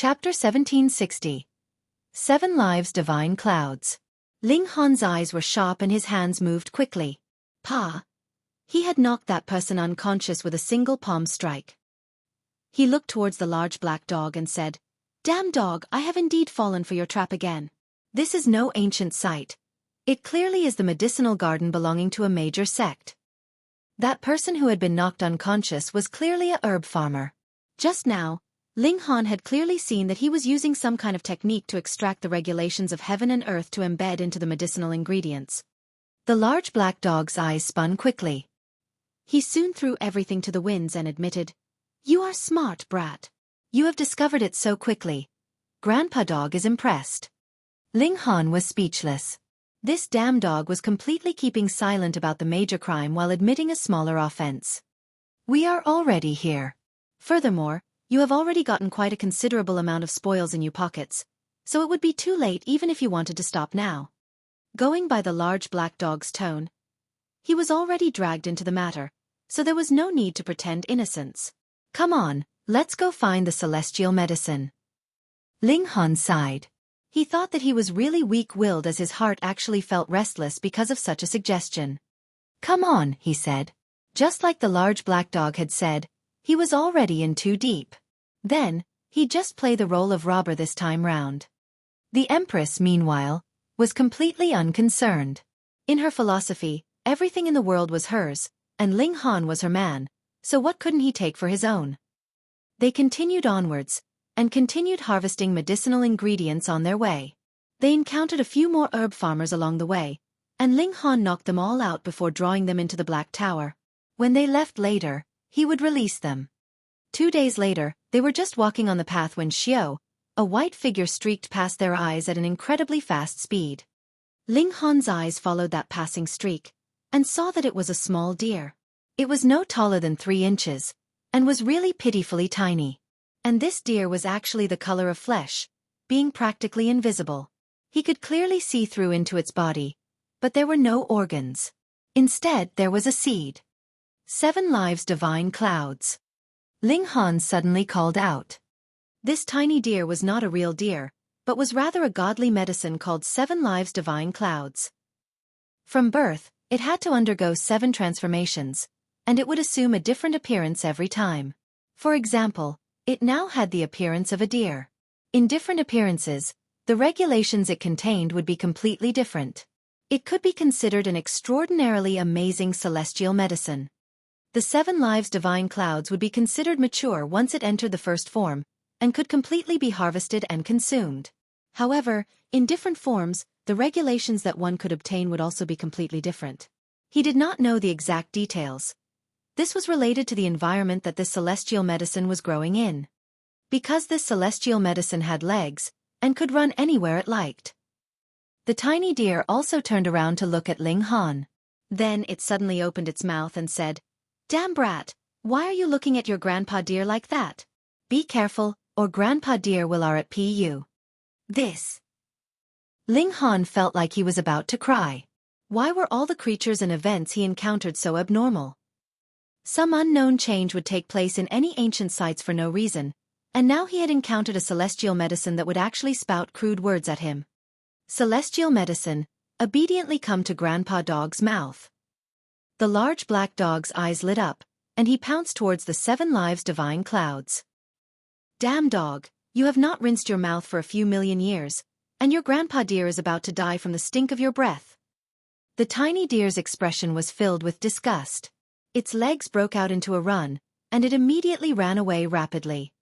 Chapter 1760. 7 Lives Divine Clouds. Ling Han's eyes were sharp and his hands moved quickly. Pa! He had knocked that person unconscious with a single palm strike. He looked towards the large black dog and said, "Damn dog, I have indeed fallen for your trap again. This is no ancient site. It clearly is the medicinal garden belonging to a major sect." That person who had been knocked unconscious was clearly a herb farmer. Just now, Ling Han had clearly seen that he was using some kind of technique to extract the regulations of heaven and earth to embed into the medicinal ingredients. The large black dog's eyes spun quickly. He soon threw everything to the winds and admitted, "You are smart, brat. You have discovered it so quickly. Grandpa Dog is impressed." Ling Han was speechless. This damn dog was completely keeping silent about the major crime while admitting a smaller offense. "We are already here. Furthermore, you have already gotten quite a considerable amount of spoils in your pockets, so it would be too late even if you wanted to stop now." Going by the large black dog's tone, he was already dragged into the matter, so there was no need to pretend innocence. "Come on, let's go find the celestial medicine." Ling Han sighed. He thought that he was really weak-willed as his heart actually felt restless because of such a suggestion. "Come on," he said. Just like the large black dog had said, he was already in too deep. Then, he'd just play the role of robber this time round. The Empress, meanwhile, was completely unconcerned. In her philosophy, everything in the world was hers, and Ling Han was her man, so what couldn't he take for his own? They continued onwards, and continued harvesting medicinal ingredients on their way. They encountered a few more herb farmers along the way, and Ling Han knocked them all out before drawing them into the Black Tower. When they left later, he would release them. 2 days later, they were just walking on the path when a white figure streaked past their eyes at an incredibly fast speed. Ling Han's eyes followed that passing streak, and saw that it was a small deer. It was no taller than 3 inches, and was really pitifully tiny. And this deer was actually the color of flesh, being practically invisible. He could clearly see through into its body, but there were no organs. Instead, there was a seed. 7 Lives Divine Clouds. Ling Han suddenly called out. This tiny deer was not a real deer, but was rather a godly medicine called 7 Lives Divine Clouds. From birth, it had to undergo 7 transformations, and it would assume a different appearance every time. For example, it now had the appearance of a deer. In different appearances, the regulations it contained would be completely different. It could be considered an extraordinarily amazing celestial medicine. The 7 Lives Divine Clouds would be considered mature once it entered the first form, and could completely be harvested and consumed. However, in different forms, the regulations that one could obtain would also be completely different. He did not know the exact details. This was related to the environment that this celestial medicine was growing in. Because this celestial medicine had legs, and could run anywhere it liked. The tiny deer also turned around to look at Ling Han. Then it suddenly opened its mouth and said, "Damn brat, why are you looking at your grandpa deer like that? Be careful, or grandpa deer will RIP. This." Ling Han felt like he was about to cry. Why were all the creatures and events he encountered so abnormal? Some unknown change would take place in any ancient sites for no reason, and now he had encountered a celestial medicine that would actually spout crude words at him. Celestial medicine, obediently come to Grandpa Dog's mouth. The large black dog's eyes lit up, and he pounced towards the 7 Lives Divine Clouds. "Damn dog, you have not rinsed your mouth for a few million years, and your grandpa deer is about to die from the stink of your breath." The tiny deer's expression was filled with disgust. Its legs broke out into a run, and it immediately ran away rapidly.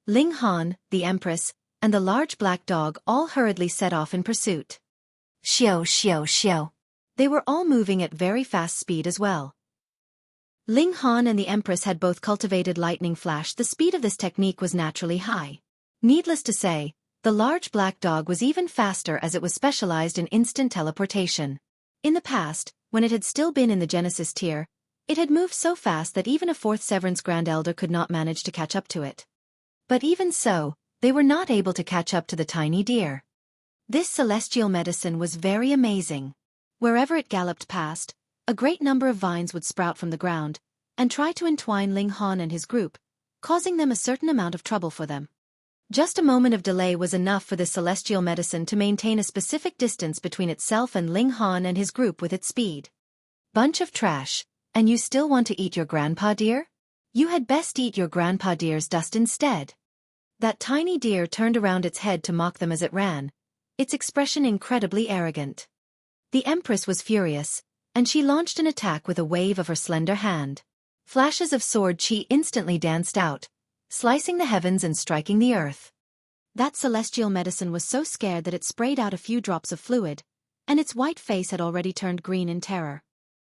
Ling Han, the Empress, and the large black dog all hurriedly set off in pursuit. Xiao, xiao, xiao. They were all moving at very fast speed as well. Ling Han and the Empress had both cultivated lightning flash. The speed of this technique was naturally high. Needless to say, the large black dog was even faster as it was specialized in instant teleportation. In the past, when it had still been in the Genesis tier, it had moved so fast that even a 4th Severance Grand Elder could not manage to catch up to it. But even so, they were not able to catch up to the tiny deer. This celestial medicine was very amazing. Wherever it galloped past, a great number of vines would sprout from the ground, and try to entwine Ling Han and his group, causing them a certain amount of trouble for them. Just a moment of delay was enough for the celestial medicine to maintain a specific distance between itself and Ling Han and his group with its speed. Bunch of trash, and you still want to eat your grandpa deer? You had best eat your grandpa deer's dust instead. That tiny deer turned around its head to mock them as it ran, its expression incredibly arrogant. The Empress was furious, and she launched an attack with a wave of her slender hand. Flashes of sword chi instantly danced out, slicing the heavens and striking the earth. That celestial medicine was so scared that it sprayed out a few drops of fluid, and its white face had already turned green in terror.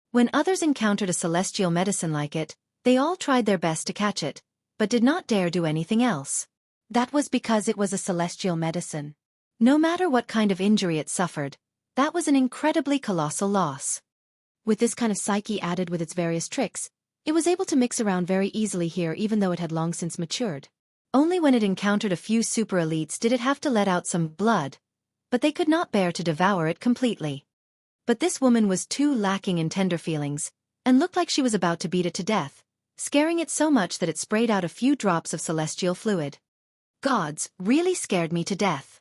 When others encountered a celestial medicine like it, they all tried their best to catch it, but did not dare do anything else. That was because it was a celestial medicine. No matter what kind of injury it suffered, that was an incredibly colossal loss. With this kind of psyche added with its various tricks, it was able to mix around very easily here even though it had long since matured. Only when it encountered a few super elites did it have to let out some blood, but they could not bear to devour it completely. But this woman was too lacking in tender feelings, and looked like she was about to beat it to death, scaring it so much that it sprayed out a few drops of celestial fluid. Gods, really scared me to death.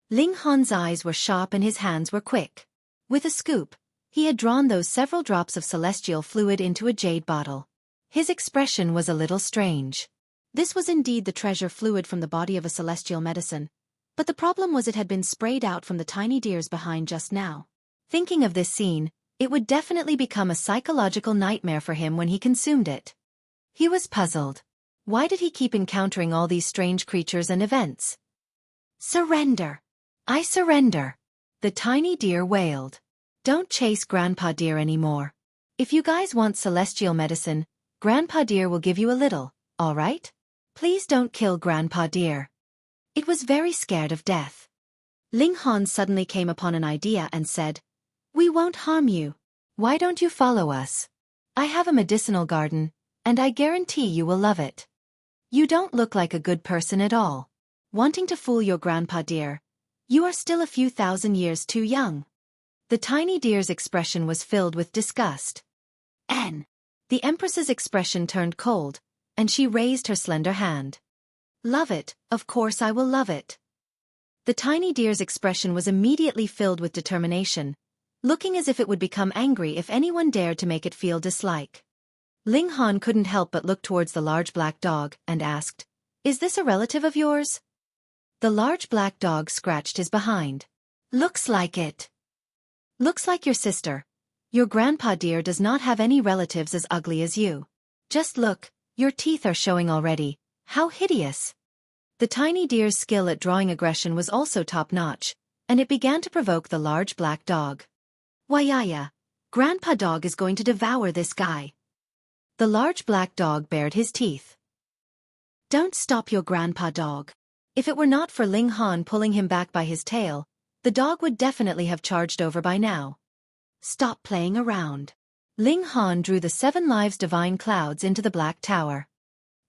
Ling Han's eyes were sharp and his hands were quick. With a scoop, he had drawn those several drops of celestial fluid into a jade bottle. His expression was a little strange. This was indeed the treasure fluid from the body of a celestial medicine, but the problem was it had been sprayed out from the tiny deers behind just now. Thinking of this scene, it would definitely become a psychological nightmare for him when he consumed it. He was puzzled. Why did he keep encountering all these strange creatures and events? Surrender! I surrender! The tiny deer wailed. Don't chase Grandpa Deer anymore. If you guys want celestial medicine, Grandpa Deer will give you a little, all right? Please don't kill Grandpa Deer. It was very scared of death. Ling Han suddenly came upon an idea and said, "We won't harm you. Why don't you follow us? I have a medicinal garden, and I guarantee you will love it. You don't look like a good person at all. Wanting to fool your Grandpa Deer. You are still a few thousand years too young." The tiny deer's expression was filled with disgust. The Empress's expression turned cold, and she raised her slender hand. Love it, of course I will love it. The tiny deer's expression was immediately filled with determination, looking as if it would become angry if anyone dared to make it feel dislike. Ling Han couldn't help but look towards the large black dog and asked, "Is this a relative of yours?" The large black dog scratched his behind. "Looks like it. Looks like your sister. Your Grandpa Deer does not have any relatives as ugly as you. Just look, your teeth are showing already. How hideous." The tiny deer's skill at drawing aggression was also top-notch, and it began to provoke the large black dog. "Whyaya, Grandpa Dog is going to devour this guy." The large black dog bared his teeth. "Don't stop your Grandpa Dog." If it were not for Ling Han pulling him back by his tail, the dog would definitely have charged over by now. "Stop playing around." Ling Han drew the 7 lives divine clouds into the black tower.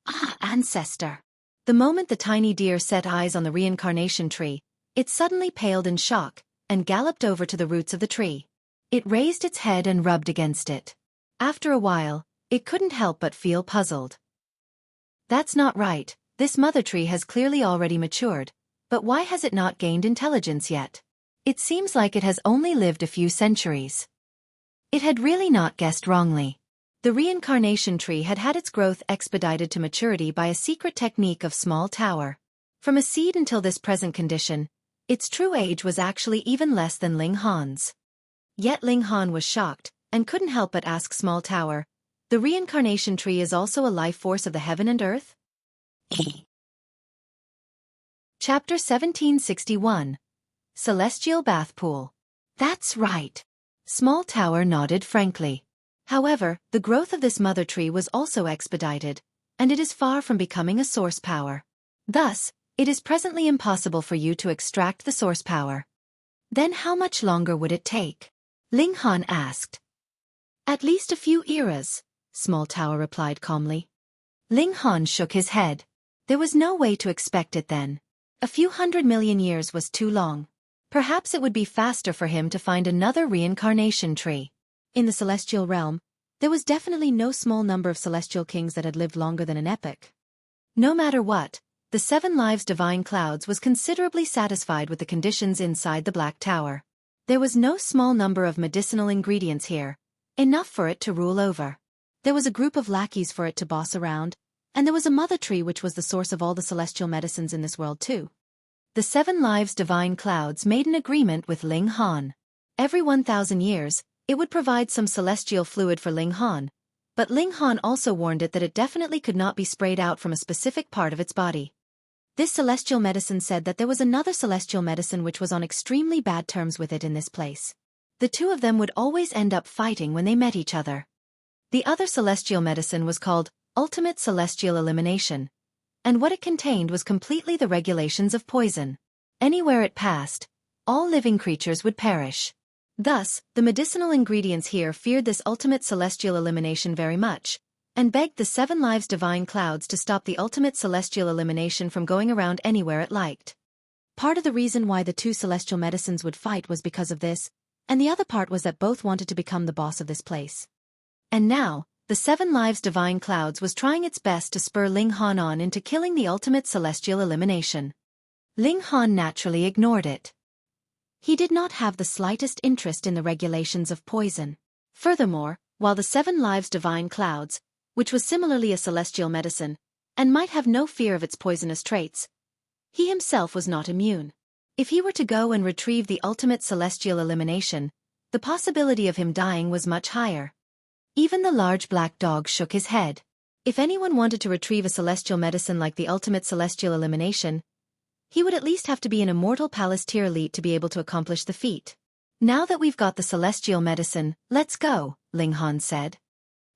"Ah, ancestor." The moment the tiny deer set eyes on the reincarnation tree, it suddenly paled in shock, and galloped over to the roots of the tree. It raised its head and rubbed against it. After a while, it couldn't help but feel puzzled. That's not right, this mother tree has clearly already matured, but why has it not gained intelligence yet? It seems like it has only lived a few centuries. It had really not guessed wrongly. The reincarnation tree had had its growth expedited to maturity by a secret technique of small tower. From a seed until this present condition, its true age was actually even less than Ling Han's. Yet Ling Han was shocked, and couldn't help but ask Small Tower, "The reincarnation tree is also a life force of the heaven and earth?" Chapter 1761. Celestial Bath Pool. "That's right." Small Tower nodded frankly. However, the growth of this mother tree was also expedited, and it is far from becoming a source power. Thus, it is presently impossible for you to extract the source power. Then how much longer would it take? Ling Han asked. "At least a few eras," Small Tower replied calmly. Ling Han shook his head. There was no way to expect it then. A few 100 million years was too long. Perhaps it would be faster for him to find another reincarnation tree. In the celestial realm, there was definitely no small number of celestial kings that had lived longer than an epoch. No matter what, the 7 Lives Divine Clouds was considerably satisfied with the conditions inside the Black Tower. There was no small number of medicinal ingredients here, enough for it to rule over. There was a group of lackeys for it to boss around, and there was a mother tree which was the source of all the celestial medicines in this world too. The 7 Lives Divine Clouds made an agreement with Ling Han. Every 1,000 years, it would provide some celestial fluid for Ling Han, but Ling Han also warned it that it definitely could not be sprayed out from a specific part of its body. This celestial medicine said that there was another celestial medicine which was on extremely bad terms with it in this place. The two of them would always end up fighting when they met each other. The other celestial medicine was called Ultimate Celestial Elimination, and what it contained was completely the regulations of poison. Anywhere it passed, all living creatures would perish. Thus, the medicinal ingredients here feared this ultimate celestial elimination very much, and begged the 7 Lives Divine Clouds to stop the ultimate celestial elimination from going around anywhere it liked. Part of the reason why the two celestial medicines would fight was because of this, and the other part was that both wanted to become the boss of this place. And now, the 7 Lives Divine Clouds was trying its best to spur Ling Han on into killing the ultimate celestial elimination. Ling Han naturally ignored it. He did not have the slightest interest in the regulations of poison. Furthermore, while the 7 Lives Divine Clouds, which was similarly a celestial medicine, and might have no fear of its poisonous traits, he himself was not immune. If he were to go and retrieve the ultimate celestial elimination, the possibility of him dying was much higher. Even the large black dog shook his head. If anyone wanted to retrieve a celestial medicine like the ultimate celestial elimination, he would at least have to be an immortal palace tier elite to be able to accomplish the feat. Now that we've got the celestial medicine, let's go, Ling Han said.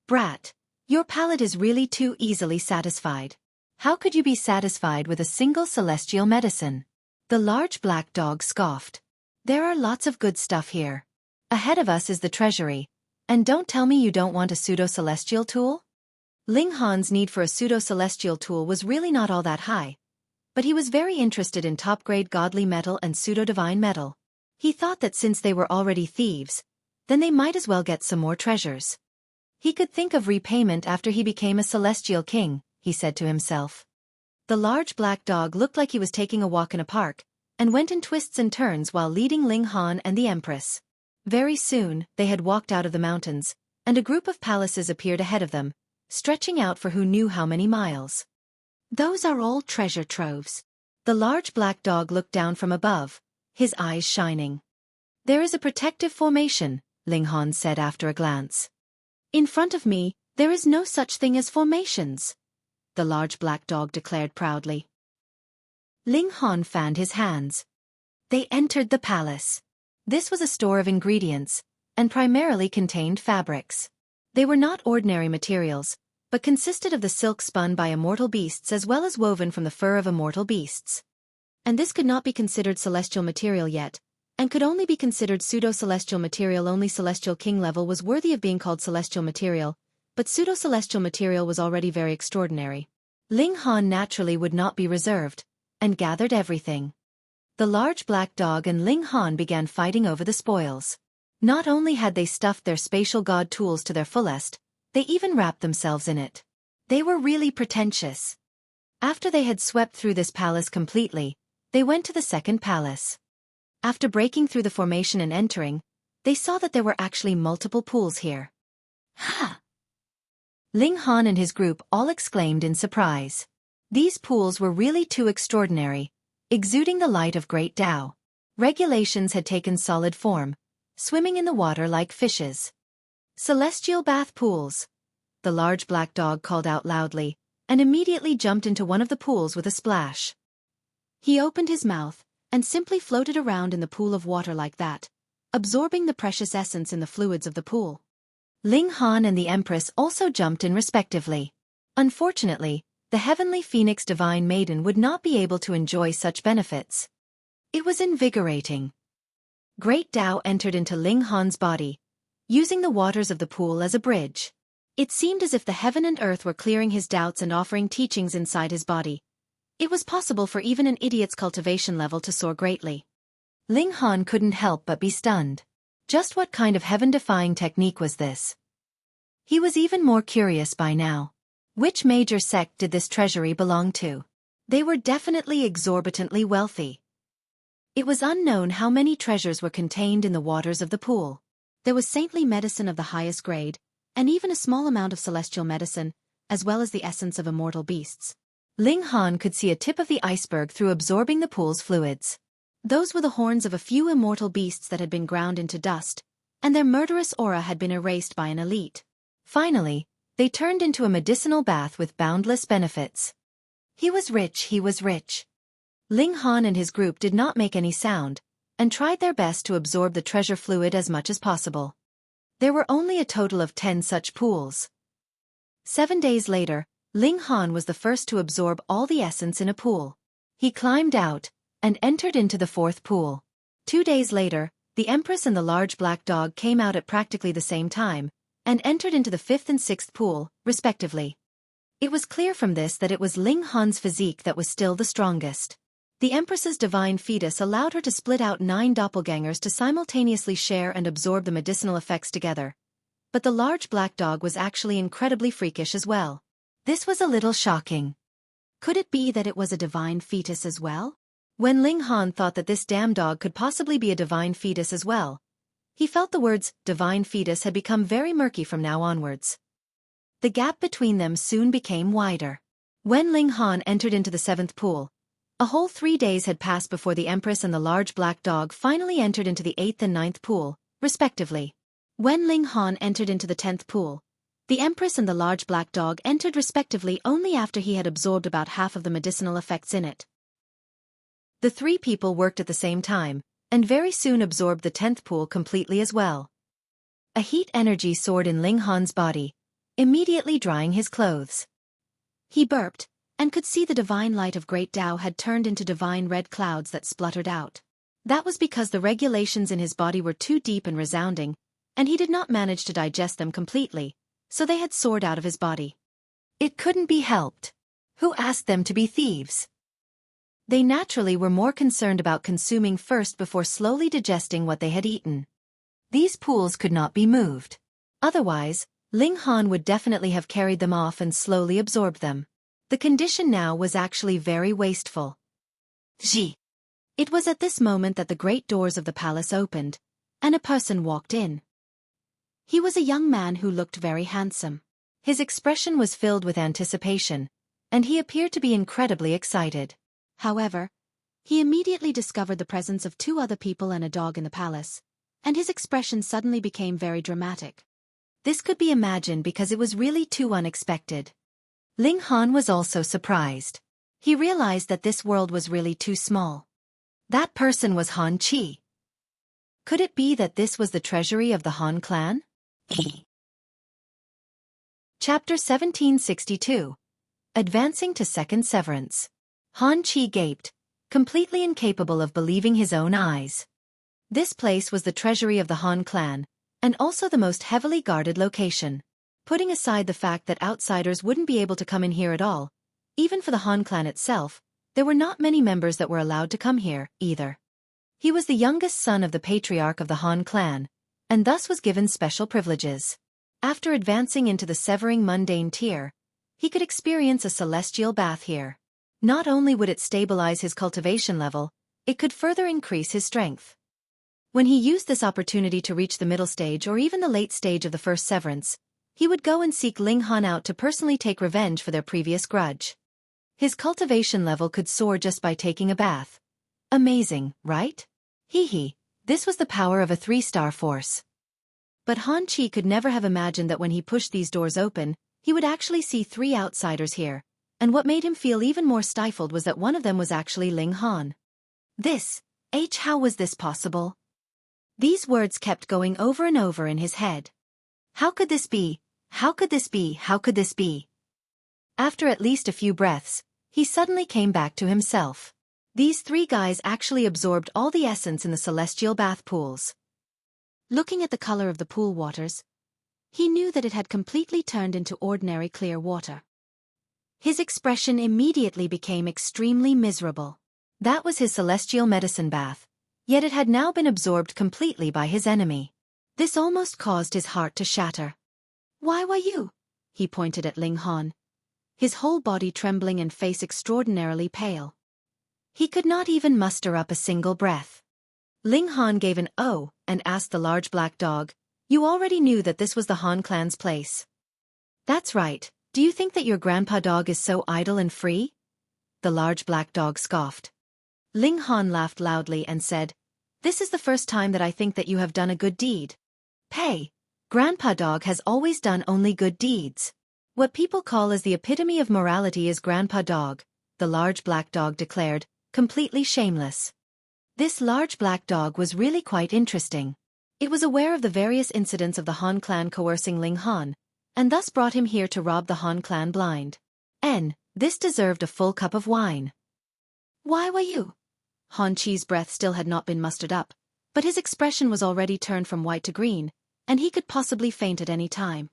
Brat, your palate is really too easily satisfied. How could you be satisfied with a single celestial medicine? The large black dog scoffed. There are lots of good stuff here. Ahead of us is the treasury, and don't tell me you don't want a pseudo-celestial tool? Ling Han's need for a pseudo-celestial tool was really not all that high, but he was very interested in top-grade godly metal and pseudo-divine metal. He thought that since they were already thieves, then they might as well get some more treasures. He could think of repayment after he became a celestial king, he said to himself. The large black dog looked like he was taking a walk in a park, and went in twists and turns while leading Ling Han and the Empress. Very soon, they had walked out of the mountains, and a group of palaces appeared ahead of them, stretching out for who knew how many miles. Those are all treasure troves. The large black dog looked down from above, his eyes shining. There is a protective formation, Ling Han said after a glance. In front of me, there is no such thing as formations, the large black dog declared proudly. Ling Han fanned his hands. They entered the palace. This was a store of ingredients, and primarily contained fabrics. They were not ordinary materials, but consisted of the silk spun by immortal beasts as well as woven from the fur of immortal beasts. And this could not be considered celestial material yet, and could only be considered pseudo-celestial material. Only celestial king level was worthy of being called celestial material, but pseudo-celestial material was already very extraordinary. Ling Han naturally would not be reserved, and gathered everything. The large black dog and Ling Han began fighting over the spoils. Not only had they stuffed their spatial god tools to their fullest, they even wrapped themselves in it. They were really pretentious. After they had swept through this palace completely, they went to the second palace. After breaking through the formation and entering, they saw that there were actually multiple pools here. Ha! Ling Han and his group all exclaimed in surprise. These pools were really too extraordinary, exuding the light of great Tao. Regulations had taken solid form, swimming in the water like fishes. Celestial bath pools. The large black dog called out loudly, and immediately jumped into one of the pools with a splash. He opened his mouth, and simply floated around in the pool of water like that, absorbing the precious essence in the fluids of the pool. Ling Han and the Empress also jumped in respectively. Unfortunately, the heavenly phoenix divine maiden would not be able to enjoy such benefits. It was invigorating. Great Tao entered into Ling Han's body, using the waters of the pool as a bridge. It seemed as if the heaven and earth were clearing his doubts and offering teachings inside his body. It was possible for even an idiot's cultivation level to soar greatly. Ling Han couldn't help but be stunned. Just what kind of heaven-defying technique was this? He was even more curious by now. Which major sect did this treasury belong to? They were definitely exorbitantly wealthy. It was unknown how many treasures were contained in the waters of the pool. There was saintly medicine of the highest grade, and even a small amount of celestial medicine, as well as the essence of immortal beasts. Ling Han could see a tip of the iceberg through absorbing the pool's fluids. Those were the horns of a few immortal beasts that had been ground into dust, and their murderous aura had been erased by an elite. Finally, they turned into a medicinal bath with boundless benefits. He was rich, he was rich. Ling Han and his group did not make any sound, and tried their best to absorb the treasure fluid as much as possible. There were only a total of 10 such pools. 7 days later, Ling Han was the first to absorb all the essence in a pool. He climbed out, and entered into the 4th pool. 2 days later, the Empress and the large black dog came out at practically the same time, and entered into the 5th and 6th pool, respectively. It was clear from this that it was Ling Han's physique that was still the strongest. The Empress's divine fetus allowed her to split out 9 doppelgangers to simultaneously share and absorb the medicinal effects together. But the large black dog was actually incredibly freakish as well. This was a little shocking. Could it be that it was a divine fetus as well? When Ling Han thought that this damn dog could possibly be a divine fetus as well, he felt the words divine fetus had become very murky from now onwards. The gap between them soon became wider. When Ling Han entered into the 7th pool, a whole 3 days had passed before the Empress and the large black dog finally entered into the 8th and 9th pool, respectively. When Ling Han entered into the 10th pool, the Empress and the large black dog entered respectively only after he had absorbed about half of the medicinal effects in it. The 3 people worked at the same time, and very soon absorbed the 10th pool completely as well. A heat energy soared in Ling Han's body, immediately drying his clothes. He burped, and could see the divine light of Great Tao had turned into divine red clouds that spluttered out. That was because the regulations in his body were too deep and resounding, and he did not manage to digest them completely, so they had soared out of his body. It couldn't be helped. Who asked them to be thieves? They naturally were more concerned about consuming first before slowly digesting what they had eaten. These pools could not be moved. Otherwise, Ling Han would definitely have carried them off and slowly absorbed them. The condition now was actually very wasteful. Ji. It was at this moment that the great doors of the palace opened, and a person walked in. He was a young man who looked very handsome. His expression was filled with anticipation, and he appeared to be incredibly excited. However, he immediately discovered the presence of 2 other people and a dog in the palace, and his expression suddenly became very dramatic. This could be imagined because it was really too unexpected. Ling Han was also surprised. He realized that this world was really too small. That person was Han Chi. Could it be that this was the treasury of the Han clan? Chapter 1762. Advancing to Second Severance. Han Chi gaped, completely incapable of believing his own eyes. This place was the treasury of the Han clan, and also the most heavily guarded location. Putting aside the fact that outsiders wouldn't be able to come in here at all, even for the Han clan itself, there were not many members that were allowed to come here, either. He was the youngest son of the patriarch of the Han clan, and thus was given special privileges. After advancing into the severing mundane tier, he could experience a celestial bath here. Not only would it stabilize his cultivation level, it could further increase his strength. When he used this opportunity to reach the middle stage or even the late stage of the first severance, he would go and seek Ling Han out to personally take revenge for their previous grudge. His cultivation level could soar just by taking a bath. Amazing, right? Hee, this was the power of a 3-star force. But Han Chi could never have imagined that when he pushed these doors open, he would actually see 3 outsiders here, and what made him feel even more stifled was that one of them was actually Ling Han. How was this possible? These words kept going over and over in his head. How could this be? How could this be? How could this be? After at least a few breaths, he suddenly came back to himself. These 3 guys actually absorbed all the essence in the celestial bath pools. Looking at the color of the pool waters, he knew that it had completely turned into ordinary clear water. His expression immediately became extremely miserable. That was his celestial medicine bath, yet it had now been absorbed completely by his enemy. This almost caused his heart to shatter. Why you? He pointed at Ling Han. his whole body trembling and face extraordinarily pale. He could not even muster up a single breath. Ling Han gave an "oh" and asked the large black dog, "You already knew that this was the Han clan's place?" "That's right. Do you think that your grandpa dog is so idle and free?" The large black dog scoffed. Ling Han laughed loudly and said, "This is the first time that I think that you have done a good deed. Pay, Grandpa Dog has always done only good deeds. What people call as the epitome of morality is Grandpa Dog," the large black dog declared, completely shameless. This large black dog was really quite interesting. It was aware of the various incidents of the Han clan coercing Ling Han, and thus brought him here to rob the Han clan blind. This deserved a full cup of wine. "Why were you?" Han Chi's breath still had not been mustered up, but his expression was already turned from white to green, and he could possibly faint at any time.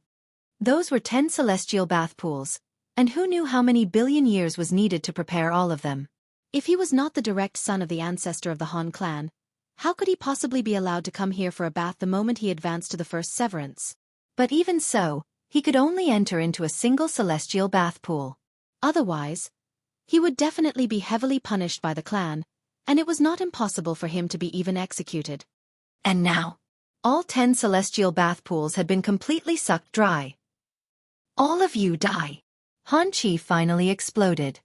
Those were 10 celestial bath pools, and who knew how many billion years was needed to prepare all of them? If he was not the direct son of the ancestor of the Han clan, how could he possibly be allowed to come here for a bath the moment he advanced to the first severance? But even so, he could only enter into a single celestial bath pool. Otherwise, he would definitely be heavily punished by the clan, and it was not impossible for him to be even executed. And now, all 10 celestial bath pools had been completely sucked dry. "All of you die!" Han Chi finally exploded.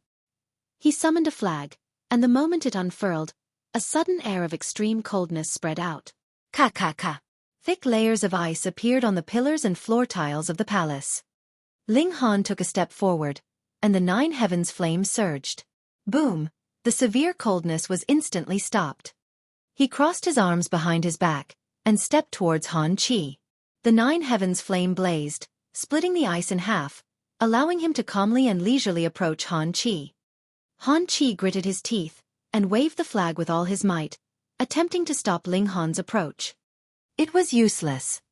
He summoned a flag, and the moment it unfurled, a sudden air of extreme coldness spread out. Ka. Thick layers of ice appeared on the pillars and floor tiles of the palace. Ling Han took a step forward, and the 9 heavens flames surged. Boom! The severe coldness was instantly stopped. He crossed his arms behind his back, and stepped towards Han Chi. The 9 heavens flame blazed, splitting the ice in half, allowing him to calmly and leisurely approach Han Chi. Han Chi gritted his teeth, and waved the flag with all his might, attempting to stop Ling Han's approach. It was useless.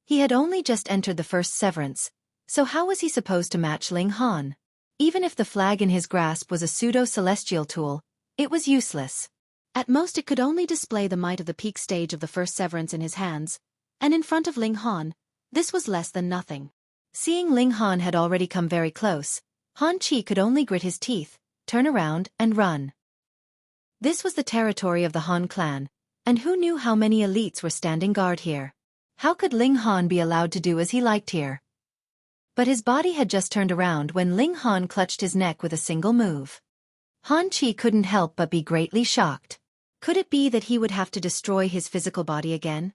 He had only just entered the first severance, so how was he supposed to match Ling Han? Even if the flag in his grasp was a pseudo-celestial tool, it was useless. At most it could only display the might of the peak stage of the first severance in his hands, and in front of Ling Han, this was less than nothing. Seeing Ling Han had already come very close, Han Chi could only grit his teeth, turn around, and run. This was the territory of the Han clan, and who knew how many elites were standing guard here? How could Ling Han be allowed to do as he liked here? But his body had just turned around when Ling Han clutched his neck with a single move. Han Chi couldn't help but be greatly shocked. Could it be that he would have to destroy his physical body again?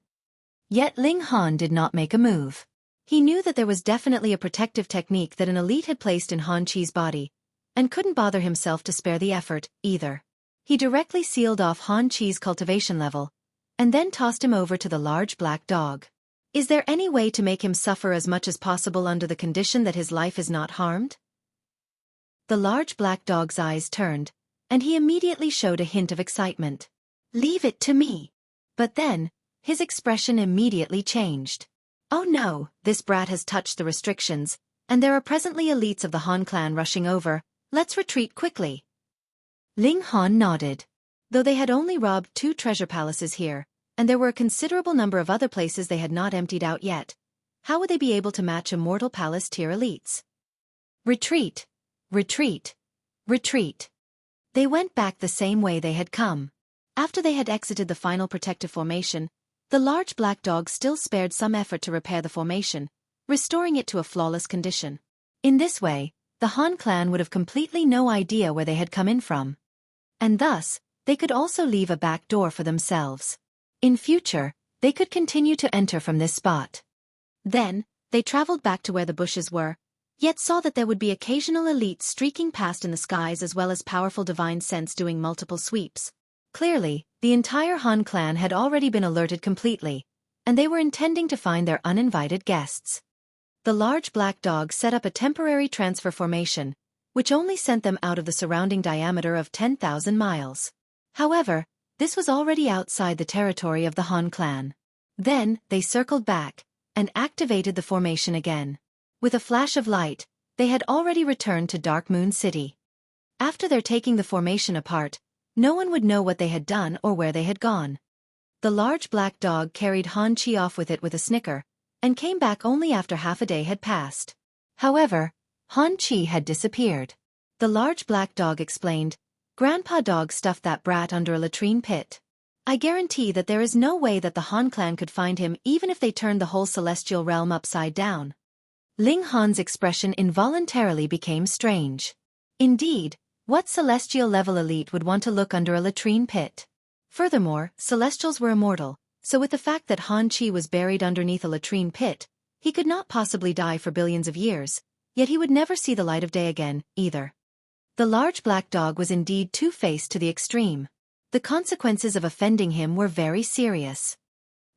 Yet Ling Han did not make a move. He knew that there was definitely a protective technique that an elite had placed in Han Chi's body, and couldn't bother himself to spare the effort, either. He directly sealed off Han Chi's cultivation level, and then tossed him over to the large black dog. Is there any way to make him suffer as much as possible under the condition that his life is not harmed? The large black dog's eyes turned, and he immediately showed a hint of excitement. "Leave it to me." But then, his expression immediately changed. "Oh no, this brat has touched the restrictions, and there are presently elites of the Han clan rushing over. Let's retreat quickly." Ling Han nodded. Though they had only robbed 2 treasure palaces here, and there were a considerable number of other places they had not emptied out yet, how would they be able to match immortal palace tier elites? Retreat! Retreat! Retreat! They went back the same way they had come. After they had exited the final protective formation, the large black dog still spared some effort to repair the formation, restoring it to a flawless condition. In this way, the Han clan would have completely no idea where they had come in from. And thus, they could also leave a back door for themselves. In future, they could continue to enter from this spot. Then, they traveled back to where the bushes were, yet saw that there would be occasional elites streaking past in the skies as well as powerful divine sense doing multiple sweeps. Clearly, the entire Han clan had already been alerted completely, and they were intending to find their uninvited guests. The large black dog set up a temporary transfer formation, which only sent them out of the surrounding diameter of 10,000 miles. However, this was already outside the territory of the Han clan. Then, they circled back, and activated the formation again. With a flash of light, they had already returned to Dark Moon City. After their taking the formation apart, no one would know what they had done or where they had gone. The large black dog carried Han Chi off with it with a snicker, and came back only after half a day had passed. However, Han Chi had disappeared. The large black dog explained, "Grandpa Dog stuffed that brat under a latrine pit. I guarantee that there is no way that the Han clan could find him even if they turned the whole celestial realm upside down." Ling Han's expression involuntarily became strange. Indeed, what celestial level elite would want to look under a latrine pit? Furthermore, celestials were immortal, so with the fact that Han Chi was buried underneath a latrine pit, he could not possibly die for billions of years, yet he would never see the light of day again, either. The large black dog was indeed two-faced to the extreme. The consequences of offending him were very serious.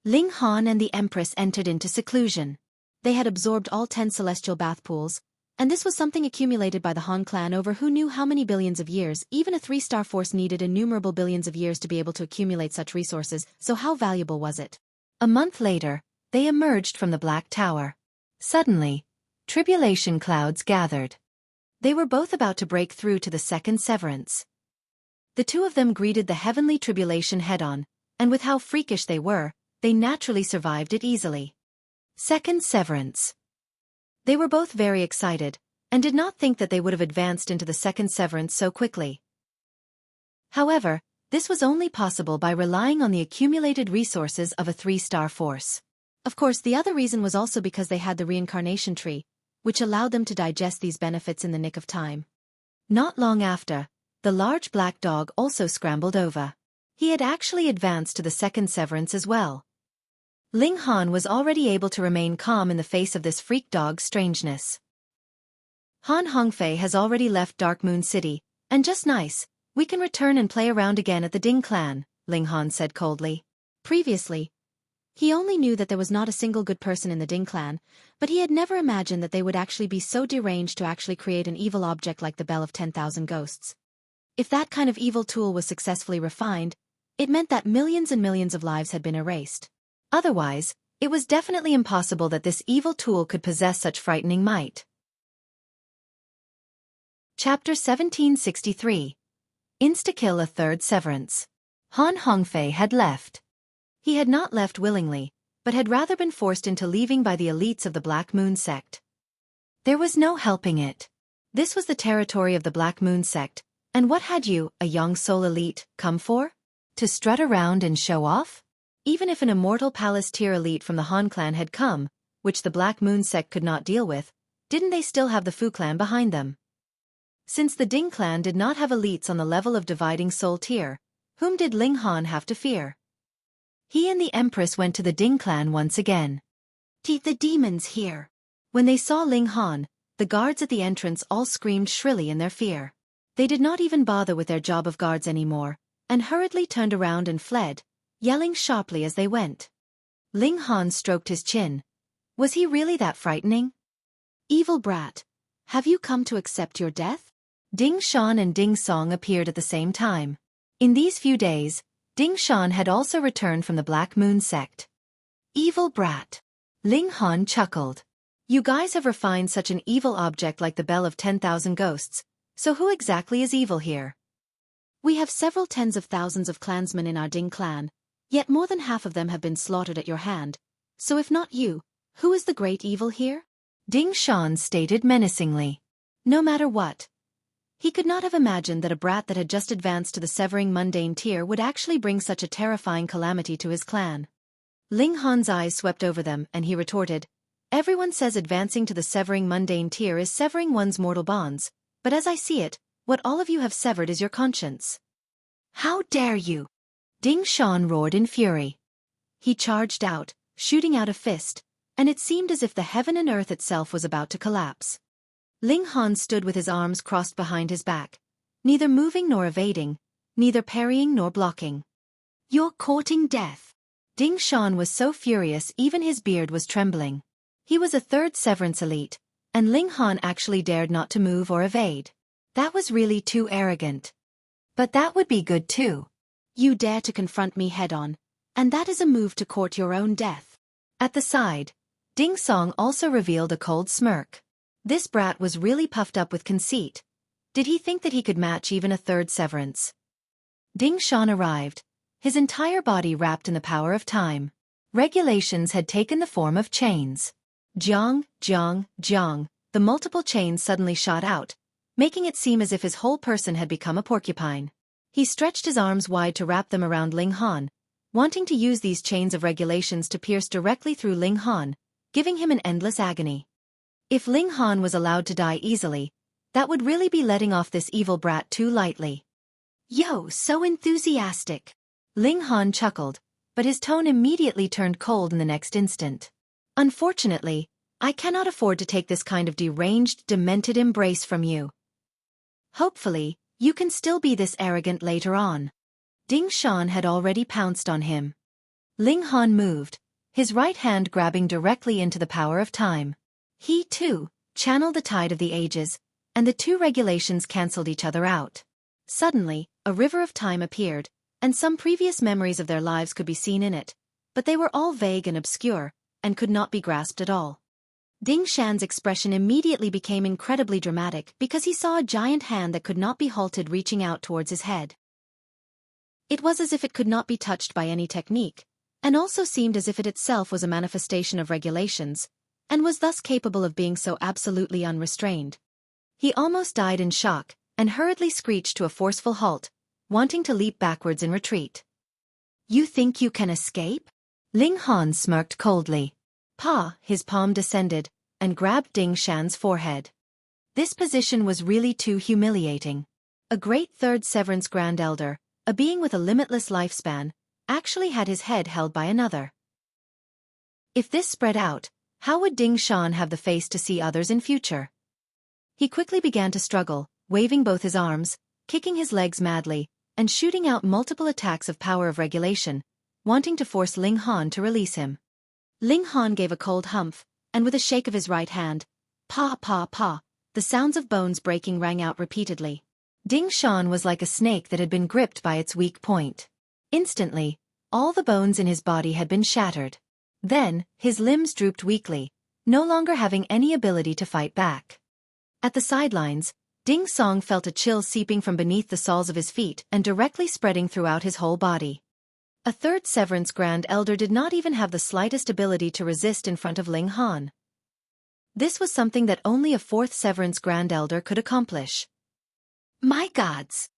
Ling Han and the Empress entered into seclusion. They had absorbed all 10 celestial bath pools, and this was something accumulated by the Han clan over who knew how many billions of years. Even a 3-star force needed innumerable billions of years to be able to accumulate such resources, so how valuable was it? A month later, they emerged from the Black Tower. Suddenly, tribulation clouds gathered. They were both about to break through to the second severance. The two of them greeted the heavenly tribulation head-on, and with how freakish they were, they naturally survived it easily. Second severance. They were both very excited, and did not think that they would have advanced into the second severance so quickly. However, this was only possible by relying on the accumulated resources of a 3-star force. Of course, the other reason was also because they had the reincarnation tree, which allowed them to digest these benefits in the nick of time. Not long after, the large black dog also scrambled over. He had actually advanced to the second severance as well. Ling Han was already able to remain calm in the face of this freak dog's strangeness. Han Hongfei has already left Dark Moon City, and just nice, we can return and play around again at the Ding clan, Ling Han said coldly. Previously, he only knew that there was not a single good person in the Ding clan, but he had never imagined that they would actually be so deranged to actually create an evil object like the Bell of 10,000 Ghosts. If that kind of evil tool was successfully refined, it meant that millions and millions of lives had been erased. Otherwise, it was definitely impossible that this evil tool could possess such frightening might. Chapter 1763. Insta-kill a third severance. Han Hongfei had left. He had not left willingly, but had rather been forced into leaving by the elites of the Black Moon sect. There was no helping it. This was the territory of the Black Moon sect, and what had you, a young soul elite, come for? To strut around and show off? Even if an immortal palace tier elite from the Han clan had come, which the Black Moon sect could not deal with, didn't they still have the Fu clan behind them? Since the Ding clan did not have elites on the level of dividing soul tier, whom did Ling Han have to fear? He and the Empress went to the Ding clan once again. The demons here. When they saw Ling Han, the guards at the entrance all screamed shrilly in their fear. They did not even bother with their job of guards anymore, and hurriedly turned around and fled, yelling sharply as they went. Ling Han stroked his chin. Was he really that frightening? Evil brat, have you come to accept your death? Ding Shan and Ding Song appeared at the same time. In these few days, Ding Shan had also returned from the Black Moon sect. Evil brat. Ling Han chuckled. You guys have refined such an evil object like the Bell of 10,000 Ghosts, so who exactly is evil here? We have several tens of thousands of clansmen in our Ding clan, yet more than half of them have been slaughtered at your hand, so if not you, who is the great evil here? Ding Shan stated menacingly. No matter what. He could not have imagined that a brat that had just advanced to the severing mundane tier would actually bring such a terrifying calamity to his clan. Ling Han's eyes swept over them and he retorted, everyone says advancing to the severing mundane tier is severing one's mortal bonds, but as I see it, what all of you have severed is your conscience. How dare you? Ding Shan roared in fury. He charged out, shooting out a fist, and it seemed as if the heaven and earth itself was about to collapse. Ling Han stood with his arms crossed behind his back, neither moving nor evading, neither parrying nor blocking. You're courting death. Ding Shan was so furious even his beard was trembling. He was a third severance elite, and Ling Han actually dared not to move or evade. That was really too arrogant. But that would be good too. You dare to confront me head-on, and that is a move to court your own death. At the side, Ding Song also revealed a cold smirk. This brat was really puffed up with conceit. Did he think that he could match even a third severance? Ding Shan arrived, his entire body wrapped in the power of time. Regulations had taken the form of chains. Jiang, Jiang, Jiang, the the multiple chains suddenly shot out, making it seem as if his whole person had become a porcupine. He stretched his arms wide to wrap them around Ling Han, wanting to use these chains of regulations to pierce directly through Ling Han, giving him an endless agony. If Ling Han was allowed to die easily, that would really be letting off this evil brat too lightly. Yo, so enthusiastic. Ling Han chuckled, but his tone immediately turned cold in the next instant. Unfortunately, I cannot afford to take this kind of deranged, demented embrace from you. Hopefully, you can still be this arrogant later on. Ding Shan had already pounced on him. Ling Han moved, his right hand grabbing directly into the power of time. He, too, channeled the tide of the ages, and the two regulations cancelled each other out. Suddenly, a river of time appeared, and some previous memories of their lives could be seen in it, but they were all vague and obscure, and could not be grasped at all. Ding Shan's expression immediately became incredibly dramatic because he saw a giant hand that could not be halted reaching out towards his head. It was as if it could not be touched by any technique, and also seemed as if it itself was a manifestation of regulations, and was thus capable of being so absolutely unrestrained. He almost died in shock, and hurriedly screeched to a forceful halt, wanting to leap backwards in retreat. You think you can escape? Ling Han smirked coldly. His palm descended, and grabbed Ding Shan's forehead. This position was really too humiliating. A great third Severance Grand Elder, a being with a limitless lifespan, actually had his head held by another. If this spread out, how would Ding Shan have the face to see others in future? He quickly began to struggle, waving both his arms, kicking his legs madly, and shooting out multiple attacks of power of regulation, wanting to force Ling Han to release him. Ling Han gave a cold humph, and with a shake of his right hand, the sounds of bones breaking rang out repeatedly. Ding Shan was like a snake that had been gripped by its weak point. Instantly, all the bones in his body had been shattered. Then, his limbs drooped weakly, no longer having any ability to fight back. At the sidelines, Ding Song felt a chill seeping from beneath the soles of his feet and directly spreading throughout his whole body. A third Severance Grand Elder did not even have the slightest ability to resist in front of Ling Han. This was something that only a fourth Severance Grand Elder could accomplish. My gods!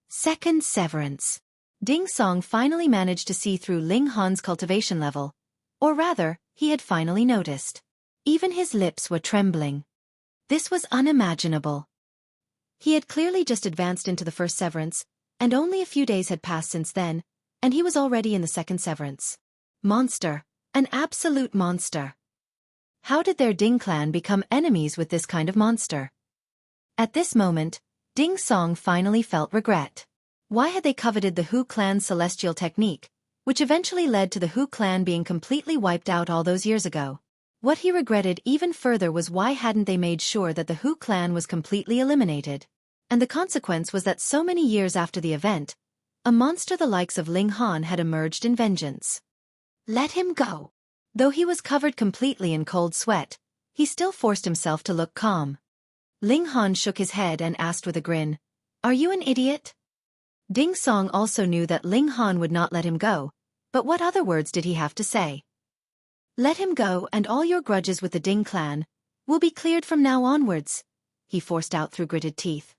Second Severance. Ding Song finally managed to see through Ling Han's cultivation level. Or rather, he had finally noticed. Even his lips were trembling. This was unimaginable. He had clearly just advanced into the first Severance, and only a few days had passed since then, and he was already in the second Severance. Monster. An absolute monster. How did their Ding clan become enemies with this kind of monster? At this moment, Ding Song finally felt regret. Why had they coveted the Hu clan's celestial technique, which eventually led to the Hu clan being completely wiped out all those years ago? What he regretted even further was why hadn't they made sure that the Hu clan was completely eliminated? And the consequence was that so many years after the event, a monster the likes of Ling Han had emerged in vengeance. Let him go. Though he was covered completely in cold sweat, he still forced himself to look calm. Ling Han shook his head and asked with a grin, Are you an idiot? Ding Song also knew that Ling Han would not let him go, but what other words did he have to say? Let him go and all your grudges with the Ding clan will be cleared from now onwards, he forced out through gritted teeth.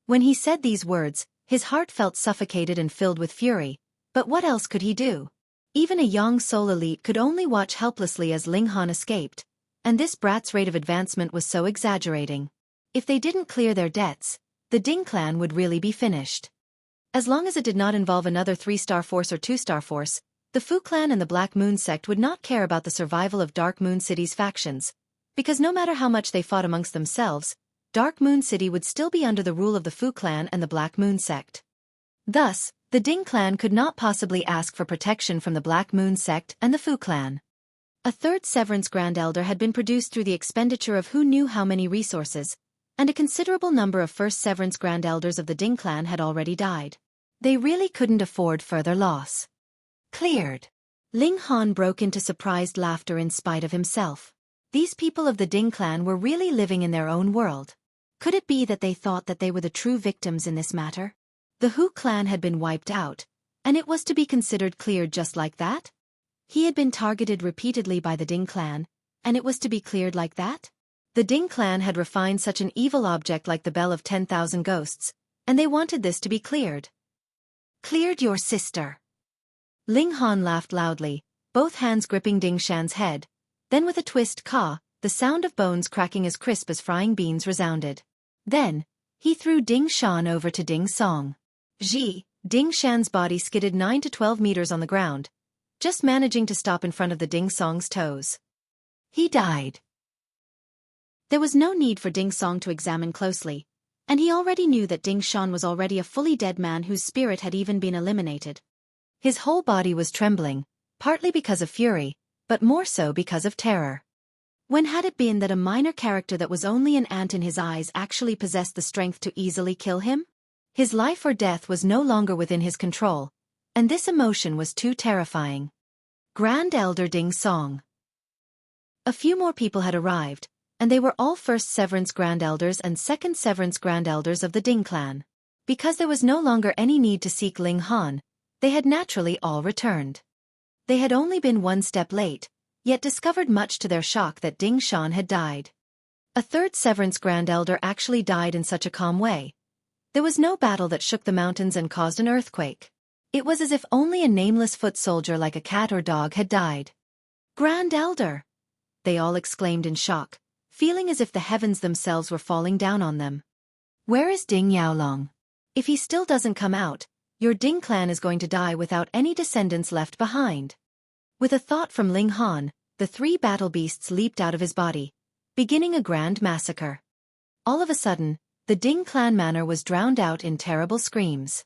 When he said these words, his heart felt suffocated and filled with fury, but what else could he do? Even a young soul elite could only watch helplessly as Ling Han escaped, and this brat's rate of advancement was so exaggerating. If they didn't clear their debts, the Ding clan would really be finished. As long as it did not involve another 3-star force or 2-star force, the Fu clan and the Black Moon sect would not care about the survival of Dark Moon City's factions, because no matter how much they fought amongst themselves, Dark Moon City would still be under the rule of the Fu clan and the Black Moon sect. Thus, the Ding clan could not possibly ask for protection from the Black Moon sect and the Fu clan. A third Severance Grand Elder had been produced through the expenditure of who knew how many resources, and a considerable number of first Severance Grand Elders of the Ding clan had already died. They really couldn't afford further loss. Cleared. Ling Han broke into surprised laughter in spite of himself. These people of the Ding clan were really living in their own world. Could it be that they thought that they were the true victims in this matter? The Hu clan had been wiped out, and it was to be considered cleared just like that? He had been targeted repeatedly by the Ding clan, and it was to be cleared like that? The Ding clan had refined such an evil object like the Bell of 10,000 Ghosts, and they wanted this to be cleared. Cleared your sister. Ling Han laughed loudly, both hands gripping Ding Shan's head. Then with a twist, the sound of bones cracking as crisp as frying beans resounded. Then, he threw Ding Shan over to Ding Song. Ding Shan's body skidded 9 to 12 meters on the ground, just managing to stop in front of the Ding Song's toes. He died. There was no need for Ding Song to examine closely, and he already knew that Ding Shan was already a fully dead man whose spirit had even been eliminated. His whole body was trembling, partly because of fury, but more so because of terror. When had it been that a minor character that was only an ant in his eyes actually possessed the strength to easily kill him? His life or death was no longer within his control, and this emotion was too terrifying. Grand Elder Ding Song. A few more people had arrived, and they were all First Severance Grand Elders and Second Severance Grand Elders of the Ding clan. Because there was no longer any need to seek Ling Han, they had naturally all returned. They had only been one step late, yet discovered much to their shock that Ding Shan had died. A third Severance Grand Elder actually died in such a calm way. There was no battle that shook the mountains and caused an earthquake. It was as if only a nameless foot soldier like a cat or dog had died. Grand Elder! They all exclaimed in shock, feeling as if the heavens themselves were falling down on them. Where is Ding Yaolong? If he still doesn't come out, your Ding clan is going to die without any descendants left behind. With a thought from Ling Han, the 3 battle beasts leaped out of his body, beginning a grand massacre. All of a sudden, the Ding clan manor was drowned out in terrible screams.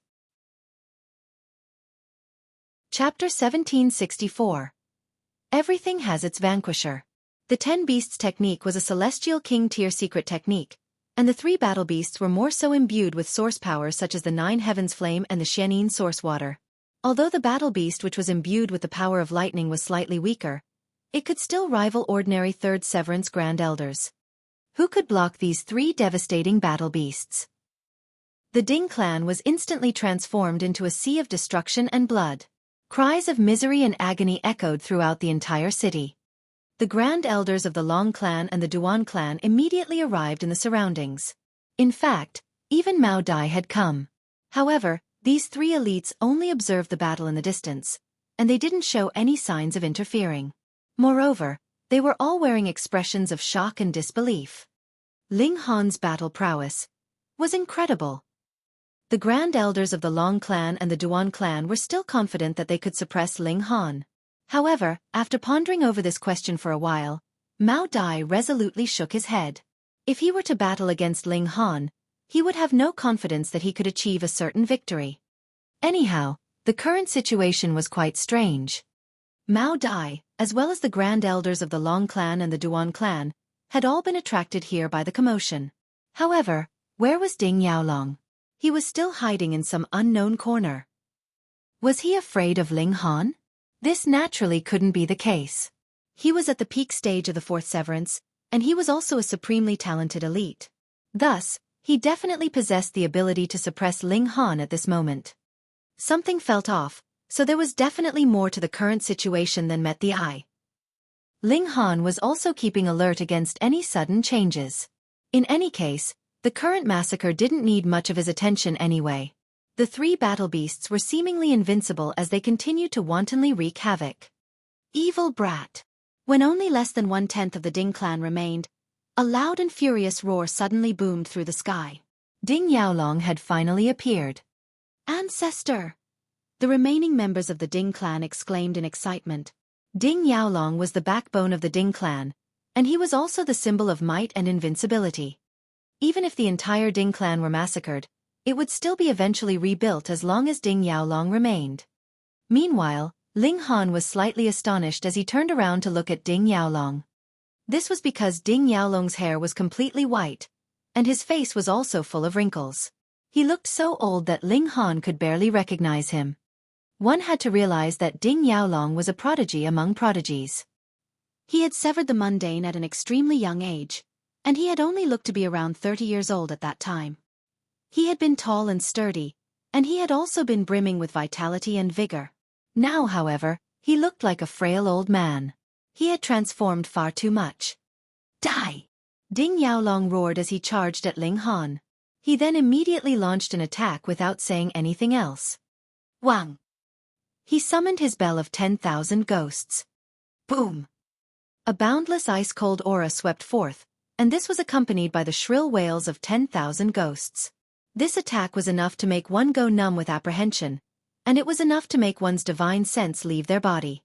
Chapter 1764. Everything has its vanquisher. The 10 beasts technique was a Celestial King tier secret technique, and the 3 battle beasts were more so imbued with source powers such as the 9 heavens flame and the Xianin source water. Although the battle beast which was imbued with the power of lightning was slightly weaker, it could still rival ordinary Third Severance Grand Elders. Who could block these 3 devastating battle beasts? The Ding clan was instantly transformed into a sea of destruction and blood. Cries of misery and agony echoed throughout the entire city. The Grand Elders of the Long clan and the Duan clan immediately arrived in the surroundings. In fact, even Mao Dai had come. However, these 3 elites only observed the battle in the distance, and they didn't show any signs of interfering. Moreover, they were all wearing expressions of shock and disbelief. Ling Han's battle prowess was incredible. The Grand Elders of the Long clan and the Duan clan were still confident that they could suppress Ling Han. However, after pondering over this question for a while, Mao Dai resolutely shook his head. If he were to battle against Ling Han, he would have no confidence that he could achieve a certain victory. Anyhow, the current situation was quite strange. Mao Dai, as well as the Grand Elders of the Long clan and the Duan clan, had all been attracted here by the commotion. However, where was Ding Yaolong? He was still hiding in some unknown corner. Was he afraid of Ling Han? This naturally couldn't be the case. He was at the peak stage of the 4th Severance, and he was also a supremely talented elite. Thus, he definitely possessed the ability to suppress Ling Han at this moment. Something felt off, so there was definitely more to the current situation than met the eye. Ling Han was also keeping alert against any sudden changes. In any case, the current massacre didn't need much of his attention anyway. The 3 battle beasts were seemingly invincible as they continued to wantonly wreak havoc. Evil brat! When only less than 1/10 of the Ding clan remained, a loud and furious roar suddenly boomed through the sky. Ding Yaolong had finally appeared. Ancestor! The remaining members of the Ding clan exclaimed in excitement. Ding Yaolong was the backbone of the Ding clan, and he was also the symbol of might and invincibility. Even if the entire Ding clan were massacred, it would still be eventually rebuilt as long as Ding Yaolong remained. Meanwhile, Ling Han was slightly astonished as he turned around to look at Ding Yaolong. This was because Ding Yaolong's hair was completely white, and his face was also full of wrinkles. He looked so old that Ling Han could barely recognize him. One had to realize that Ding Yaolong was a prodigy among prodigies. He had severed the mundane at an extremely young age, and he had only looked to be around 30 years old at that time. He had been tall and sturdy, and he had also been brimming with vitality and vigor. Now, however, he looked like a frail old man. He had transformed far too much. Die! Ding Yaolong roared as he charged at Ling Han. He then immediately launched an attack without saying anything else. Wang! He summoned his bell of 10,000 ghosts. Boom! A boundless ice-cold aura swept forth, and this was accompanied by the shrill wails of 10,000 ghosts. This attack was enough to make one go numb with apprehension, and it was enough to make one's divine sense leave their body.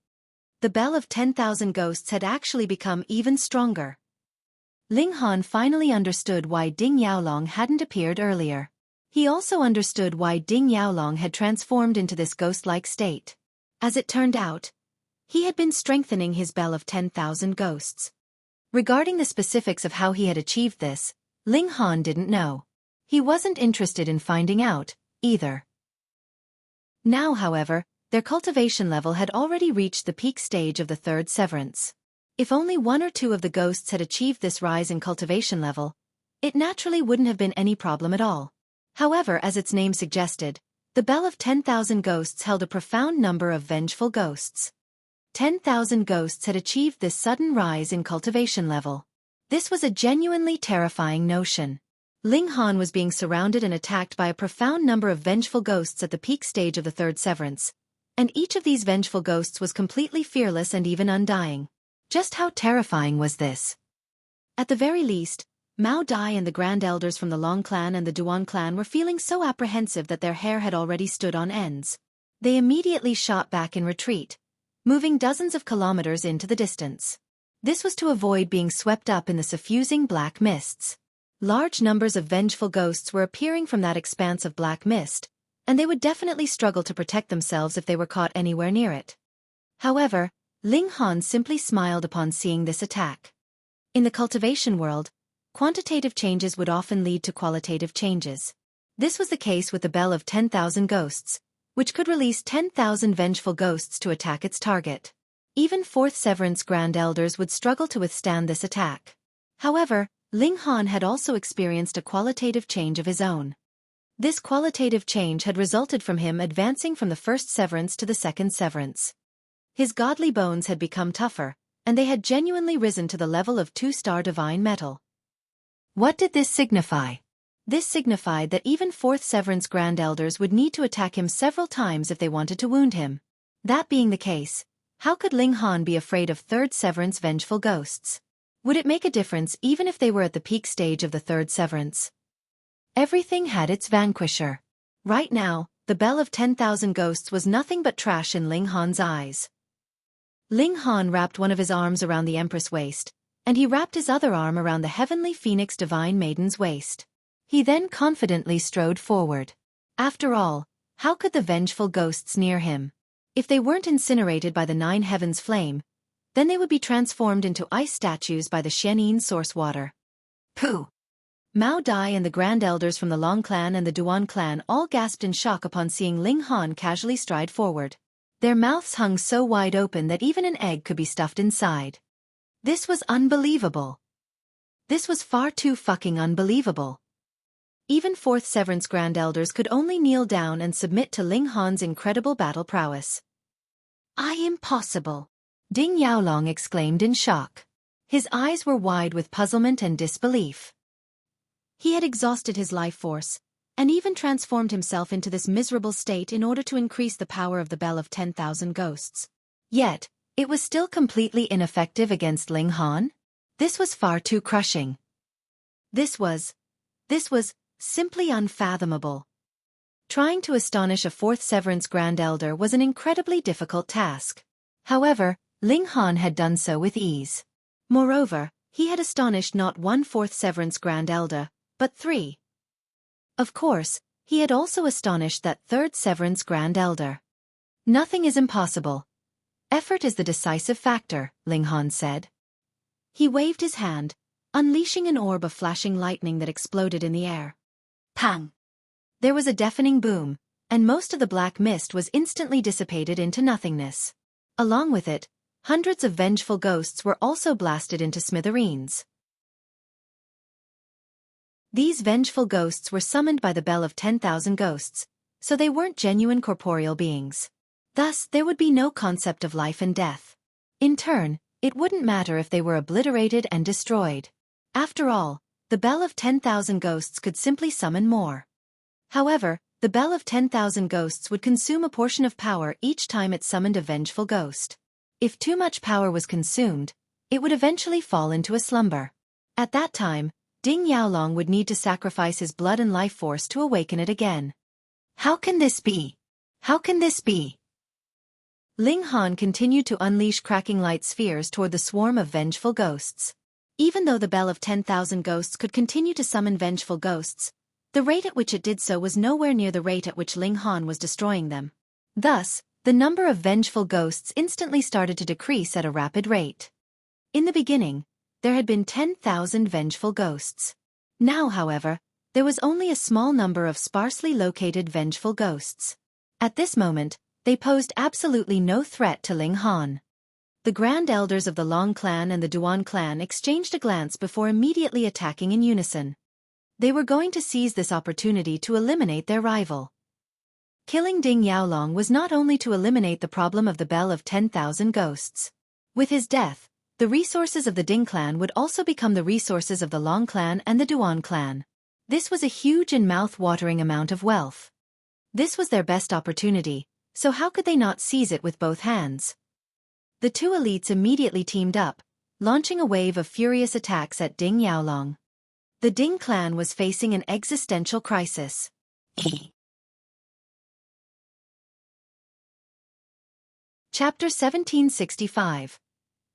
The bell of 10,000 ghosts had actually become even stronger. Ling Han finally understood why Ding Yaolong hadn't appeared earlier. He also understood why Ding Yaolong had transformed into this ghost-like state. As it turned out, he had been strengthening his bell of 10,000 ghosts. Regarding the specifics of how he had achieved this, Ling Han didn't know. He wasn't interested in finding out, either. Now, however, their cultivation level had already reached the peak stage of the third severance. If only one or two of the ghosts had achieved this rise in cultivation level, it naturally wouldn't have been any problem at all. However, as its name suggested, the bell of 10,000 ghosts held a profound number of vengeful ghosts. 10,000 ghosts had achieved this sudden rise in cultivation level. This was a genuinely terrifying notion. Ling Han was being surrounded and attacked by a profound number of vengeful ghosts at the peak stage of the third severance, and each of these vengeful ghosts was completely fearless and even undying. Just how terrifying was this? At the very least, Mao Dai and the Grand Elders from the Long clan and the Duan clan were feeling so apprehensive that their hair had already stood on ends. They immediately shot back in retreat, moving dozens of kilometers into the distance. This was to avoid being swept up in the suffusing black mists. Large numbers of vengeful ghosts were appearing from that expanse of black mist, and they would definitely struggle to protect themselves if they were caught anywhere near it. However, Ling Han simply smiled upon seeing this attack. In the cultivation world, quantitative changes would often lead to qualitative changes. This was the case with the bell of 10,000 ghosts, which could release 10,000 vengeful ghosts to attack its target. Even Fourth Severance Grand Elders would struggle to withstand this attack. However, Ling Han had also experienced a qualitative change of his own. This qualitative change had resulted from him advancing from the first severance to the second severance. His godly bones had become tougher, and they had genuinely risen to the level of 2-star divine metal. What did this signify? This signified that even Fourth Severance Grand Elders would need to attack him several times if they wanted to wound him. That being the case, how could Ling Han be afraid of Third Severance vengeful ghosts? Would it make a difference even if they were at the peak stage of the Third Severance? Everything had its vanquisher. Right now, the bell of 10,000 ghosts was nothing but trash in Ling Han's eyes. Ling Han wrapped one of his arms around the Empress' waist, and he wrapped his other arm around the Heavenly Phoenix Divine Maiden's waist. He then confidently strode forward. After all, how could the vengeful ghosts near him? If they weren't incinerated by the Nine Heavens flame, then they would be transformed into ice statues by the Xianin source water. Pooh! Mao Dai and the Grand Elders from the Long clan and the Duan clan all gasped in shock upon seeing Ling Han casually stride forward. Their mouths hung so wide open that even an egg could be stuffed inside. This was unbelievable. This was far too fucking unbelievable. Even Fourth Severance Grand Elders could only kneel down and submit to Ling Han's incredible battle prowess. Impossible! Ding Yaolong exclaimed in shock. His eyes were wide with puzzlement and disbelief. He had exhausted his life force, and even transformed himself into this miserable state in order to increase the power of the bell of 10,000 ghosts. Yet, it was still completely ineffective against Ling Han? This was far too crushing. This was simply unfathomable. Trying to astonish a Fourth Severance Grand Elder was an incredibly difficult task. However, Ling Han had done so with ease. Moreover, he had astonished not one Fourth Severance Grand Elder, but 3. Of course, he had also astonished that Third Severance Grand Elder. Nothing is impossible. Effort is the decisive factor, Ling Han said. He waved his hand, unleashing an orb of flashing lightning that exploded in the air. Pang! There was a deafening boom, and most of the black mist was instantly dissipated into nothingness. Along with it, hundreds of vengeful ghosts were also blasted into smithereens. These vengeful ghosts were summoned by the bell of 10,000 ghosts, so they weren't genuine corporeal beings. Thus, there would be no concept of life and death. In turn, it wouldn't matter if they were obliterated and destroyed. After all, the Bell of 10,000 Ghosts could simply summon more. However, the Bell of 10,000 Ghosts would consume a portion of power each time it summoned a vengeful ghost. If too much power was consumed, it would eventually fall into a slumber. At that time, Ding Yaolong would need to sacrifice his blood and life force to awaken it again. How can this be? How can this be? Ling Han continued to unleash cracking light spheres toward the swarm of vengeful ghosts. Even though the Bell of 10,000 Ghosts could continue to summon vengeful ghosts, the rate at which it did so was nowhere near the rate at which Ling Han was destroying them. Thus, the number of vengeful ghosts instantly started to decrease at a rapid rate. In the beginning, there had been 10,000 vengeful ghosts. Now, however, there was only a small number of sparsely located vengeful ghosts. At this moment, they posed absolutely no threat to Ling Han. The Grand Elders of the Long clan and the Duan clan exchanged a glance before immediately attacking in unison. They were going to seize this opportunity to eliminate their rival. Killing Ding Yaolong was not only to eliminate the problem of the Bell of 10,000 Ghosts. With his death, the resources of the Ding clan would also become the resources of the Long clan and the Duan clan. This was a huge and mouth-watering amount of wealth. This was their best opportunity, so how could they not seize it with both hands? The two elites immediately teamed up, launching a wave of furious attacks at Ding Yaolong. The Ding clan was facing an existential crisis. Chapter 1765.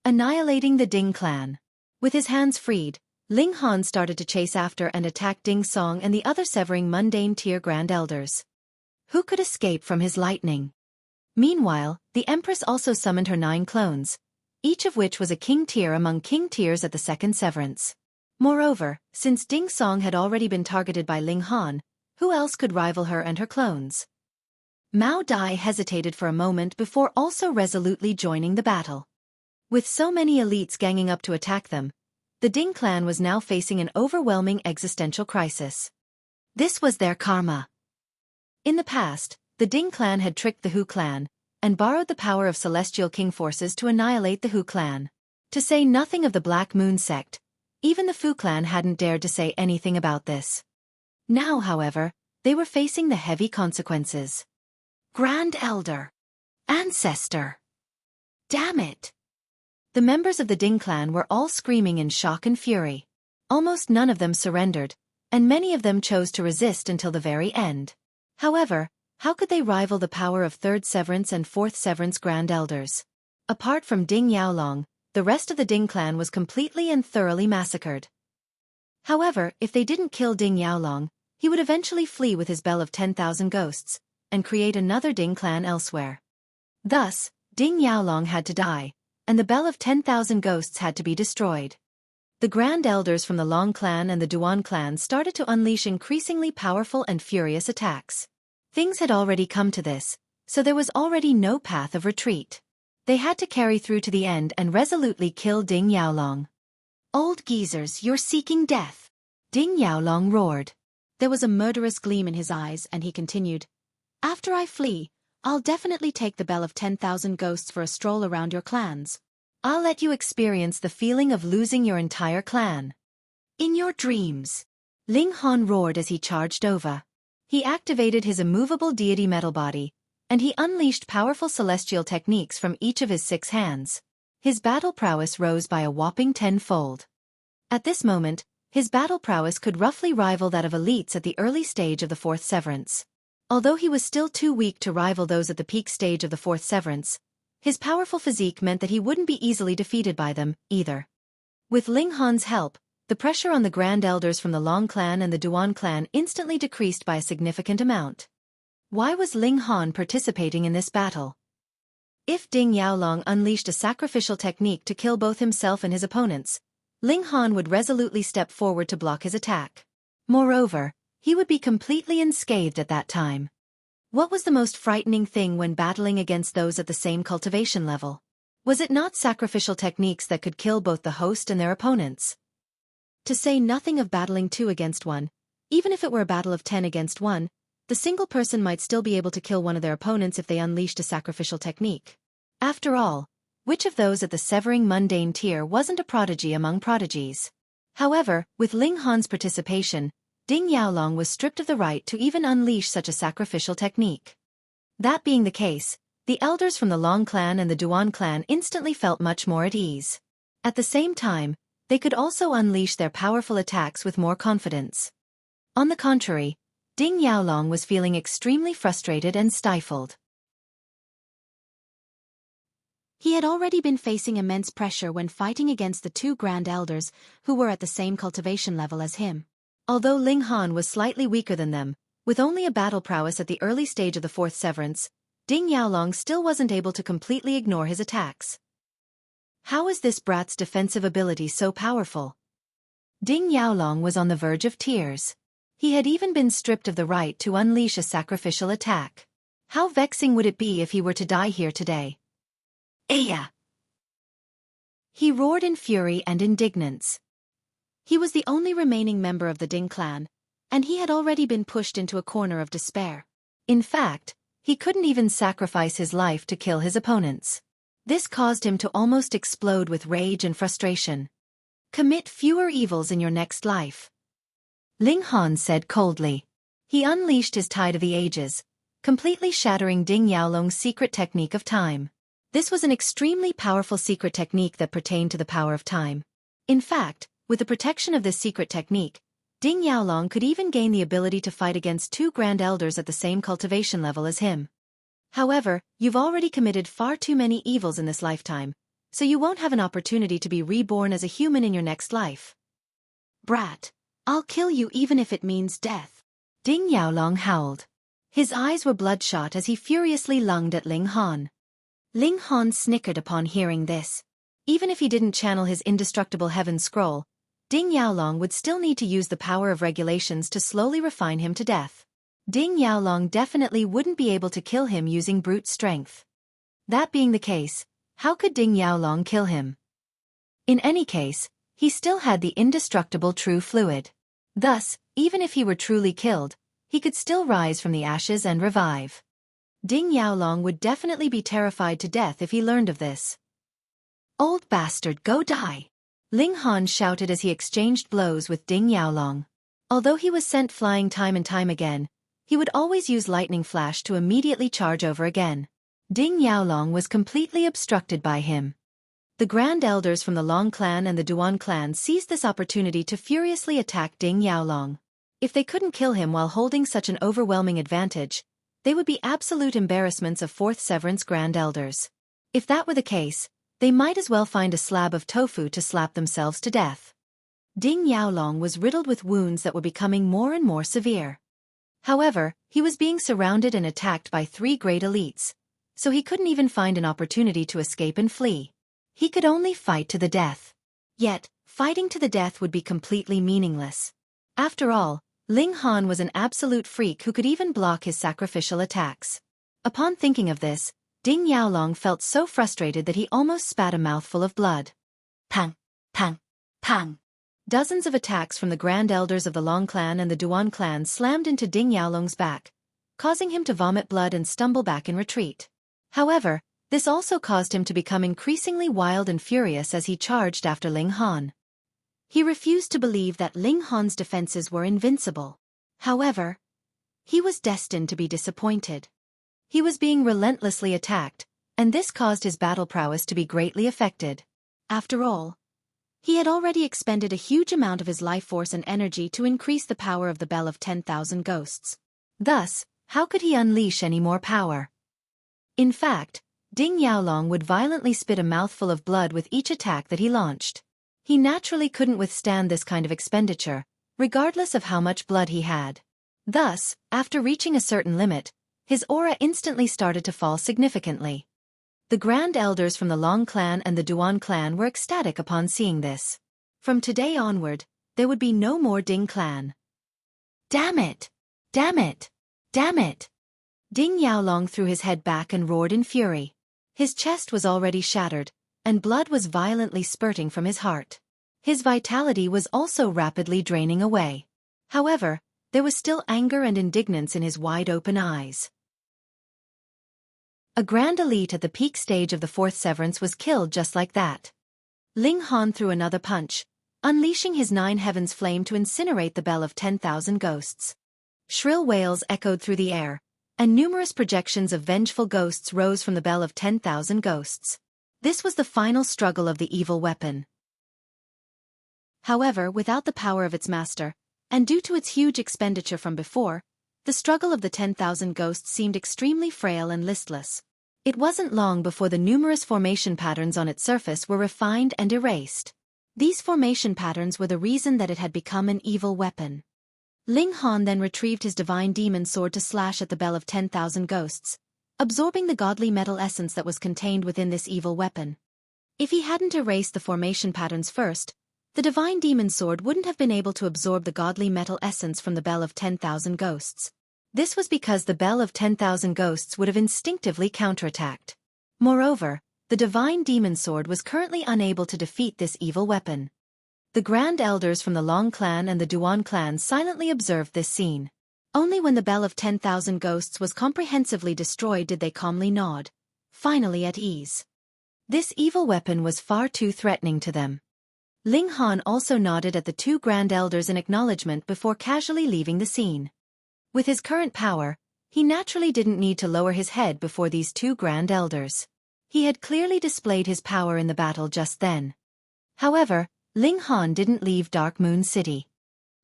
Annihilating the Ding clan. With his hands freed, Ling Han started to chase after and attack Ding Song and the other severing mundane tier Grand Elders. Who could escape from his lightning? Meanwhile, the Empress also summoned her 9 clones, each of which was a king tier among king tiers at the second severance. Moreover, since Ding Song had already been targeted by Ling Han, who else could rival her and her clones? Mao Dai hesitated for a moment before also resolutely joining the battle. With so many elites ganging up to attack them, the Ding clan was now facing an overwhelming existential crisis. This was their karma. In the past, the Ding clan had tricked the Hu clan, and borrowed the power of celestial king forces to annihilate the Hu clan. To say nothing of the Black Moon sect, even the Fu clan hadn't dared to say anything about this. Now, however, they were facing the heavy consequences. Grand Elder. Ancestor. Damn it. The members of the Ding clan were all screaming in shock and fury. Almost none of them surrendered, and many of them chose to resist until the very end. However, how could they rival the power of 3rd Severance and 4th Severance Grand Elders? Apart from Ding Yaolong, the rest of the Ding clan was completely and thoroughly massacred. However, if they didn't kill Ding Yaolong, he would eventually flee with his Bell of 10,000 Ghosts, and create another Ding clan elsewhere. Thus, Ding Yaolong had to die, and the Bell of 10,000 Ghosts had to be destroyed. The Grand Elders from the Long clan and the Duan clan started to unleash increasingly powerful and furious attacks. Things had already come to this, so there was already no path of retreat. They had to carry through to the end and resolutely kill Ding Yaolong. Old geezers, you're seeking death. Ding Yaolong roared. There was a murderous gleam in his eyes, and he continued, After I flee, I'll definitely take the Bell of 10,000 Ghosts for a stroll around your clans. I'll let you experience the feeling of losing your entire clan. In your dreams. Ling Han roared as he charged over. He activated his immovable deity metal body, and he unleashed powerful celestial techniques from each of his 6 hands. His battle prowess rose by a whopping 10-fold. At this moment, his battle prowess could roughly rival that of elites at the early stage of the 4th Severance. Although he was still too weak to rival those at the peak stage of the 4th Severance, his powerful physique meant that he wouldn't be easily defeated by them, either. With Ling Han's help, the pressure on the Grand Elders from the Long clan and the Duan clan instantly decreased by a significant amount. Why was Ling Han participating in this battle? If Ding Yaolong unleashed a sacrificial technique to kill both himself and his opponents, Ling Han would resolutely step forward to block his attack. Moreover, he would be completely unscathed at that time. What was the most frightening thing when battling against those at the same cultivation level? Was it not sacrificial techniques that could kill both the host and their opponents? To say nothing of battling 2 against 1, even if it were a battle of 10 against 1, the single person might still be able to kill one of their opponents if they unleashed a sacrificial technique. After all, which of those at the severing mundane tier wasn't a prodigy among prodigies? However, with Ling Han's participation, Ding Yaolong was stripped of the right to even unleash such a sacrificial technique. That being the case, the elders from the Long clan and the Duan clan instantly felt much more at ease. At the same time, they could also unleash their powerful attacks with more confidence. On the contrary, Ding Yaolong was feeling extremely frustrated and stifled. He had already been facing immense pressure when fighting against the two Grand Elders who were at the same cultivation level as him. Although Ling Han was slightly weaker than them, with only a battle prowess at the early stage of the fourth severance, Ding Yaolong still wasn't able to completely ignore his attacks. How is this brat's defensive ability so powerful? Ding Yaolong was on the verge of tears. He had even been stripped of the right to unleash a sacrificial attack. How vexing would it be if he were to die here today? Aya! He roared in fury and indignance. He was the only remaining member of the Ding clan, and he had already been pushed into a corner of despair. In fact, he couldn't even sacrifice his life to kill his opponents. This caused him to almost explode with rage and frustration. Commit fewer evils in your next life, Ling Han said coldly. He unleashed his Tide of the Ages, completely shattering Ding Yaolong's secret technique of time. This was an extremely powerful secret technique that pertained to the power of time. In fact, with the protection of this secret technique, Ding Yaolong could even gain the ability to fight against two Grand Elders at the same cultivation level as him. However, you've already committed far too many evils in this lifetime, so you won't have an opportunity to be reborn as a human in your next life. Brat, I'll kill you even if it means death, Ding Yaolong howled. His eyes were bloodshot as he furiously lunged at Ling Han. Ling Han snickered upon hearing this. Even if he didn't channel his indestructible heaven scroll, Ding Yaolong would still need to use the power of regulations to slowly refine him to death. Ding Yaolong definitely wouldn't be able to kill him using brute strength. That being the case, how could Ding Yaolong kill him? In any case, he still had the indestructible true fluid. Thus, even if he were truly killed, he could still rise from the ashes and revive. Ding Yaolong would definitely be terrified to death if he learned of this. Old bastard, go die! Ling Han shouted as he exchanged blows with Ding Yaolong. Although he was sent flying time and time again, he would always use lightning flash to immediately charge over again. Ding Yaolong was completely obstructed by him. The Grand Elders from the Long clan and the Duan clan seized this opportunity to furiously attack Ding Yaolong. If they couldn't kill him while holding such an overwhelming advantage, they would be absolute embarrassments of Fourth Severance Grand Elders. If that were the case, they might as well find a slab of tofu to slap themselves to death. Ding Yaolong was riddled with wounds that were becoming more and more severe. However, he was being surrounded and attacked by three great elites, so he couldn't even find an opportunity to escape and flee. He could only fight to the death. Yet, fighting to the death would be completely meaningless. After all, Ling Han was an absolute freak who could even block his sacrificial attacks. Upon thinking of this, Ding Yaolong felt so frustrated that he almost spat a mouthful of blood. Pang! Pang! Pang! Dozens of attacks from the Grand Elders of the Long clan and the Duan clan slammed into Ding Yaolong's back, causing him to vomit blood and stumble back in retreat. However, this also caused him to become increasingly wild and furious as he charged after Ling Han. He refused to believe that Ling Han's defenses were invincible. However, he was destined to be disappointed. He was being relentlessly attacked, and this caused his battle prowess to be greatly affected. After all, he had already expended a huge amount of his life force and energy to increase the power of the Bell of 10,000 Ghosts. Thus, how could he unleash any more power? In fact, Ding Yaolong would violently spit a mouthful of blood with each attack that he launched. He naturally couldn't withstand this kind of expenditure, regardless of how much blood he had. Thus, after reaching a certain limit, his aura instantly started to fall significantly. The Grand Elders from the Long clan and the Duan clan were ecstatic upon seeing this. From today onward, there would be no more Ding clan. Damn it! Damn it! Damn it! Ding Yaolong threw his head back and roared in fury. His chest was already shattered, and blood was violently spurting from his heart. His vitality was also rapidly draining away. However, there was still anger and indignance in his wide-open eyes. A Grand Elite at the peak stage of the Fourth Severance was killed just like that. Ling Han threw another punch, unleashing his 9 heavens flame to incinerate the bell of 10,000 ghosts. Shrill wails echoed through the air, and numerous projections of vengeful ghosts rose from the bell of 10,000 ghosts. This was the final struggle of the evil weapon. However, without the power of its master, and due to its huge expenditure from before, the struggle of the 10,000 ghosts seemed extremely frail and listless. It wasn't long before the numerous formation patterns on its surface were refined and erased. These formation patterns were the reason that it had become an evil weapon. Ling Han then retrieved his divine demon sword to slash at the bell of 10,000 ghosts, absorbing the godly metal essence that was contained within this evil weapon. If he hadn't erased the formation patterns first, the divine demon sword wouldn't have been able to absorb the godly metal essence from the bell of 10,000 ghosts. This was because the bell of 10,000 ghosts would have instinctively counterattacked. Moreover, the divine demon sword was currently unable to defeat this evil weapon. The Grand Elders from the Long clan and the Duan clan silently observed this scene. Only when the bell of 10,000 ghosts was comprehensively destroyed did they calmly nod, finally at ease. This evil weapon was far too threatening to them. Ling Han also nodded at the 2 Grand Elders in acknowledgement before casually leaving the scene. With his current power, he naturally didn't need to lower his head before these 2 Grand Elders. He had clearly displayed his power in the battle just then. However, Ling Han didn't leave Dark Moon City.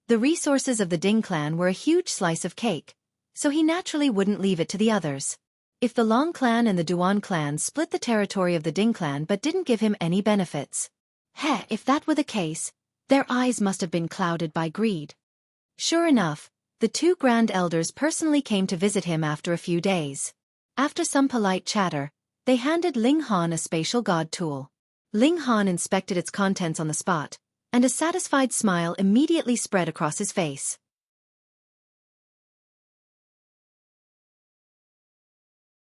The resources of the Ding clan were a huge slice of cake, so he naturally wouldn't leave it to the others. If the Long clan and the Duan clan split the territory of the Ding clan but didn't give him any benefits. If that were the case, their eyes must have been clouded by greed. Sure enough, the 2 Grand Elders personally came to visit him after a few days. After some polite chatter, they handed Ling Han a spatial god tool. Ling Han inspected its contents on the spot, and a satisfied smile immediately spread across his face.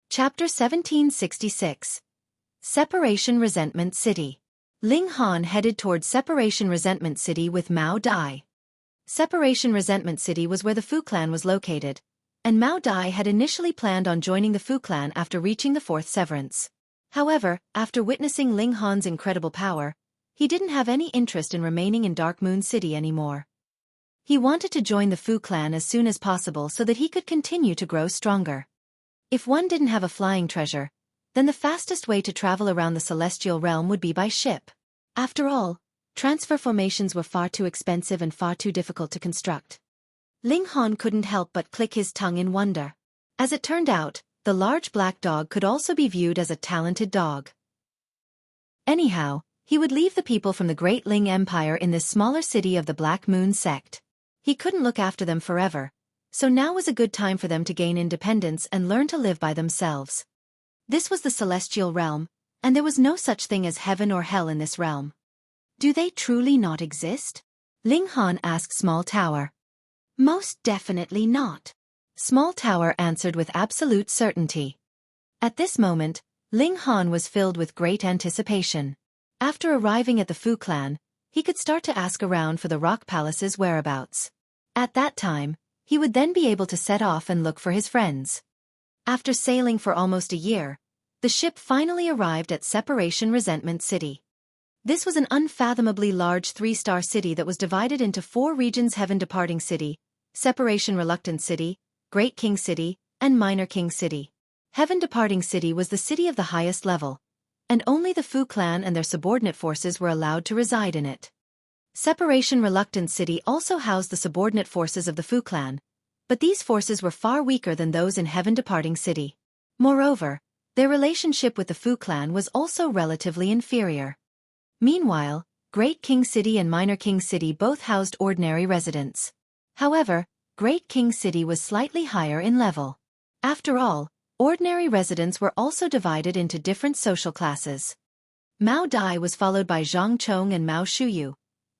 Chapter 1766. Separation Resentment City. Ling Han headed toward Separation Resentment City with Mao Dai. Separation Resentment City was where the Fu clan was located, and Mao Dai had initially planned on joining the Fu clan after reaching the 4th severance. However, after witnessing Ling Han's incredible power, he didn't have any interest in remaining in Dark Moon City anymore. He wanted to join the Fu clan as soon as possible so that he could continue to grow stronger. If one didn't have a flying treasure, then the fastest way to travel around the celestial realm would be by ship. After all, transfer formations were far too expensive and far too difficult to construct. Ling Han couldn't help but click his tongue in wonder. As it turned out, the large black dog could also be viewed as a talented dog. Anyhow, he would leave the people from the Great Ling Empire in this smaller city of the Black Moon sect. He couldn't look after them forever, so now was a good time for them to gain independence and learn to live by themselves. This was the celestial realm, and there was no such thing as heaven or hell in this realm. Do they truly not exist? Ling Han asked Small Tower. Most definitely not. Small Tower answered with absolute certainty. At this moment, Ling Han was filled with great anticipation. After arriving at the Fu clan, he could start to ask around for the Rock Palace's whereabouts. At that time, he would then be able to set off and look for his friends. After sailing for almost a year, the ship finally arrived at Separation Resentment City. This was an unfathomably large 3-star city that was divided into 4 regions: Heaven Departing City, Separation Reluctant City, Great King City, and Minor King City. Heaven Departing City was the city of the highest level, and only the Fu clan and their subordinate forces were allowed to reside in it. Separation Reluctant City also housed the subordinate forces of the Fu clan, but these forces were far weaker than those in Heaven Departing City. Moreover, their relationship with the Fu clan was also relatively inferior. Meanwhile, Great King City and Minor King City both housed ordinary residents. However, Great King City was slightly higher in level. After all, ordinary residents were also divided into different social classes. Mao Dai was followed by Zhang Chong and Mao Shuyu,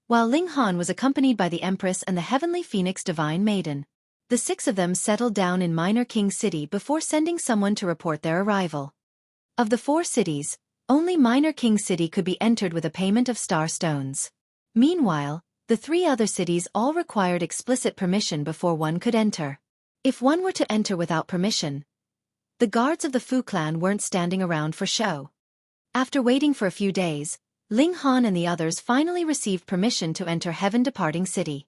while Ling Han was accompanied by the Empress and the Heavenly Phoenix Divine Maiden. The 6 of them settled down in Minor King City before sending someone to report their arrival. Of the 4 cities, only Minor King City could be entered with a payment of star stones. Meanwhile, the 3 other cities all required explicit permission before one could enter. If one were to enter without permission, the guards of the Fu clan weren't standing around for show. After waiting for a few days, Ling Han and the others finally received permission to enter Heaven-Departing City.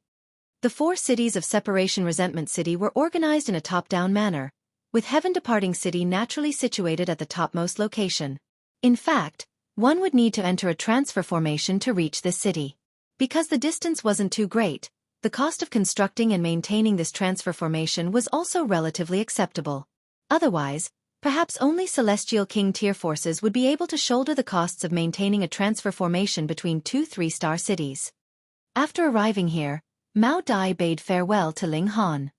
The 4 cities of Separation Resentment City were organized in a top-down manner, with Heaven-Departing City naturally situated at the topmost location. In fact, one would need to enter a transfer formation to reach this city. Because the distance wasn't too great, the cost of constructing and maintaining this transfer formation was also relatively acceptable. Otherwise, perhaps only Celestial King tier forces would be able to shoulder the costs of maintaining a transfer formation between 2 3-star cities. After arriving here, Mao Dai bade farewell to Ling Han.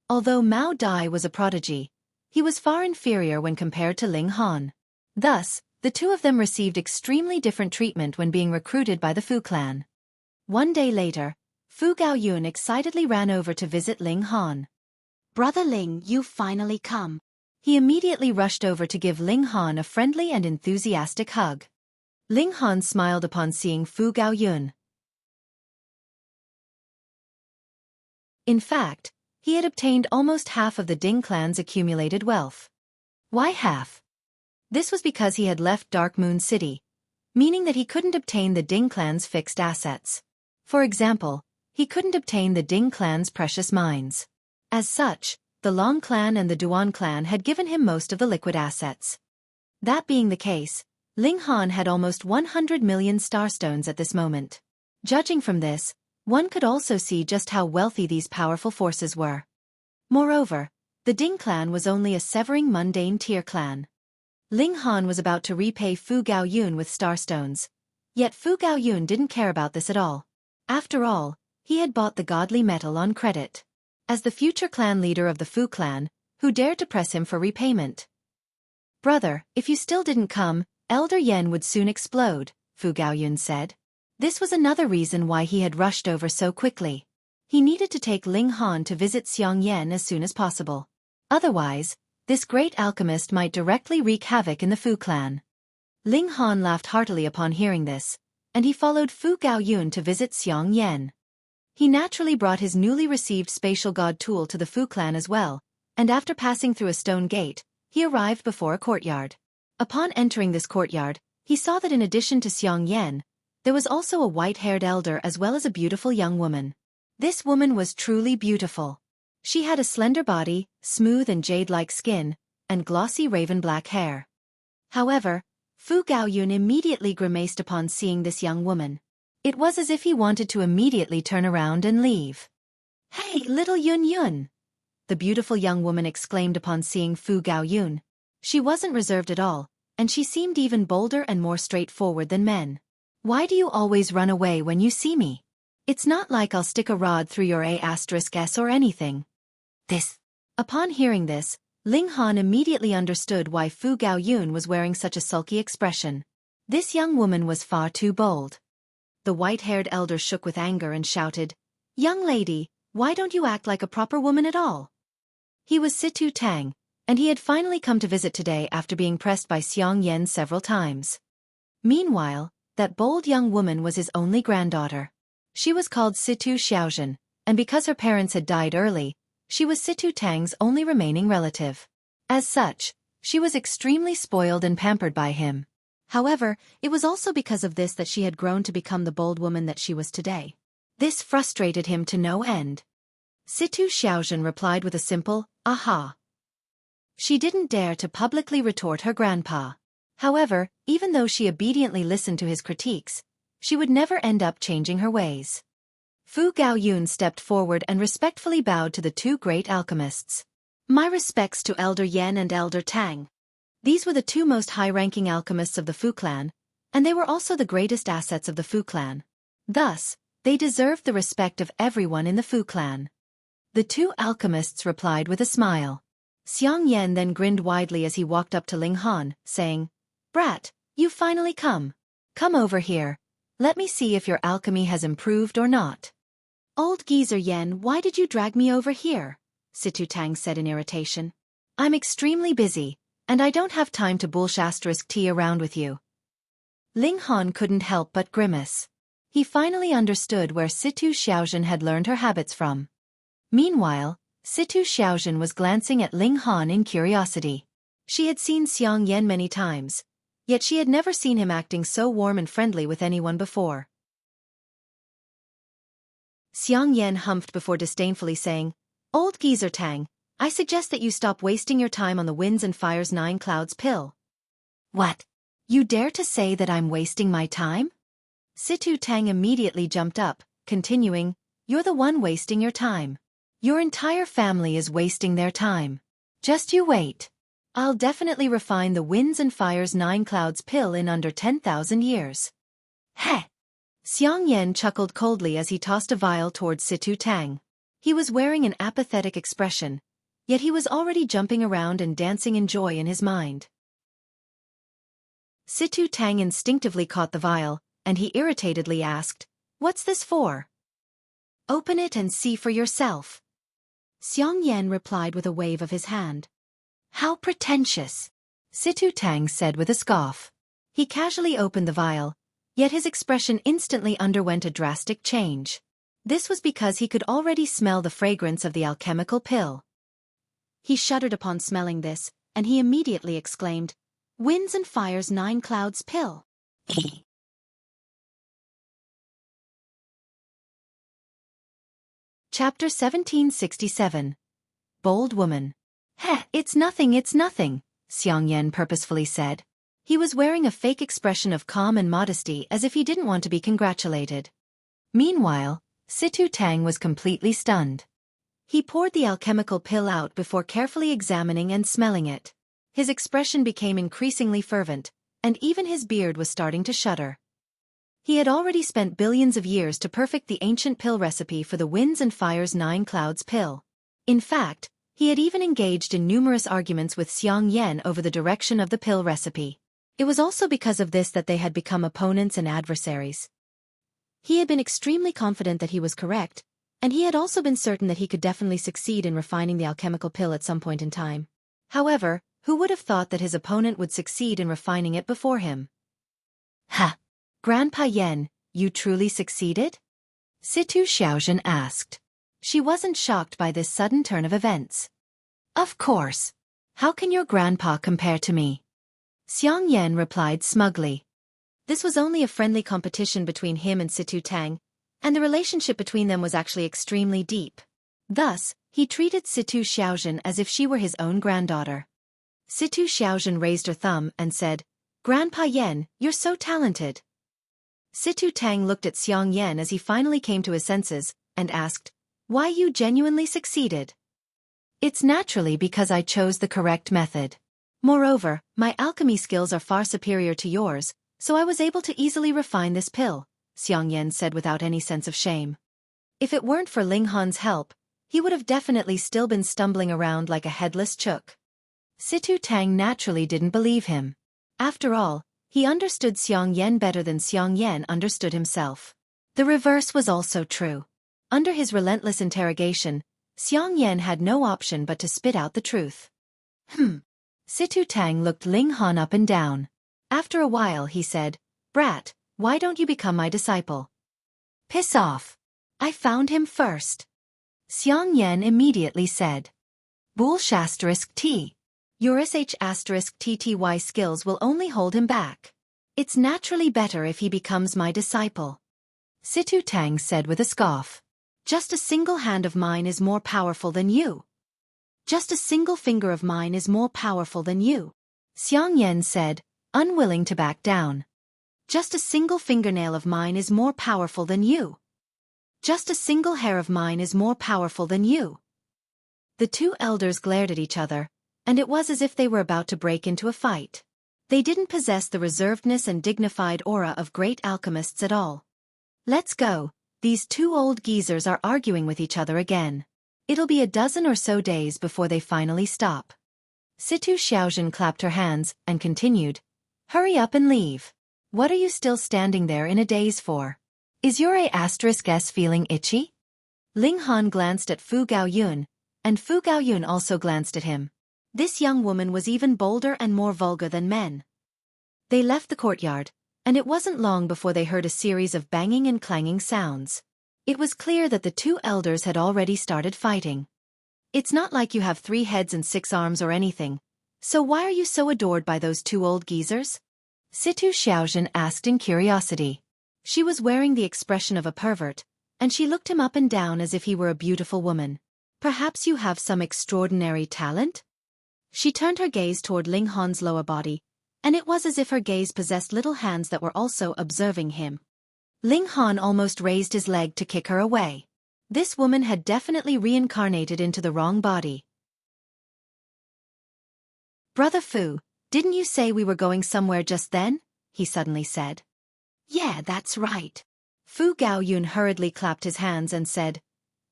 Although Mao Dai was a prodigy, he was far inferior when compared to Ling Han. Thus, the two of them received extremely different treatment when being recruited by the Fu clan. One day later, Fu Gaoyun excitedly ran over to visit Ling Han. "Brother Ling, you've finally come." He immediately rushed over to give Ling Han a friendly and enthusiastic hug. Ling Han smiled upon seeing Fu Gaoyun. In fact, he had obtained almost half of the Ding clan's accumulated wealth. Why half? This was because he had left Dark Moon City, meaning that he couldn't obtain the Ding clan's fixed assets. For example, he couldn't obtain the Ding clan's precious mines. As such, the Long clan and the Duan clan had given him most of the liquid assets. That being the case, Ling Han had almost 100 million starstones at this moment. Judging from this, one could also see just how wealthy these powerful forces were. Moreover, the Ding clan was only a severing mundane tier clan. Ling Han was about to repay Fu Gaoyun with starstones, yet Fu Gaoyun didn't care about this at all. After all, he had bought the godly metal on credit. As the future clan leader of the Fu clan, who dared to press him for repayment? "Brother, if you still didn't come, Elder Yen would soon explode," Fu Gaoyun said. This was another reason why he had rushed over so quickly. He needed to take Ling Han to visit Xiong Yen as soon as possible. Otherwise, this great alchemist might directly wreak havoc in the Fu clan. Ling Han laughed heartily upon hearing this, and he followed Fu Gaoyun to visit Xiong Yen. He naturally brought his newly received spatial god tool to the Fu clan as well, and after passing through a stone gate, he arrived before a courtyard. Upon entering this courtyard, he saw that in addition to Xiong Yen, there was also a white-haired elder as well as a beautiful young woman. This woman was truly beautiful. She had a slender body, smooth and jade-like skin, and glossy raven-black hair. However, Fu Gaoyun immediately grimaced upon seeing this young woman. It was as if he wanted to immediately turn around and leave. "Hey, little Yun Yun!" the beautiful young woman exclaimed upon seeing Fu Gaoyun. She wasn't reserved at all, and she seemed even bolder and more straightforward than men. "Why do you always run away when you see me? It's not like I'll stick a rod through your A*S or anything." Upon hearing this, Ling Han immediately understood why Fu Gaoyun was wearing such a sulky expression. This young woman was far too bold. The white-haired elder shook with anger and shouted, "Young lady, why don't you act like a proper woman at all?" He was Situ Tang, and he had finally come to visit today after being pressed by Xiong Yen several times. Meanwhile, that bold young woman was his only granddaughter. She was called Situ Xiaozhen, and because her parents had died early, she was Situ Tang's only remaining relative. As such, she was extremely spoiled and pampered by him. However, it was also because of this that she had grown to become the bold woman that she was today. This frustrated him to no end. Situ Xiaozhen replied with a simple, "Aha." She didn't dare to publicly retort her grandpa. However, even though she obediently listened to his critiques, she would never end up changing her ways. Fu Gaoyun stepped forward and respectfully bowed to the two great alchemists. "My respects to Elder Yen and Elder Tang." These were the two most high-ranking alchemists of the Fu clan, and they were also the greatest assets of the Fu clan. Thus, they deserved the respect of everyone in the Fu clan. The two alchemists replied with a smile. Xiong Yen then grinned widely as he walked up to Ling Han, saying, "Brat, you've finally come. Come over here. Let me see if your alchemy has improved or not." "Old geezer Yen, why did you drag me over here?" Situ Tang said in irritation. "I'm extremely busy, and I don't have time to bullsh tea around with you." Ling Han couldn't help but grimace. He finally understood where Situ Xiaozhen had learned her habits from. Meanwhile, Situ Xiaozhen was glancing at Ling Han in curiosity. She had seen Xiong Yen many times, Yet she had never seen him acting so warm and friendly with anyone before. Xiang Yan humphed before disdainfully saying, "Old geezer Tang, I suggest that you stop wasting your time on the Winds and Fire's 9 Clouds pill." "What? You dare to say that I'm wasting my time?" Situ Tang immediately jumped up, continuing, "You're the one wasting your time. Your entire family is wasting their time. Just you wait. I'll definitely refine the Winds and Fire's 9 Clouds pill in under 10,000 years. Heh! Xiang Yan chuckled coldly as he tossed a vial towards Situ Tang. He was wearing an apathetic expression, yet he was already jumping around and dancing in joy in his mind. Situ Tang instinctively caught the vial, and he irritatedly asked, "What's this for?" "Open it and see for yourself." Xiang Yan replied with a wave of his hand. "How pretentious," Situ Tang said with a scoff. He casually opened the vial, yet his expression instantly underwent a drastic change. This was because he could already smell the fragrance of the alchemical pill. He shuddered upon smelling this, and he immediately exclaimed, "Winds and Fire's 9 Clouds pill." Chapter 1767. Bold Woman. "Heh, it's nothing, Xiang Yan purposefully said. He was wearing a fake expression of calm and modesty as if he didn't want to be congratulated. Meanwhile, Situ Tang was completely stunned. He poured the alchemical pill out before carefully examining and smelling it. His expression became increasingly fervent, and even his beard was starting to shudder. He had already spent billions of years to perfect the ancient pill recipe for the Winds and Fire's 9 Clouds pill. In fact, he had even engaged in numerous arguments with Xiang Yan over the direction of the pill recipe. It was also because of this that they had become opponents and adversaries. He had been extremely confident that he was correct, and he had also been certain that he could definitely succeed in refining the alchemical pill at some point in time. However, who would have thought that his opponent would succeed in refining it before him? "Ha! Grandpa Yan, you truly succeeded?" Situ Xiaofan asked. She wasn't shocked by this sudden turn of events. "Of course. How can your grandpa compare to me?" Xiang Yan replied smugly. This was only a friendly competition between him and Situ Tang, and the relationship between them was actually extremely deep. Thus, he treated Situ Xiaofan as if she were his own granddaughter. Situ Xiaofan raised her thumb and said, "Grandpa Yan, you're so talented." Situ Tang looked at Xiang Yan as he finally came to his senses, and asked, "Why you genuinely succeeded?" "It's naturally because I chose the correct method. Moreover, my alchemy skills are far superior to yours, so I was able to easily refine this pill," Xiang Yan said without any sense of shame. If it weren't for Ling Han's help, he would have definitely still been stumbling around like a headless chook. Situ Tang naturally didn't believe him. After all, he understood Xiang Yan better than Xiang Yan understood himself. The reverse was also true. Under his relentless interrogation, Xiang Yan had no option but to spit out the truth. Situ Tang looked Ling Han up and down. After a while he said, "Brat, why don't you become my disciple?" "Piss off. I found him first." Xiang Yan immediately said. "Bull**T. Your **TTY skills will only hold him back. It's naturally better if he becomes my disciple." Situ Tang said with a scoff. "Just a single hand of mine is more powerful than you. Just a single finger of mine is more powerful than you," Xiang Yan said, unwilling to back down. "Just a single fingernail of mine is more powerful than you. Just a single hair of mine is more powerful than you." The two elders glared at each other, and it was as if they were about to break into a fight. They didn't possess the reservedness and dignified aura of great alchemists at all. "Let's go, these two old geezers are arguing with each other again. It'll be a dozen or so days before they finally stop." Situ Xiaofan clapped her hands and continued, "Hurry up and leave. What are you still standing there in a daze for? Is your **S feeling itchy?" Ling Han glanced at Fu Gaoyun, and Fu Gaoyun also glanced at him. This young woman was even bolder and more vulgar than men. They left the courtyard, and it wasn't long before they heard a series of banging and clanging sounds. It was clear that the two elders had already started fighting. "It's not like you have 3 heads and 6 arms or anything, so why are you so adored by those two old geezers?" Situ Xiaofan asked in curiosity. She was wearing the expression of a pervert, and she looked him up and down as if he were a beautiful woman. Perhaps you have some extraordinary talent? She turned her gaze toward Ling Han's lower body, and it was as if her gaze possessed little hands that were also observing him. Ling Han almost raised his leg to kick her away. This woman had definitely reincarnated into the wrong body. Brother Fu, didn't you say we were going somewhere just then? He suddenly said. Yeah, that's right. Fu Gaoyun hurriedly clapped his hands and said,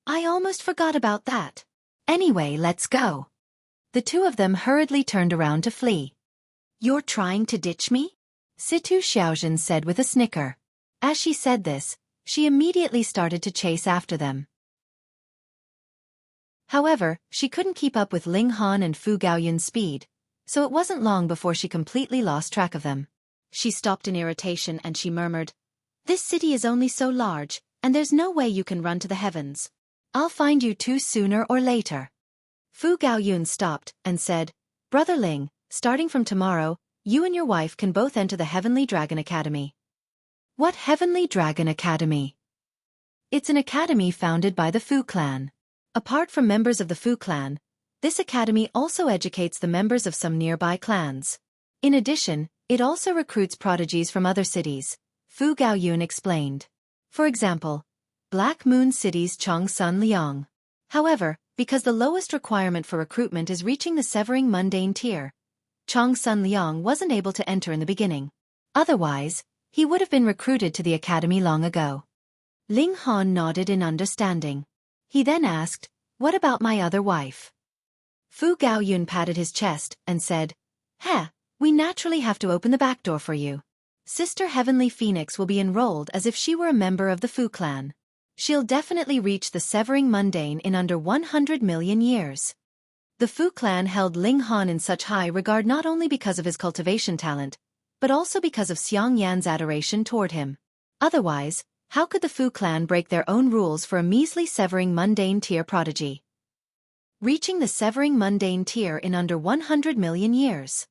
I almost forgot about that. Anyway, let's go. The two of them hurriedly turned around to flee. You're trying to ditch me? Situ Xiaofan said with a snicker. As she said this, she immediately started to chase after them. However, she couldn't keep up with Ling Han and Fu Gaoyun's speed, so it wasn't long before she completely lost track of them. She stopped in irritation and she murmured, This city is only so large, and there's no way you can run to the heavens. I'll find you two sooner or later. Fu Gaoyun stopped and said, Brother Ling, starting from tomorrow, you and your wife can both enter the Heavenly Dragon Academy. What Heavenly Dragon Academy? It's an academy founded by the Fu clan. Apart from members of the Fu clan, this academy also educates the members of some nearby clans. In addition, it also recruits prodigies from other cities, Fu Gaoyun explained. For example, Black Moon City's Changsun Liang. However, because the lowest requirement for recruitment is reaching the Severing Mundane tier, Changsun Liang wasn't able to enter in the beginning. Otherwise, he would have been recruited to the academy long ago. Ling Han nodded in understanding. He then asked, What about my other wife? Fu Gaoyun patted his chest and said, We naturally have to open the back door for you. Sister Heavenly Phoenix will be enrolled as if she were a member of the Fu clan. She'll definitely reach the Severing Mundane in under 100 million years. The Fu clan held Ling Han in such high regard not only because of his cultivation talent, but also because of Xiang Yan's adoration toward him. Otherwise, how could the Fu clan break their own rules for a measly Severing Mundane tier prodigy? Reaching the Severing Mundane tier in under 100 million years.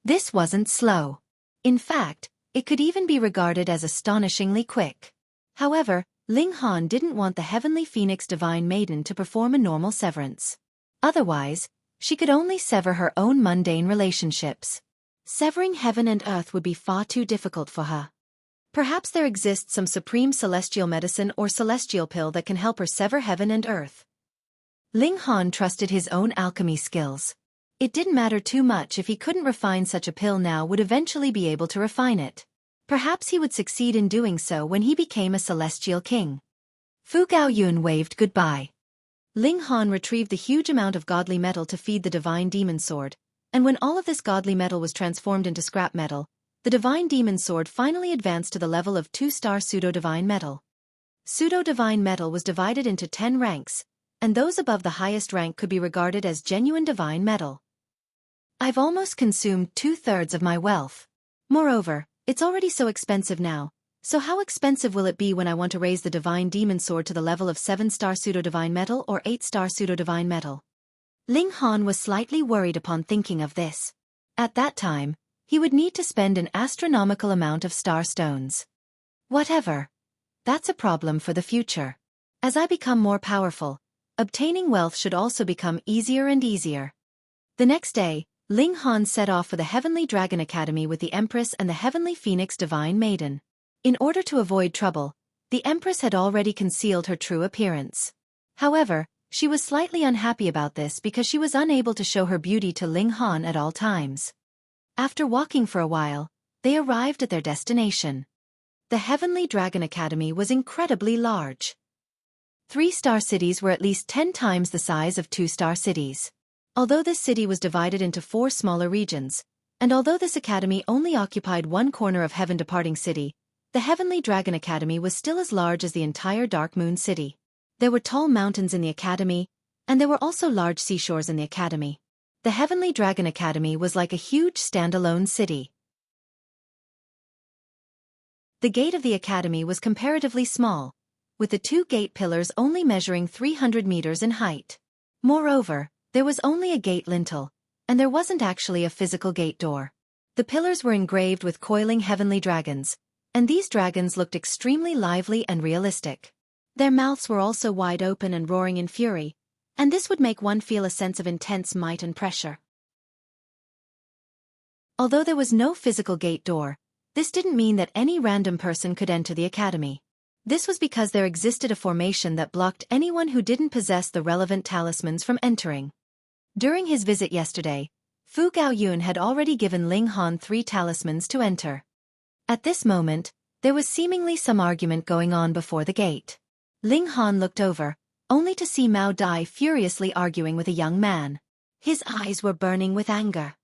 This wasn't slow. In fact, it could even be regarded as astonishingly quick. However, Ling Han didn't want the Heavenly Phoenix Divine Maiden to perform a normal severance. Otherwise, she could only sever her own mundane relationships. Severing heaven and earth would be far too difficult for her. Perhaps there exists some supreme celestial medicine or celestial pill that can help her sever heaven and earth. Ling Han trusted his own alchemy skills. It didn't matter too much if he couldn't refine such a pill now would eventually be able to refine it. Perhaps he would succeed in doing so when he became a celestial king. Fu Gaoyun waved goodbye. Ling Han retrieved the huge amount of godly metal to feed the divine demon sword, and when all of this godly metal was transformed into scrap metal, the divine demon sword finally advanced to the level of 2-star pseudo-divine metal. Pseudo-divine metal was divided into 10 ranks, and those above the highest rank could be regarded as genuine divine metal. I've almost consumed 2/3 of my wealth. Moreover, it's already so expensive now, so how expensive will it be when I want to raise the divine demon sword to the level of 7-star pseudo-divine metal or 8-star pseudo-divine metal? Ling Han was slightly worried upon thinking of this. At that time, he would need to spend an astronomical amount of star stones. Whatever. That's a problem for the future. As I become more powerful, obtaining wealth should also become easier and easier. The next day, Ling Han set off for the Heavenly Dragon Academy with the Empress and the Heavenly Phoenix Divine Maiden. In order to avoid trouble, the Empress had already concealed her true appearance. However, she was slightly unhappy about this because she was unable to show her beauty to Ling Han at all times. After walking for a while, they arrived at their destination. The Heavenly Dragon Academy was incredibly large. 3-star cities were at least 10 times the size of 2-star cities. Although this city was divided into 4 smaller regions, and although this academy only occupied one corner of Heaven Departing City, the Heavenly Dragon Academy was still as large as the entire Dark Moon City. There were tall mountains in the academy, and there were also large seashores in the academy. The Heavenly Dragon Academy was like a huge standalone city. The gate of the academy was comparatively small, with the 2 gate pillars only measuring 300 meters in height. Moreover, there was only a gate lintel, and there wasn't actually a physical gate door. The pillars were engraved with coiling heavenly dragons, and these dragons looked extremely lively and realistic. Their mouths were also wide open and roaring in fury, and this would make one feel a sense of intense might and pressure. Although there was no physical gate door, this didn't mean that any random person could enter the academy. This was because there existed a formation that blocked anyone who didn't possess the relevant talismans from entering. During his visit yesterday, Fu Gaoyun had already given Ling Han 3 talismans to enter. At this moment, there was seemingly some argument going on before the gate. Ling Han looked over, only to see Mao Dai furiously arguing with a young man. His eyes were burning with anger.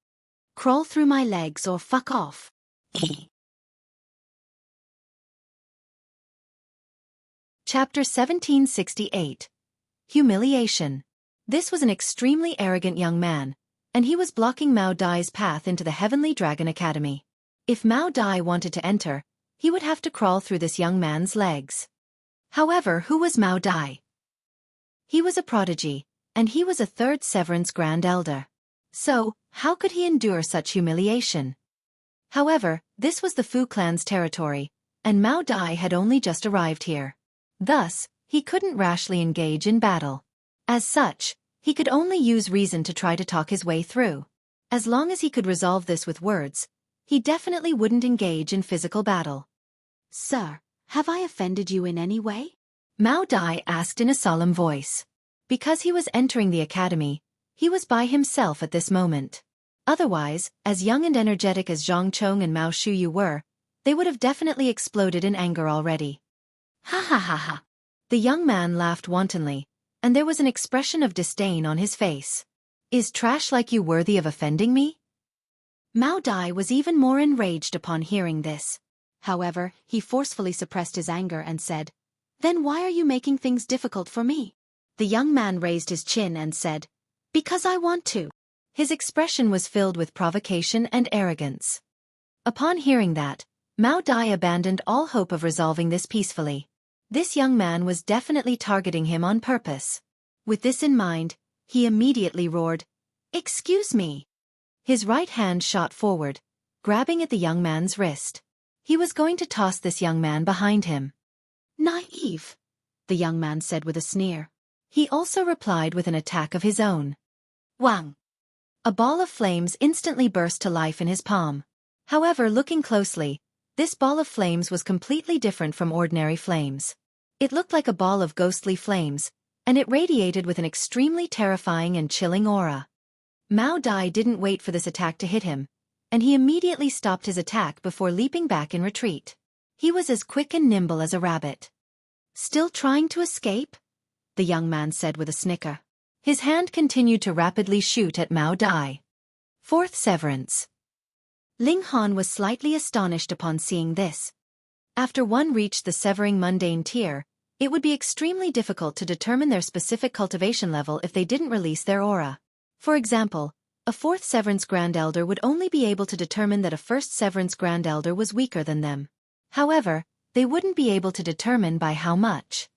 Crawl through my legs or fuck off. Chapter 1768. Humiliation. This was an extremely arrogant young man, and he was blocking Mao Dai's path into the Heavenly Dragon Academy. If Mao Dai wanted to enter, he would have to crawl through this young man's legs. However, who was Mao Dai? He was a prodigy, and he was a 3rd Severance Grand Elder. So, how could he endure such humiliation? However, this was the Fu clan's territory, and Mao Dai had only just arrived here. Thus, he couldn't rashly engage in battle. As such, he could only use reason to try to talk his way through. As long as he could resolve this with words, he definitely wouldn't engage in physical battle. Sir, have I offended you in any way? Mao Dai asked in a solemn voice. Because he was entering the academy, he was by himself at this moment. Otherwise, as young and energetic as Zhang Chong and Mao Shuyu were, they would have definitely exploded in anger already. Ha ha ha ha. The young man laughed wantonly, and there was an expression of disdain on his face. Is trash like you worthy of offending me? Mao Dai was even more enraged upon hearing this. However, he forcefully suppressed his anger and said, Then why are you making things difficult for me? The young man raised his chin and said, Because I want to. His expression was filled with provocation and arrogance. Upon hearing that, Mao Dai abandoned all hope of resolving this peacefully. This young man was definitely targeting him on purpose. With this in mind, he immediately roared, Excuse me. His right hand shot forward, grabbing at the young man's wrist. He was going to toss this young man behind him. Naive, the young man said with a sneer. He also replied with an attack of his own. Wang! A ball of flames instantly burst to life in his palm. However, looking closely, this ball of flames was completely different from ordinary flames. It looked like a ball of ghostly flames, and it radiated with an extremely terrifying and chilling aura. Mao Dai didn't wait for this attack to hit him, and he immediately stopped his attack before leaping back in retreat. He was as quick and nimble as a rabbit. Still trying to escape? The young man said with a snicker. His hand continued to rapidly shoot at Mao Dai. 4th Severance. Ling Han was slightly astonished upon seeing this. After one reached the severing mundane tier, it would be extremely difficult to determine their specific cultivation level if they didn't release their aura. For example, a 4th Severance Grand Elder would only be able to determine that a 1st Severance Grand Elder was weaker than them. However, they wouldn't be able to determine by how much.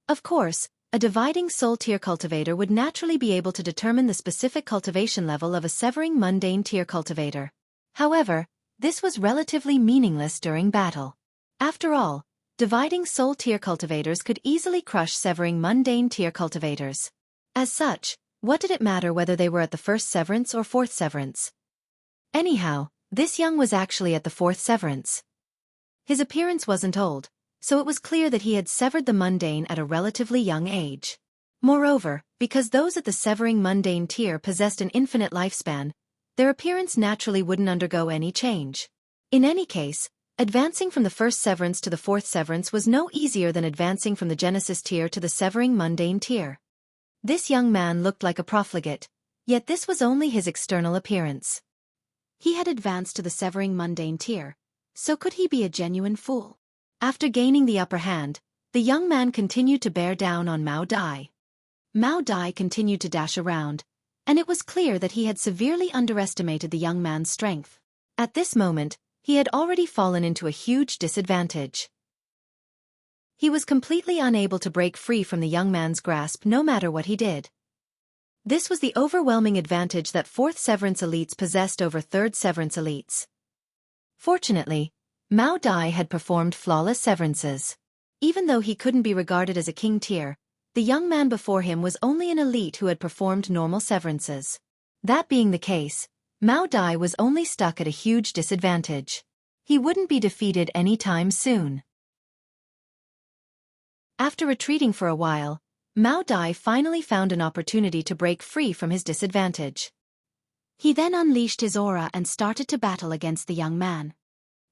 Of course, a dividing soul tier cultivator would naturally be able to determine the specific cultivation level of a severing mundane tier cultivator. However, this was relatively meaningless during battle. After all, dividing soul tier cultivators could easily crush severing mundane tier cultivators. As such, what did it matter whether they were at the 1st Severance or 4th Severance? Anyhow, this young was actually at the 4th Severance. His appearance wasn't old, so it was clear that he had severed the mundane at a relatively young age. Moreover, because those at the severing mundane tier possessed an infinite lifespan, their appearance naturally wouldn't undergo any change. In any case, advancing from the 1st Severance to the 4th Severance was no easier than advancing from the Genesis tier to the severing mundane tier. This young man looked like a profligate, yet this was only his external appearance. He had advanced to the severing mundane tier, so could he be a genuine fool? After gaining the upper hand, the young man continued to bear down on Mao Dai. Mao Dai continued to dash around, and it was clear that he had severely underestimated the young man's strength. At this moment, he had already fallen into a huge disadvantage. He was completely unable to break free from the young man's grasp no matter what he did. This was the overwhelming advantage that 4th Severance elites possessed over 3rd Severance elites. Fortunately, Mao Dai had performed flawless severances. Even though he couldn't be regarded as a king tier, the young man before him was only an elite who had performed normal severances. That being the case, Mao Dai was only stuck at a huge disadvantage. He wouldn't be defeated any time soon. After retreating for a while, Mao Dai finally found an opportunity to break free from his disadvantage. He then unleashed his aura and started to battle against the young man.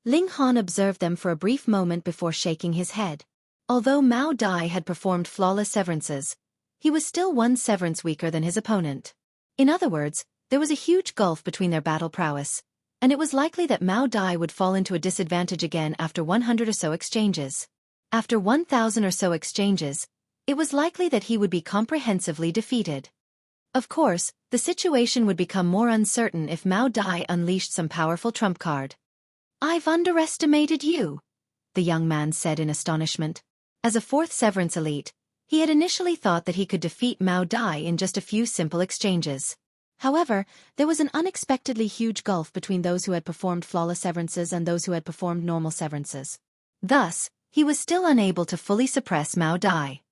Ling Han observed them for a brief moment before shaking his head. Although Mao Dai had performed flawless severances, he was still one severance weaker than his opponent. In other words, there was a huge gulf between their battle prowess, and it was likely that Mao Dai would fall into a disadvantage again after 100 or so exchanges. After 1,000 or so exchanges, it was likely that he would be comprehensively defeated. Of course, the situation would become more uncertain if Mao Dai unleashed some powerful trump card. "I've underestimated you," the young man said in astonishment. As a fourth severance elite, he had initially thought that he could defeat Mao Dai in just a few simple exchanges. However, there was an unexpectedly huge gulf between those who had performed flawless severances and those who had performed normal severances. Thus, he was still unable to fully suppress Mao Dai.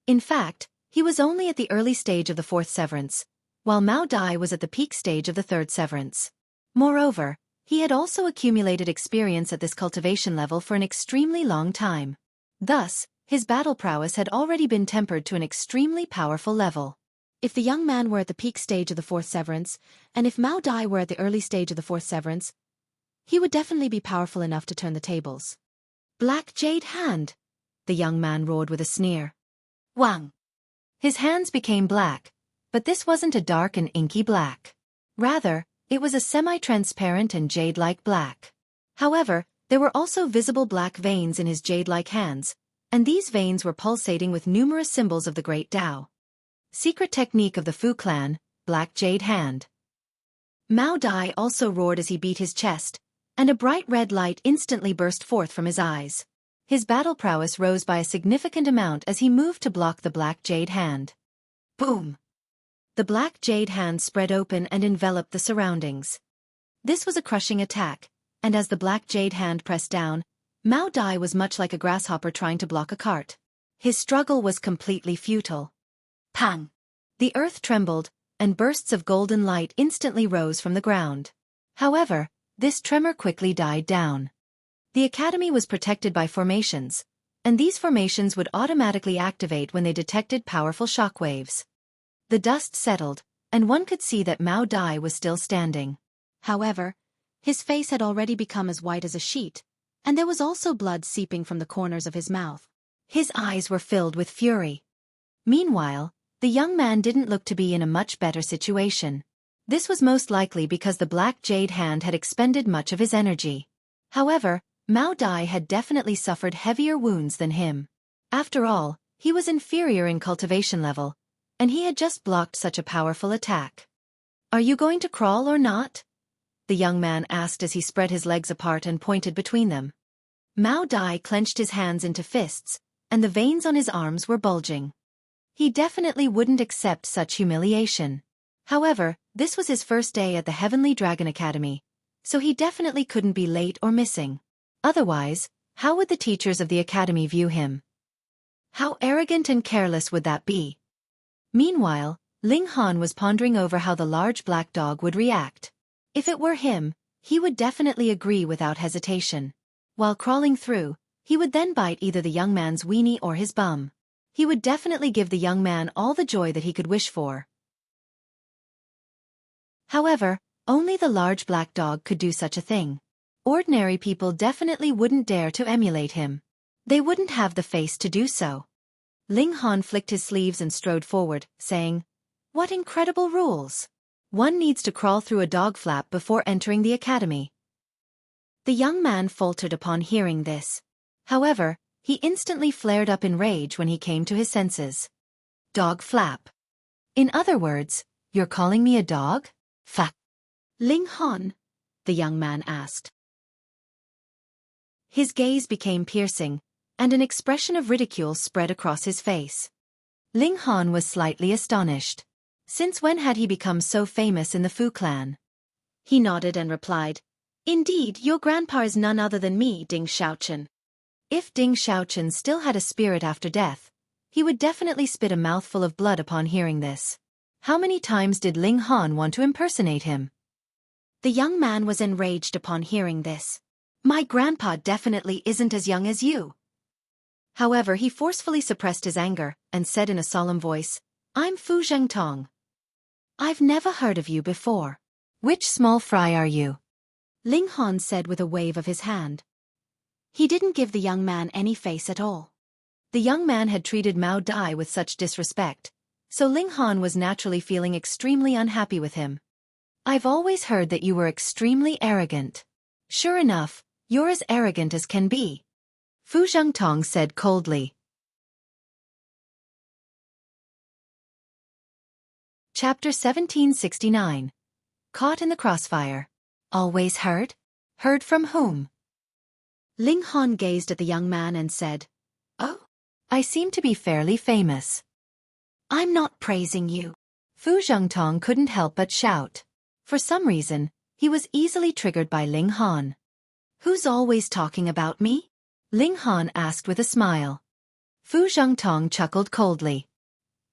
In fact, he was only at the early stage of the fourth severance, while Mao Dai was at the peak stage of the third severance. Moreover, he had also accumulated experience at this cultivation level for an extremely long time. Thus, his battle prowess had already been tempered to an extremely powerful level. If the young man were at the peak stage of the fourth severance, and if Mao Dai were at the early stage of the fourth severance, he would definitely be powerful enough to turn the tables. "Black Jade Hand," the young man roared with a sneer. Wang! His hands became black, but this wasn't a dark and inky black. Rather, it was a semi-transparent and jade-like black. However, there were also visible black veins in his jade-like hands, and these veins were pulsating with numerous symbols of the Great Tao. Secret technique of the Fu clan, Black Jade Hand. Mao Dai also roared as he beat his chest, and a bright red light instantly burst forth from his eyes. His battle prowess rose by a significant amount as he moved to block the Black Jade Hand. Boom! The Black Jade Hand spread open and enveloped the surroundings. This was a crushing attack, and as the Black Jade Hand pressed down, Mao Dai was much like a grasshopper trying to block a cart. His struggle was completely futile. Pang! The earth trembled, and bursts of golden light instantly rose from the ground. However, this tremor quickly died down. The academy was protected by formations, and these formations would automatically activate when they detected powerful shockwaves. The dust settled, and one could see that Mao Dai was still standing. However, his face had already become as white as a sheet, and there was also blood seeping from the corners of his mouth. His eyes were filled with fury. Meanwhile, the young man didn't look to be in a much better situation. This was most likely because the Black Jade Hand had expended much of his energy. However, Mao Dai had definitely suffered heavier wounds than him. After all, he was inferior in cultivation level, and he had just blocked such a powerful attack. "Are you going to crawl or not?" the young man asked as he spread his legs apart and pointed between them. Mao Dai clenched his hands into fists, and the veins on his arms were bulging. He definitely wouldn't accept such humiliation. However, this was his first day at the Heavenly Dragon Academy, so he definitely couldn't be late or missing. Otherwise, how would the teachers of the academy view him? How arrogant and careless would that be? Meanwhile, Ling Han was pondering over how the large black dog would react. If it were him, he would definitely agree without hesitation. While crawling through, he would then bite either the young man's weenie or his bum. He would definitely give the young man all the joy that he could wish for. However, only the large black dog could do such a thing. Ordinary people definitely wouldn't dare to emulate him. They wouldn't have the face to do so. Ling Han flicked his sleeves and strode forward, saying, "What incredible rules! One needs to crawl through a dog flap before entering the academy." The young man faltered upon hearing this. However, he instantly flared up in rage when he came to his senses. "Dog flap? In other words, you're calling me a dog? Fa." "Ling Han?" the young man asked. His gaze became piercing, and an expression of ridicule spread across his face. Ling Han was slightly astonished. Since when had he become so famous in the Fu clan? He nodded and replied, Indeed, your grandpa is none other than me, Ding Xiaochen. If Ding Xiaochen still had a spirit after death, he would definitely spit a mouthful of blood upon hearing this. How many times did Ling Han want to impersonate him? The young man was enraged upon hearing this. My grandpa definitely isn't as young as you. However, he forcefully suppressed his anger and said in a solemn voice, I'm Fu Zhengtong. I've never heard of you before. Which small fry are you? Ling Han said with a wave of his hand. He didn't give the young man any face at all. The young man had treated Mao Dai with such disrespect, so Ling Han was naturally feeling extremely unhappy with him. I've always heard that you were extremely arrogant. Sure enough, you're as arrogant as can be. Fu Zhengtong said coldly. Chapter 1769. Caught in the crossfire. Always heard? Heard from whom? Ling Han gazed at the young man and said, Oh, I seem to be fairly famous. I'm not praising you. Fu Zhengtong couldn't help but shout. For some reason, he was easily triggered by Ling Han. Who's always talking about me? Ling Han asked with a smile. Fu Zhengtong chuckled coldly.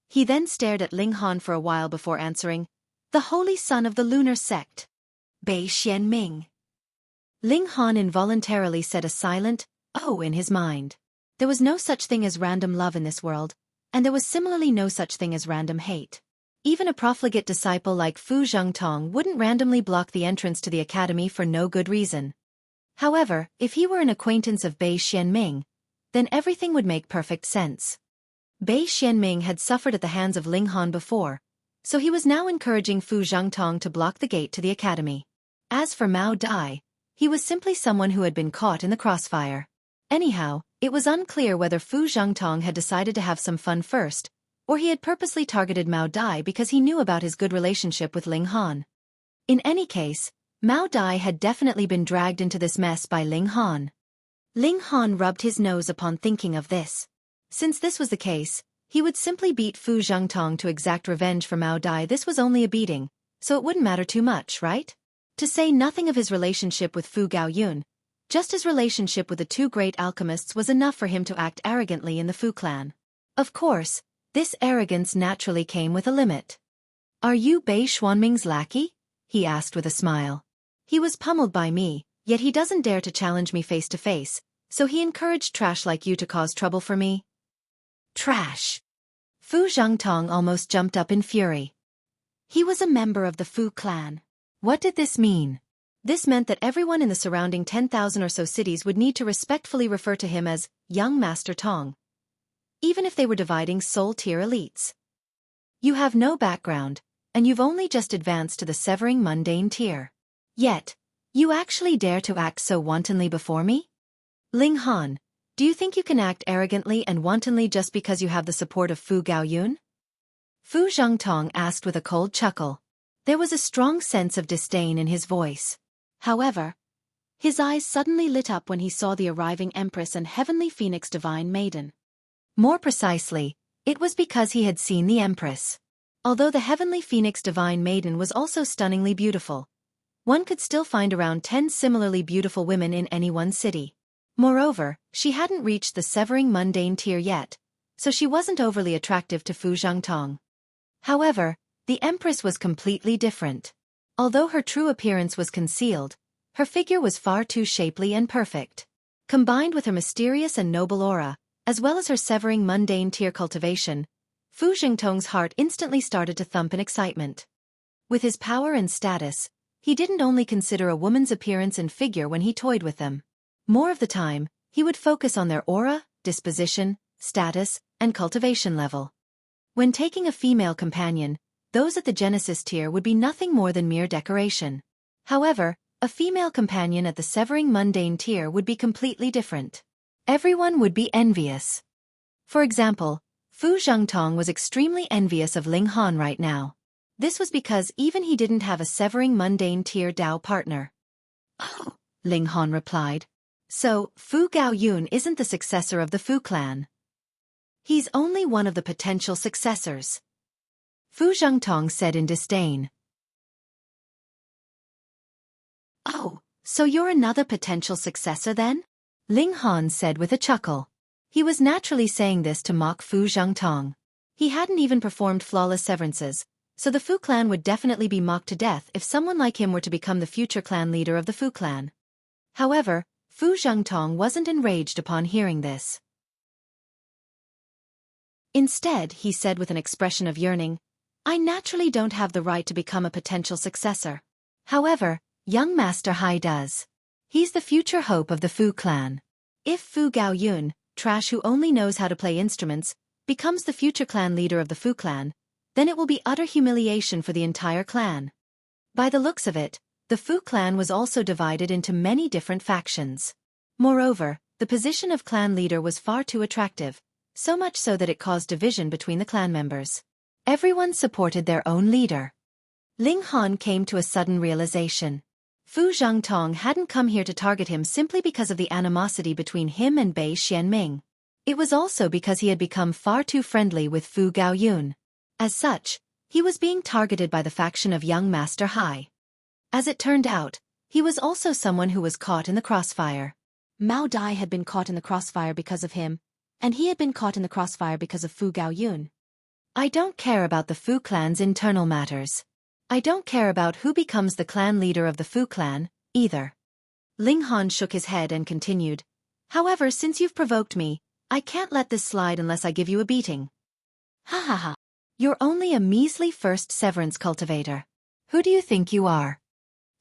He then stared at Ling Han for a while before answering, The holy son of the lunar sect. Bei Xianming. Ling Han involuntarily said a silent, oh in his mind. There was no such thing as random love in this world, and there was similarly no such thing as random hate. Even a profligate disciple like Fu Zhengtong wouldn't randomly block the entrance to the academy for no good reason. However, if he were an acquaintance of Bei Xianming, then everything would make perfect sense. Bei Xianming had suffered at the hands of Ling Han before, so he was now encouraging Fu Zhengtong to block the gate to the academy. As for Mao Dai, he was simply someone who had been caught in the crossfire. Anyhow, it was unclear whether Fu Zhengtong had decided to have some fun first, or he had purposely targeted Mao Dai because he knew about his good relationship with Ling Han. In any case, Mao Dai had definitely been dragged into this mess by Ling Han. Ling Han rubbed his nose upon thinking of this. Since this was the case, he would simply beat Fu Zhengtong to exact revenge for Mao Dai. This was only a beating, so it wouldn't matter too much, right? To say nothing of his relationship with Fu Gaoyun, just his relationship with the two great alchemists was enough for him to act arrogantly in the Fu clan. Of course, this arrogance naturally came with a limit. Are you Bei Xuanming's lackey? He asked with a smile. He was pummeled by me, yet he doesn't dare to challenge me face to face, so he encouraged trash like you to cause trouble for me. Trash! Fu Zhengtong almost jumped up in fury. He was a member of the Fu clan. What did this mean? This meant that everyone in the surrounding 10,000 or so cities would need to respectfully refer to him as Young Master Tong, even if they were dividing soul-tier elites. You have no background, and you've only just advanced to the severing mundane tier. Yet, you actually dare to act so wantonly before me? Ling Han, do you think you can act arrogantly and wantonly just because you have the support of Fu Gaoyun? Fu Zhengtong asked with a cold chuckle. There was a strong sense of disdain in his voice. However, his eyes suddenly lit up when he saw the arriving Empress and Heavenly Phoenix Divine Maiden. More precisely, it was because he had seen the Empress. Although the Heavenly Phoenix Divine Maiden was also stunningly beautiful, one could still find around 10 similarly beautiful women in any one city. Moreover, she hadn't reached the severing mundane tier yet, so she wasn't overly attractive to Fu Zhengtong. However, the Empress was completely different. Although her true appearance was concealed, her figure was far too shapely and perfect. Combined with her mysterious and noble aura, as well as her severing mundane tier cultivation, Fu Zhengtong's heart instantly started to thump in excitement. With his power and status, he didn't only consider a woman's appearance and figure when he toyed with them. More of the time, he would focus on their aura, disposition, status, and cultivation level. When taking a female companion, those at the Genesis tier would be nothing more than mere decoration. However, a female companion at the severing mundane tier would be completely different. Everyone would be envious. For example, Fu Zhengtong was extremely envious of Ling Han right now. This was because even he didn't have a severing mundane tier Dao partner. Oh, Ling Han replied. So, Fu Gaoyun isn't the successor of the Fu clan. He's only one of the potential successors. Fu Zhengtong said in disdain. Oh, So you're another potential successor then? Ling Han said with a chuckle. He was naturally saying this to mock Fu Zhangtong. He hadn't even performed flawless severances, so the Fu clan would definitely be mocked to death if someone like him were to become the future clan leader of the Fu clan. However, Fu Zhangtong wasn't enraged upon hearing this. Instead, he said with an expression of yearning, I naturally don't have the right to become a potential successor. However, young Master Hai does. He's the future hope of the Fu clan. If Fu Gaoyun, trash who only knows how to play instruments, becomes the future clan leader of the Fu clan, then it will be utter humiliation for the entire clan. By the looks of it, the Fu clan was also divided into many different factions. Moreover, the position of clan leader was far too attractive, so much so that it caused division between the clan members. Everyone supported their own leader. Ling Han came to a sudden realization. Fu Zhangtong hadn't come here to target him simply because of the animosity between him and Bei Xianming. It was also because he had become far too friendly with Fu Gaoyun. As such, he was being targeted by the faction of young Master Hai. As it turned out, he was also someone who was caught in the crossfire. Mao Dai had been caught in the crossfire because of him, and he had been caught in the crossfire because of Fu Gaoyun. I don't care about the Fu clan's internal matters. I don't care about who becomes the clan leader of the Fu clan, either. Ling Han shook his head and continued, However, since you've provoked me, I can't let this slide unless I give you a beating. Ha ha ha. You're only a measly first severance cultivator. Who do you think you are?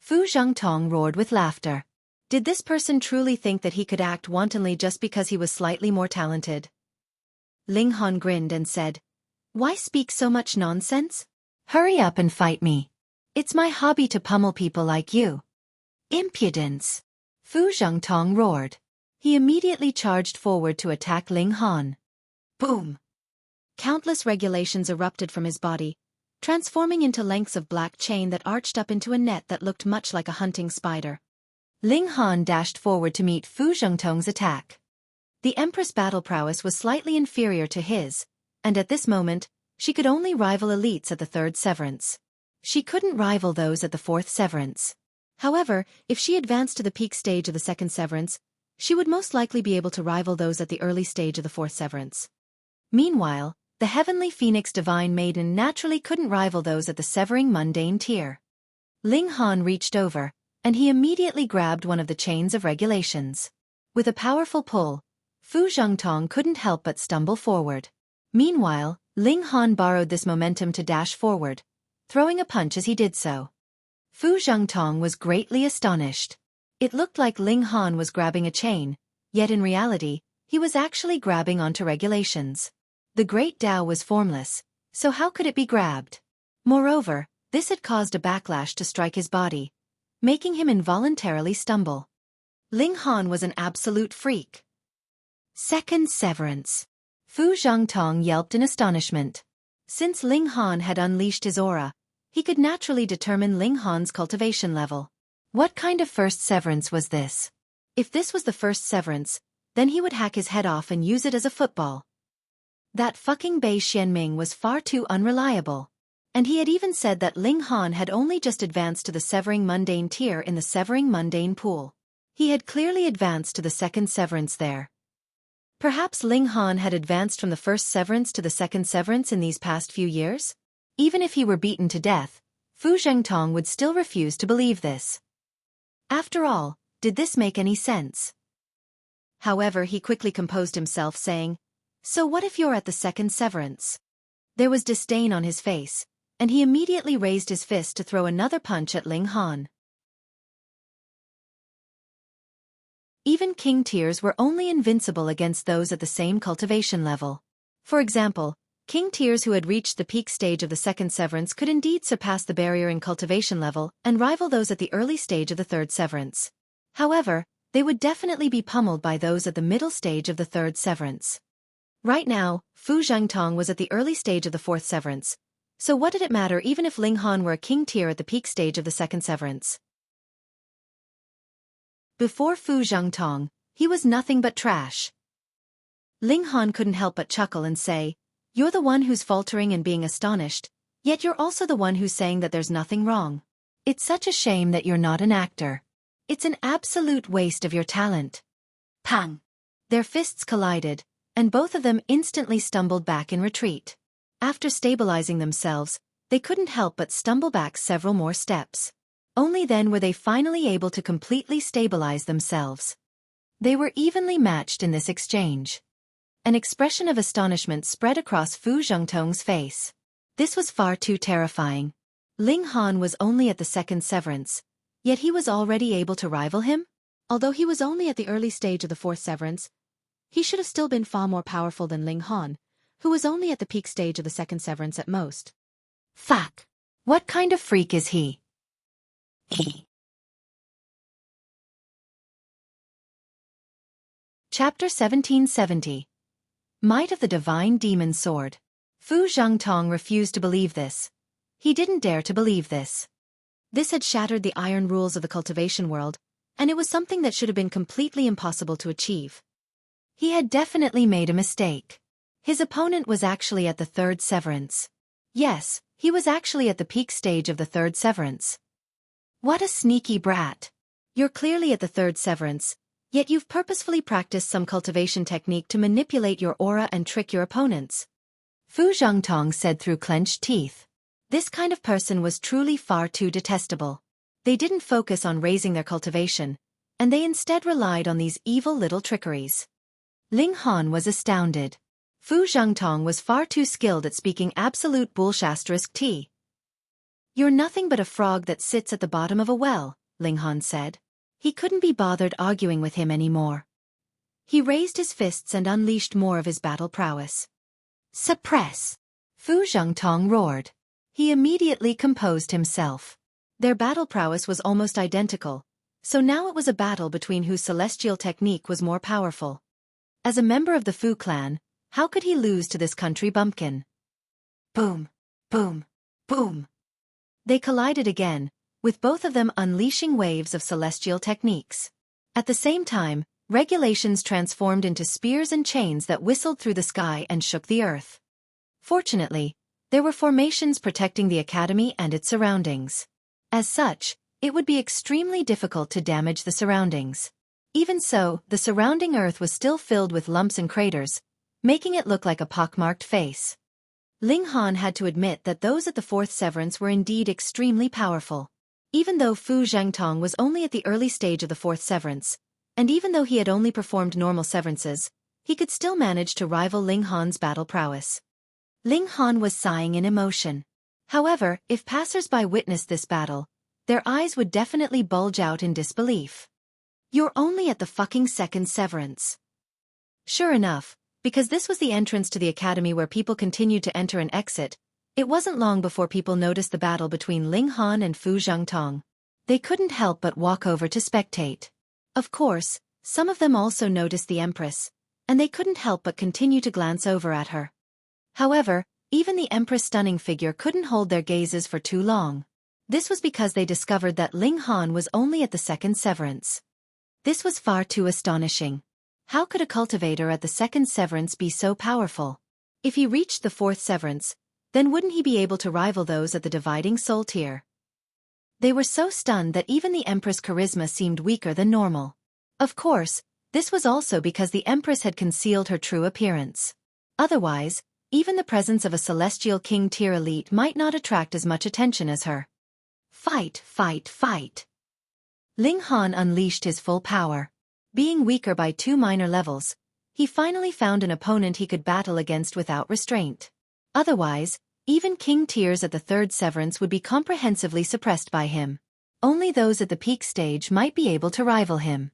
Fu Zhangtong roared with laughter. Did this person truly think that he could act wantonly just because he was slightly more talented? Ling Han grinned and said, Why speak so much nonsense? Hurry up and fight me. It's my hobby to pummel people like you. Impudence! Fu Zhangtong roared. He immediately charged forward to attack Ling Han. Boom! Countless regulations erupted from his body, transforming into lengths of black chain that arched up into a net that looked much like a hunting spider. Ling Han dashed forward to meet Fu Zhangtong's attack. The Empress' battle prowess was slightly inferior to his, and at this moment, she could only rival elites at the third severance. She couldn't rival those at the fourth severance. However, if she advanced to the peak stage of the second severance, she would most likely be able to rival those at the early stage of the fourth severance. Meanwhile, the Heavenly Phoenix Divine Maiden naturally couldn't rival those at the severing mundane tier. Ling Han reached over, and he immediately grabbed one of the chains of regulations. With a powerful pull, Fu Zhangtong couldn't help but stumble forward. Meanwhile, Ling Han borrowed this momentum to dash forward, throwing a punch as he did so. Fu Zhangtong was greatly astonished. It looked like Ling Han was grabbing a chain, yet in reality, he was actually grabbing onto regulations. The Great Tao was formless, so how could it be grabbed? Moreover, this had caused a backlash to strike his body, making him involuntarily stumble. Ling Han was an absolute freak. Second severance. Fu Zhangtong yelped in astonishment. Since Ling Han had unleashed his aura, he could naturally determine Ling Han's cultivation level. What kind of first severance was this? If this was the first severance, then he would hack his head off and use it as a football. That fucking Bei Xianming was far too unreliable. And he had even said that Ling Han had only just advanced to the severing mundane tier in the severing mundane pool. He had clearly advanced to the second severance there. Perhaps Ling Han had advanced from the first severance to the second severance in these past few years? Even if he were beaten to death, Fu Zhangtong would still refuse to believe this. After all, did this make any sense? However, he quickly composed himself, saying, So what if you're at the second severance? There was disdain on his face, and he immediately raised his fist to throw another punch at Ling Han. Even king tiers were only invincible against those at the same cultivation level. For example, king tiers who had reached the peak stage of the second severance could indeed surpass the barrier in cultivation level and rival those at the early stage of the third severance. However, they would definitely be pummeled by those at the middle stage of the third severance. Right now, Fu Zhangtong was at the early stage of the fourth severance, so what did it matter even if Ling Han were a king tier at the peak stage of the second severance? Before Fu Zhangtong, he was nothing but trash. Ling Han couldn't help but chuckle and say, You're the one who's faltering and being astonished, yet you're also the one who's saying that there's nothing wrong. It's such a shame that you're not an actor. It's an absolute waste of your talent. Pang! Their fists collided, and both of them instantly stumbled back in retreat. After stabilizing themselves, they couldn't help but stumble back several more steps. Only then were they finally able to completely stabilize themselves. They were evenly matched in this exchange. An expression of astonishment spread across Fu Zhengtong's face. This was far too terrifying. Ling Han was only at the second severance, yet he was already able to rival him? Although he was only at the early stage of the fourth severance, he should have still been far more powerful than Ling Han, who was only at the peak stage of the second severance at most. Fuck! What kind of freak is he? Chapter 1770. Might of the Divine Demon Sword. Fu Zhengtong refused to believe this. He didn't dare to believe this. This had shattered the iron rules of the cultivation world, and it was something that should have been completely impossible to achieve. He had definitely made a mistake. His opponent was actually at the third severance. Yes, he was actually at the peak stage of the third severance. What a sneaky brat. You're clearly at the third severance, yet you've purposefully practiced some cultivation technique to manipulate your aura and trick your opponents. Fu Zhengtong said through clenched teeth. This kind of person was truly far too detestable. They didn't focus on raising their cultivation, and they instead relied on these evil little trickeries. Ling Han was astounded. Fu Zhengtong was far too skilled at speaking absolute bullshit. You're nothing but a frog that sits at the bottom of a well, Ling Han said. He couldn't be bothered arguing with him anymore. He raised his fists and unleashed more of his battle prowess. Suppress! Fu Zhengtong roared. He immediately composed himself. Their battle prowess was almost identical, so now it was a battle between whose celestial technique was more powerful. As a member of the Fu clan, how could he lose to this country bumpkin? Boom! Boom! Boom! They collided again, with both of them unleashing waves of celestial techniques. At the same time, regulations transformed into spears and chains that whistled through the sky and shook the earth. Fortunately, there were formations protecting the academy and its surroundings. As such, it would be extremely difficult to damage the surroundings. Even so, the surrounding earth was still filled with lumps and craters, making it look like a pockmarked face. Ling Han had to admit that those at the fourth severance were indeed extremely powerful. Even though Fu Zhengtong was only at the early stage of the fourth severance, and even though he had only performed normal severances, he could still manage to rival Ling Han's battle prowess. Ling Han was sighing in emotion. However, if passers-by witnessed this battle, their eyes would definitely bulge out in disbelief. You're only at the fucking second severance. Sure enough, because this was the entrance to the academy where people continued to enter and exit, it wasn't long before people noticed the battle between Ling Han and Fu Zhengtong. They couldn't help but walk over to spectate. Of course, some of them also noticed the Empress, and they couldn't help but continue to glance over at her. However, even the Empress' stunning figure couldn't hold their gazes for too long. This was because they discovered that Ling Han was only at the second severance. This was far too astonishing. How could a cultivator at the second severance be so powerful? If he reached the fourth severance, then wouldn't he be able to rival those at the dividing soul tier? They were so stunned that even the Empress' charisma seemed weaker than normal. Of course, this was also because the Empress had concealed her true appearance. Otherwise, even the presence of a celestial king tier elite might not attract as much attention as her. Fight, fight, fight! Ling Han unleashed his full power. Being weaker by 2 minor levels, he finally found an opponent he could battle against without restraint. Otherwise, even king tiers at the third severance would be comprehensively suppressed by him. Only those at the peak stage might be able to rival him.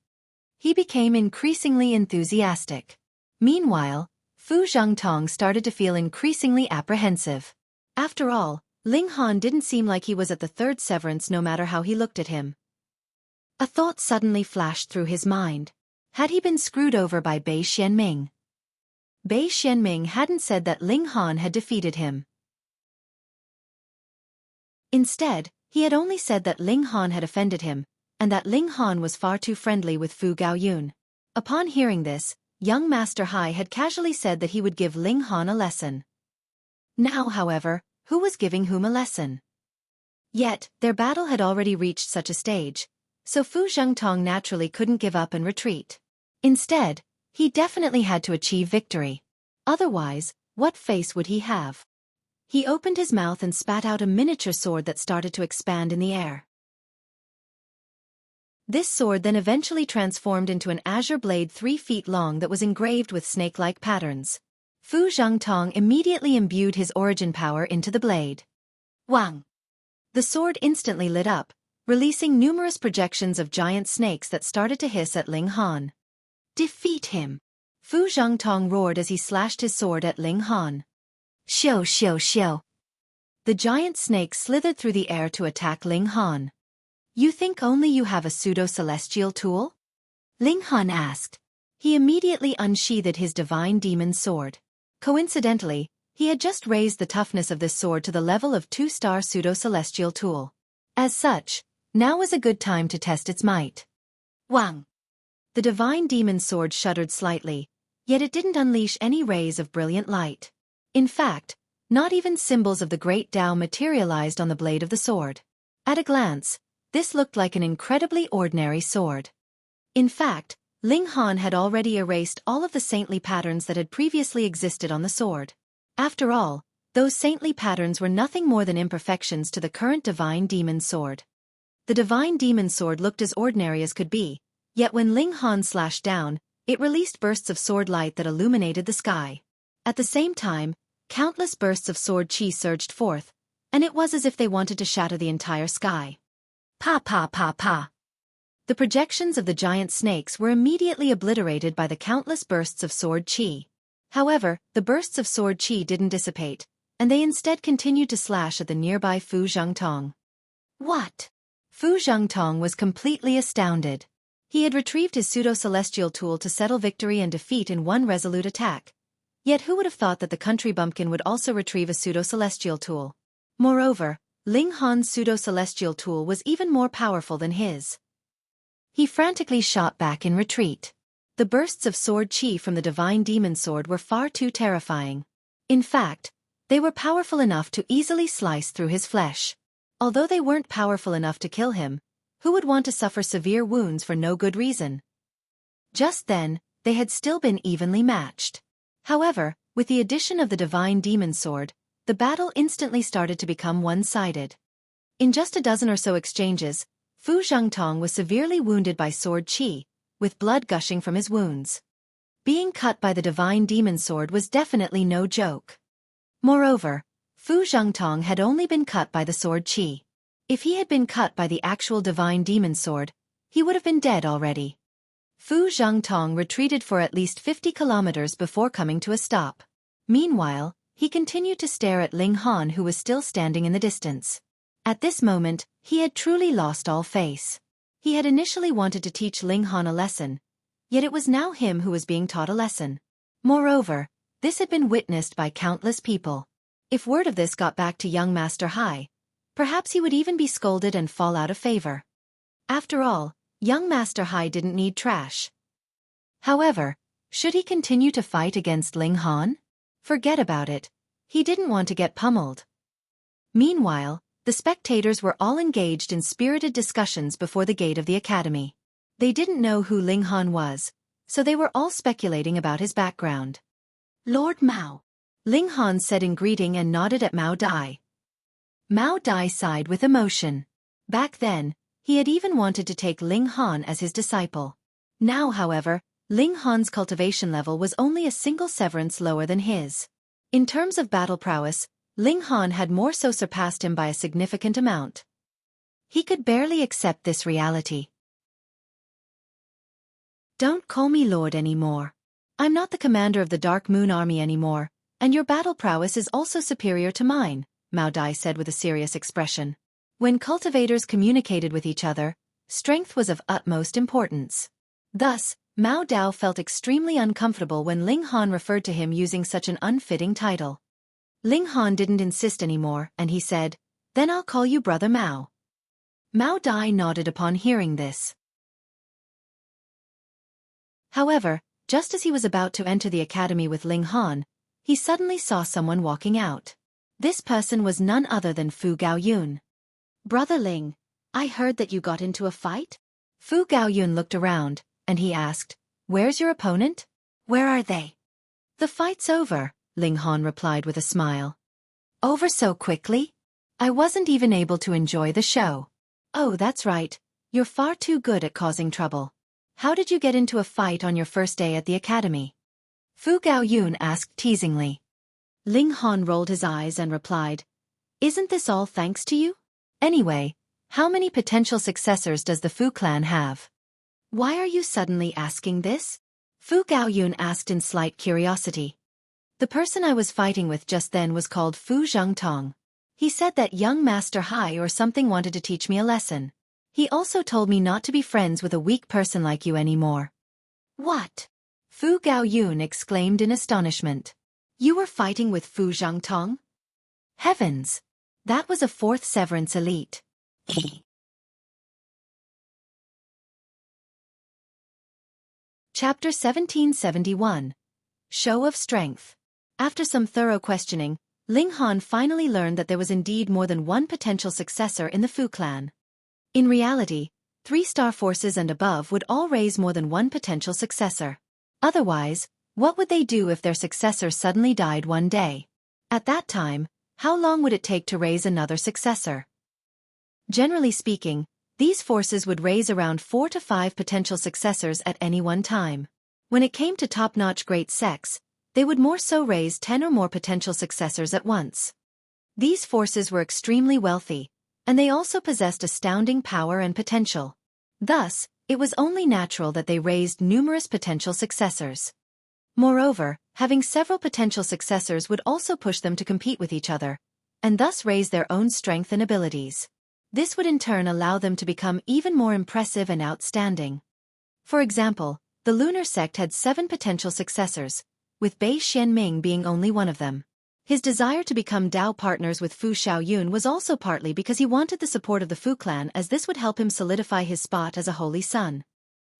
He became increasingly enthusiastic. Meanwhile, Fu Zhengtong started to feel increasingly apprehensive. After all, Ling Han didn't seem like he was at the third severance no matter how he looked at him. A thought suddenly flashed through his mind. Had he been screwed over by Bei Xianming? Bei Xianming hadn't said that Ling Han had defeated him. Instead, he had only said that Ling Han had offended him, and that Ling Han was far too friendly with Fu Gaoyun. Upon hearing this, young Master Hai had casually said that he would give Ling Han a lesson. Now, however, who was giving whom a lesson? Yet, their battle had already reached such a stage, so Fu Zhengtong naturally couldn't give up and retreat. Instead, he definitely had to achieve victory. Otherwise, what face would he have? He opened his mouth and spat out a miniature sword that started to expand in the air. This sword then eventually transformed into an azure blade 3 feet long that was engraved with snake-like patterns. Fu Zhengtong immediately imbued his origin power into the blade. Wang! The sword instantly lit up, releasing numerous projections of giant snakes that started to hiss at Ling Han. Defeat him! Fu Zhengtong roared as he slashed his sword at Ling Han. Xiao xiao xiao! The giant snake slithered through the air to attack Ling Han. You think only you have a pseudo-celestial tool? Ling Han asked. He immediately unsheathed his divine demon sword. Coincidentally, he had just raised the toughness of this sword to the level of 2-star pseudo-celestial tool. As such, now was a good time to test its might. Wang! The divine demon sword shuddered slightly, yet it didn't unleash any rays of brilliant light. In fact, not even symbols of the great Tao materialized on the blade of the sword. At a glance, this looked like an incredibly ordinary sword. In fact, Ling Han had already erased all of the saintly patterns that had previously existed on the sword. After all, those saintly patterns were nothing more than imperfections to the current divine demon sword. The divine demon sword looked as ordinary as could be, yet when Ling Han slashed down, it released bursts of sword light that illuminated the sky. At the same time, countless bursts of sword chi surged forth, and it was as if they wanted to shatter the entire sky. Pa pa pa pa! The projections of the giant snakes were immediately obliterated by the countless bursts of sword chi. However, the bursts of sword chi didn't dissipate, and they instead continued to slash at the nearby Fu Zhengtong. What? Fu Zhengtong was completely astounded. He had retrieved his pseudo-celestial tool to settle victory and defeat in one resolute attack. Yet who would have thought that the country bumpkin would also retrieve a pseudo-celestial tool? Moreover, Ling Han's pseudo-celestial tool was even more powerful than his. He frantically shot back in retreat. The bursts of sword chi from the divine demon sword were far too terrifying. In fact, they were powerful enough to easily slice through his flesh. Although they weren't powerful enough to kill him, who would want to suffer severe wounds for no good reason? Just then, they had still been evenly matched. However, with the addition of the divine demon sword, the battle instantly started to become one-sided. In just a dozen or so exchanges, Fu Zhengtong was severely wounded by sword chi, with blood gushing from his wounds. Being cut by the divine demon sword was definitely no joke. Moreover, Fu Zhengtong had only been cut by the sword chi. If he had been cut by the actual divine demon sword, he would have been dead already. Fu Zhengtong retreated for at least 50 kilometers before coming to a stop. Meanwhile, he continued to stare at Ling Han, who was still standing in the distance. At this moment, he had truly lost all face. He had initially wanted to teach Ling Han a lesson, yet it was now him who was being taught a lesson. Moreover, this had been witnessed by countless people. If word of this got back to young Master Hai, perhaps he would even be scolded and fall out of favor. After all, young Master Hai didn't need trash. However, should he continue to fight against Ling Han? Forget about it. He didn't want to get pummeled. Meanwhile, the spectators were all engaged in spirited discussions before the gate of the academy. They didn't know who Ling Han was, so they were all speculating about his background. Lord Mao, Ling Han said in greeting and nodded at Mao Dai. Mao Dai sighed with emotion. Back then, he had even wanted to take Ling Han as his disciple. Now, however, Ling Han's cultivation level was only a single severance lower than his. In terms of battle prowess, Ling Han had more so surpassed him by a significant amount. He could barely accept this reality. Don't call me Lord anymore. I'm not the commander of the Dark Moon Army anymore, and your battle prowess is also superior to mine, Mao Dai said with a serious expression. When cultivators communicated with each other, strength was of utmost importance. Thus, Mao Dao felt extremely uncomfortable when Ling Han referred to him using such an unfitting title. Ling Han didn't insist anymore, and he said, "Then I'll call you Brother Mao." Mao Dai nodded upon hearing this. However, just as he was about to enter the academy with Ling Han, he suddenly saw someone walking out. This person was none other than Fu Gaoyun. "Brother Ling, I heard that you got into a fight?" Fu Gaoyun looked around, and he asked, "Where's your opponent? Where are they?" "The fight's over," Ling Han replied with a smile. "Over so quickly? I wasn't even able to enjoy the show." "Oh, that's right. You're far too good at causing trouble. How did you get into a fight on your first day at the academy?" Fu Gaoyun asked teasingly. Ling Han rolled his eyes and replied, "Isn't this all thanks to you? Anyway, how many potential successors does the Fu clan have?" "Why are you suddenly asking this?" Fu Gaoyun asked in slight curiosity. "The person I was fighting with just then was called Fu Zhangtong. He said that young Master Hai or something wanted to teach me a lesson. He also told me not to be friends with a weak person like you anymore." "What?" Fu Gaoyun exclaimed in astonishment. "You were fighting with Fu Zhangtong? Heavens! That was a 4th Severance elite." Chapter 1771. Show of Strength. After some thorough questioning, Ling Han finally learned that there was indeed more than one potential successor in the Fu clan. In reality, 3-star forces and above would all raise more than one potential successor. Otherwise, what would they do if their successor suddenly died one day? At that time, how long would it take to raise another successor? Generally speaking, these forces would raise around 4 to 5 potential successors at any one time. When it came to top-notch great sects, they would more so raise 10 or more potential successors at once. These forces were extremely wealthy, and they also possessed astounding power and potential. Thus, it was only natural that they raised numerous potential successors. Moreover, having several potential successors would also push them to compete with each other, and thus raise their own strength and abilities. This would in turn allow them to become even more impressive and outstanding. For example, the lunar sect had 7 potential successors, with Bei Xianming being only one of them. His desire to become Dao partners with Fu Xiaoyun was also partly because he wanted the support of the Fu clan, as this would help him solidify his spot as a holy son.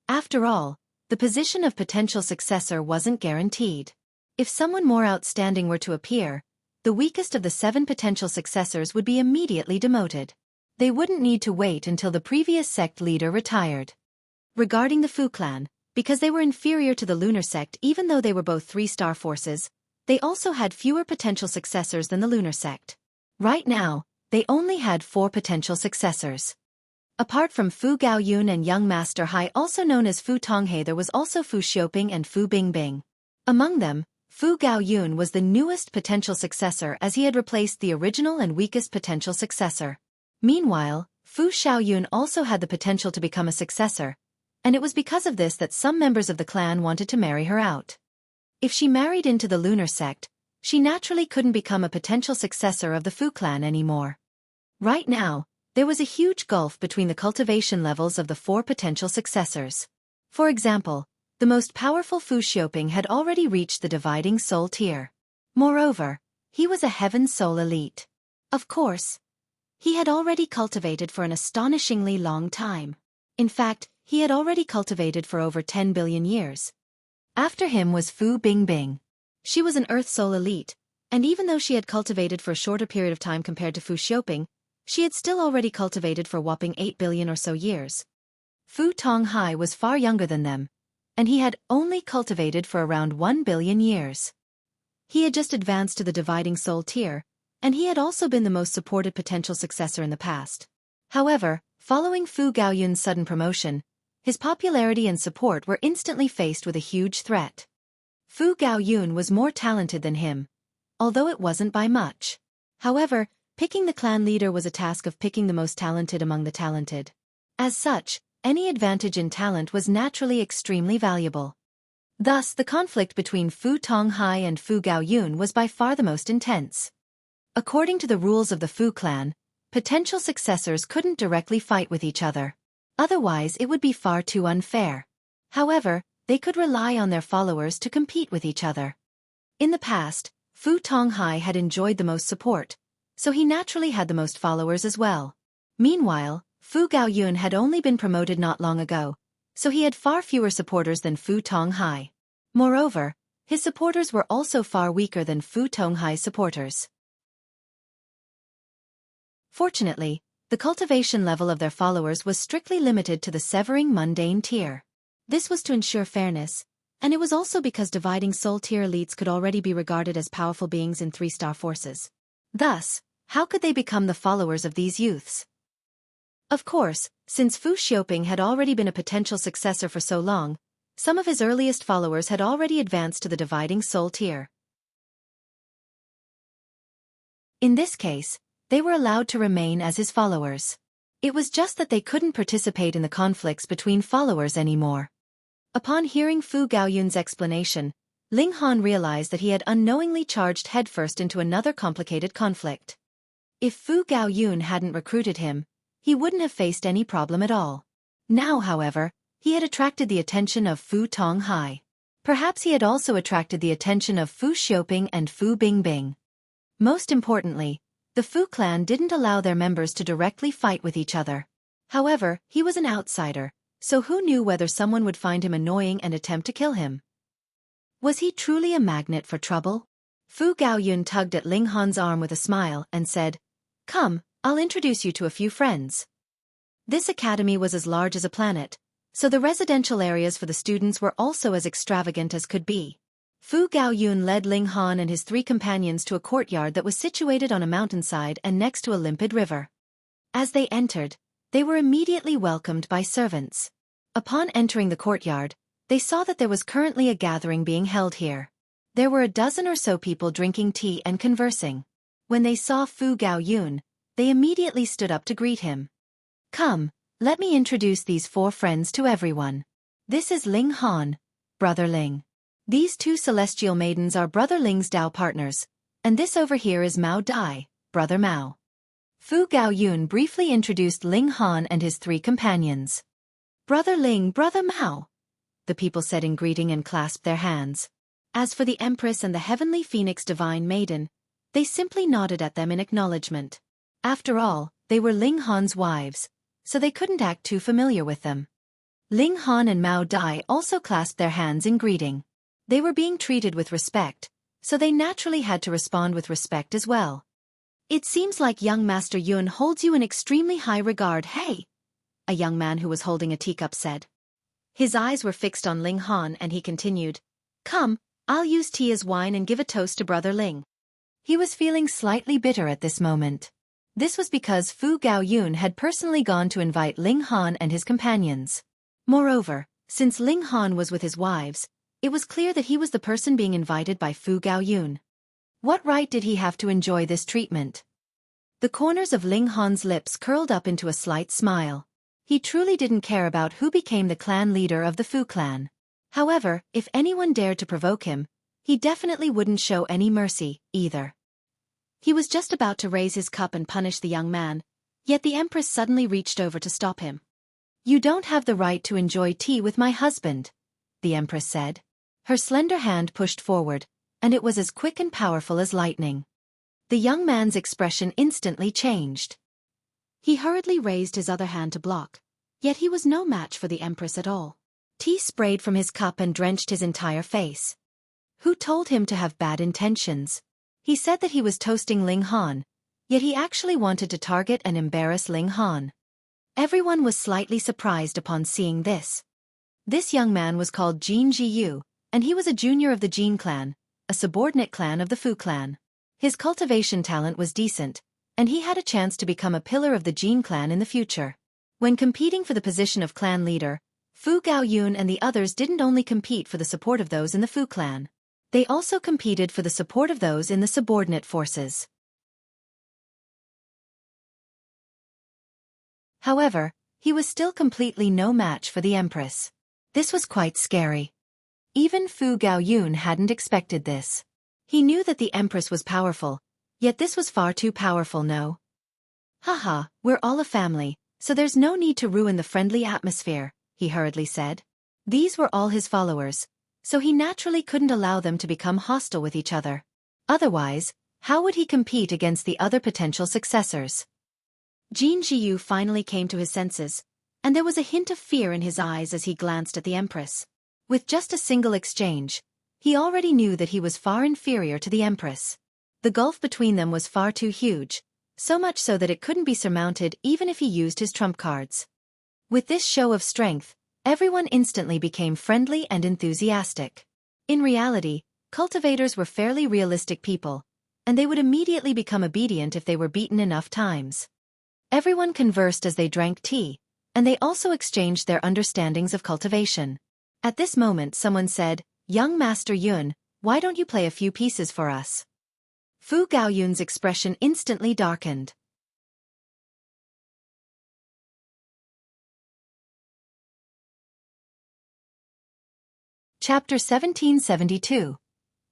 After all, the position of potential successor wasn't guaranteed. If someone more outstanding were to appear, the weakest of the 7 potential successors would be immediately demoted. They wouldn't need to wait until the previous sect leader retired. Regarding the Fu clan, because they were inferior to the lunar sect even though they were both 3-star forces, they also had fewer potential successors than the lunar sect. Right now, they only had 4 potential successors. Apart from Fu Gaoyun and young Master Hai, also known as Fu Tonghe, there was also Fu Xioping and Fu Bingbing. Among them, Fu Gaoyun was the newest potential successor as he had replaced the original and weakest potential successor. Meanwhile, Fu Xiaoyun also had the potential to become a successor, and it was because of this that some members of the clan wanted to marry her out. If she married into the lunar sect, she naturally couldn't become a potential successor of the Fu clan anymore. Right now, there was a huge gulf between the cultivation levels of the 4 potential successors. For example, the most powerful Fu Xioping had already reached the dividing soul tier. Moreover, he was a heaven soul elite. Of course, he had already cultivated for an astonishingly long time. In fact, he had already cultivated for over 10 billion years. After him was Fu Bingbing. She was an Earth Soul elite, and even though she had cultivated for a shorter period of time compared to Fu Xioping, she had still already cultivated for a whopping 8 billion or so years. Fu Tonghai was far younger than them, and he had only cultivated for around 1 billion years. He had just advanced to the dividing soul tier, and he had also been the most supported potential successor in the past. However, following Fu Gaoyun's sudden promotion, his popularity and support were instantly faced with a huge threat. Fu Gaoyun was more talented than him, although it wasn't by much. However, picking the clan leader was a task of picking the most talented among the talented. As such, any advantage in talent was naturally extremely valuable. Thus, the conflict between Fu Tonghai and Fu Gaoyun was by far the most intense. According to the rules of the Fu clan, potential successors couldn't directly fight with each other. Otherwise, it would be far too unfair. However, they could rely on their followers to compete with each other. In the past, Fu Tonghai had enjoyed the most support, so he naturally had the most followers as well. Meanwhile, Fu Gaoyun had only been promoted not long ago, so he had far fewer supporters than Fu Tonghai. Moreover, his supporters were also far weaker than Fu Tonghai's supporters. Fortunately, The cultivation level of their followers was strictly limited to the severing mundane tier. This was to ensure fairness, and it was also because dividing soul tier elites could already be regarded as powerful beings in 3-star forces. Thus, how could they become the followers of these youths? Of course, since Fu Xiaoping had already been a potential successor for so long, some of his earliest followers had already advanced to the dividing soul tier. In this case, they were allowed to remain as his followers. It was just that they couldn't participate in the conflicts between followers anymore. Upon hearing Fu Gaoyun's explanation, Ling Han realized that he had unknowingly charged headfirst into another complicated conflict. If Fu Gaoyun hadn't recruited him, he wouldn't have faced any problem at all. Now, however, he had attracted the attention of Fu Tonghai. Perhaps he had also attracted the attention of Fu Xiaoping and Fu Bingbing. Most importantly, the Fu clan didn't allow their members to directly fight with each other. However, he was an outsider, so who knew whether someone would find him annoying and attempt to kill him? Was he truly a magnet for trouble? Fu Gaoyun tugged at Ling Han's arm with a smile and said, "Come, I'll introduce you to a few friends." This academy was as large as a planet, so the residential areas for the students were also as extravagant as could be. Fu Gaoyun led Ling Han and his 3 companions to a courtyard that was situated on a mountainside and next to a limpid river. As they entered, they were immediately welcomed by servants. Upon entering the courtyard, they saw that there was currently a gathering being held here. There were a dozen or so people drinking tea and conversing. When they saw Fu Gaoyun, they immediately stood up to greet him. "Come, let me introduce these 4 friends to everyone. This is Ling Han, Brother Ling. These 2 celestial maidens are Brother Ling's Dao partners, and this over here is Mao Dai, Brother Mao." Fu Gaoyun briefly introduced Ling Han and his 3 companions. "Brother Ling, Brother Mao," the people said in greeting and clasped their hands. As for the Empress and the Heavenly Phoenix Divine Maiden, they simply nodded at them in acknowledgement. After all, they were Ling Han's wives, so they couldn't act too familiar with them. Ling Han and Mao Dai also clasped their hands in greeting. They were being treated with respect, so they naturally had to respond with respect as well. "It seems like young Master Yun holds you in extremely high regard, hey?" a young man who was holding a teacup said. His eyes were fixed on Ling Han and he continued, "Come, I'll use tea as wine and give a toast to Brother Ling." He was feeling slightly bitter at this moment. This was because Fu Gaoyun had personally gone to invite Ling Han and his companions. Moreover, since Ling Han was with his wives, it was clear that he was the person being invited by Fu Gaoyun. What right did he have to enjoy this treatment? The corners of Ling Han's lips curled up into a slight smile. He truly didn't care about who became the clan leader of the Fu clan. However, if anyone dared to provoke him, he definitely wouldn't show any mercy, either. He was just about to raise his cup and punish the young man, yet the Empress suddenly reached over to stop him. "You don't have the right to enjoy tea with my husband," the Empress said. Her slender hand pushed forward, and it was as quick and powerful as lightning. The young man's expression instantly changed. He hurriedly raised his other hand to block, yet he was no match for the Empress at all. Tea sprayed from his cup and drenched his entire face. Who told him to have bad intentions? He said that he was toasting Ling Han, yet he actually wanted to target and embarrass Ling Han. Everyone was slightly surprised upon seeing this. This young man was called Jin Jiyu, and he was a junior of the Jin clan, a subordinate clan of the Fu clan. His cultivation talent was decent, and he had a chance to become a pillar of the Jin clan in the future. When competing for the position of clan leader, Fu Gaoyun and the others didn't only compete for the support of those in the Fu clan. They also competed for the support of those in the subordinate forces. However, he was still completely no match for the Empress. This was quite scary. Even Fu Gaoyun hadn't expected this. He knew that the Empress was powerful, yet this was far too powerful, no? "Haha, we're all a family, so there's no need to ruin the friendly atmosphere," he hurriedly said. These were all his followers, so he naturally couldn't allow them to become hostile with each other. Otherwise, how would he compete against the other potential successors? Jin Jiyu finally came to his senses, and there was a hint of fear in his eyes as he glanced at the Empress. With just a single exchange, he already knew that he was far inferior to the Empress. The gulf between them was far too huge, so much so that it couldn't be surmounted even if he used his trump cards. With this show of strength, everyone instantly became friendly and enthusiastic. In reality, cultivators were fairly realistic people, and they would immediately become obedient if they were beaten enough times. Everyone conversed as they drank tea, and they also exchanged their understandings of cultivation. At this moment someone said, "Young Master Yun, why don't you play a few pieces for us?" Fu Gaoyun's expression instantly darkened. Chapter 1772.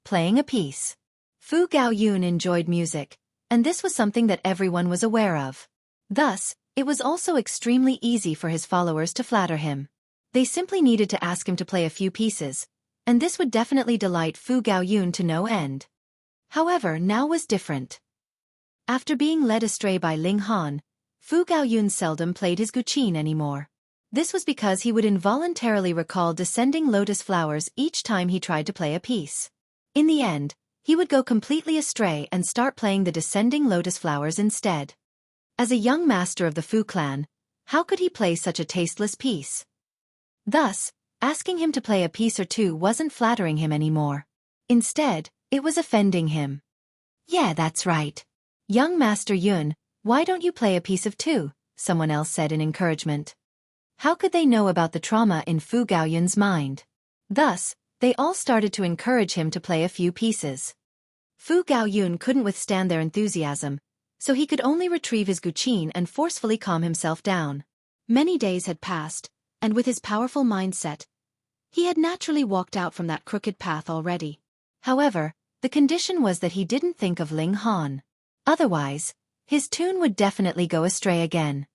Playing a piece. Fu Gaoyun enjoyed music, and this was something that everyone was aware of. Thus, it was also extremely easy for his followers to flatter him. They simply needed to ask him to play a few pieces, and this would definitely delight Fu Gaoyun to no end. However, now was different. After being led astray by Ling Han, Fu Gaoyun seldom played his guqin anymore. This was because he would involuntarily recall descending lotus flowers each time he tried to play a piece. In the end, he would go completely astray and start playing the descending lotus flowers instead. As a young master of the Fu clan, how could he play such a tasteless piece? Thus, asking him to play a piece or two wasn't flattering him anymore. Instead, it was offending him. "Yeah, that's right. Young Master Yun, why don't you play a piece of two?" someone else said in encouragement. How could they know about the trauma in Fu Gaoyun's mind? Thus, they all started to encourage him to play a few pieces. Fu Gaoyun couldn't withstand their enthusiasm, so he could only retrieve his guqin and forcefully calm himself down. Many days had passed, and with his powerful mindset, he had naturally walked out from that crooked path already. However, the condition was that he didn't think of Ling Han. Otherwise, his tune would definitely go astray again.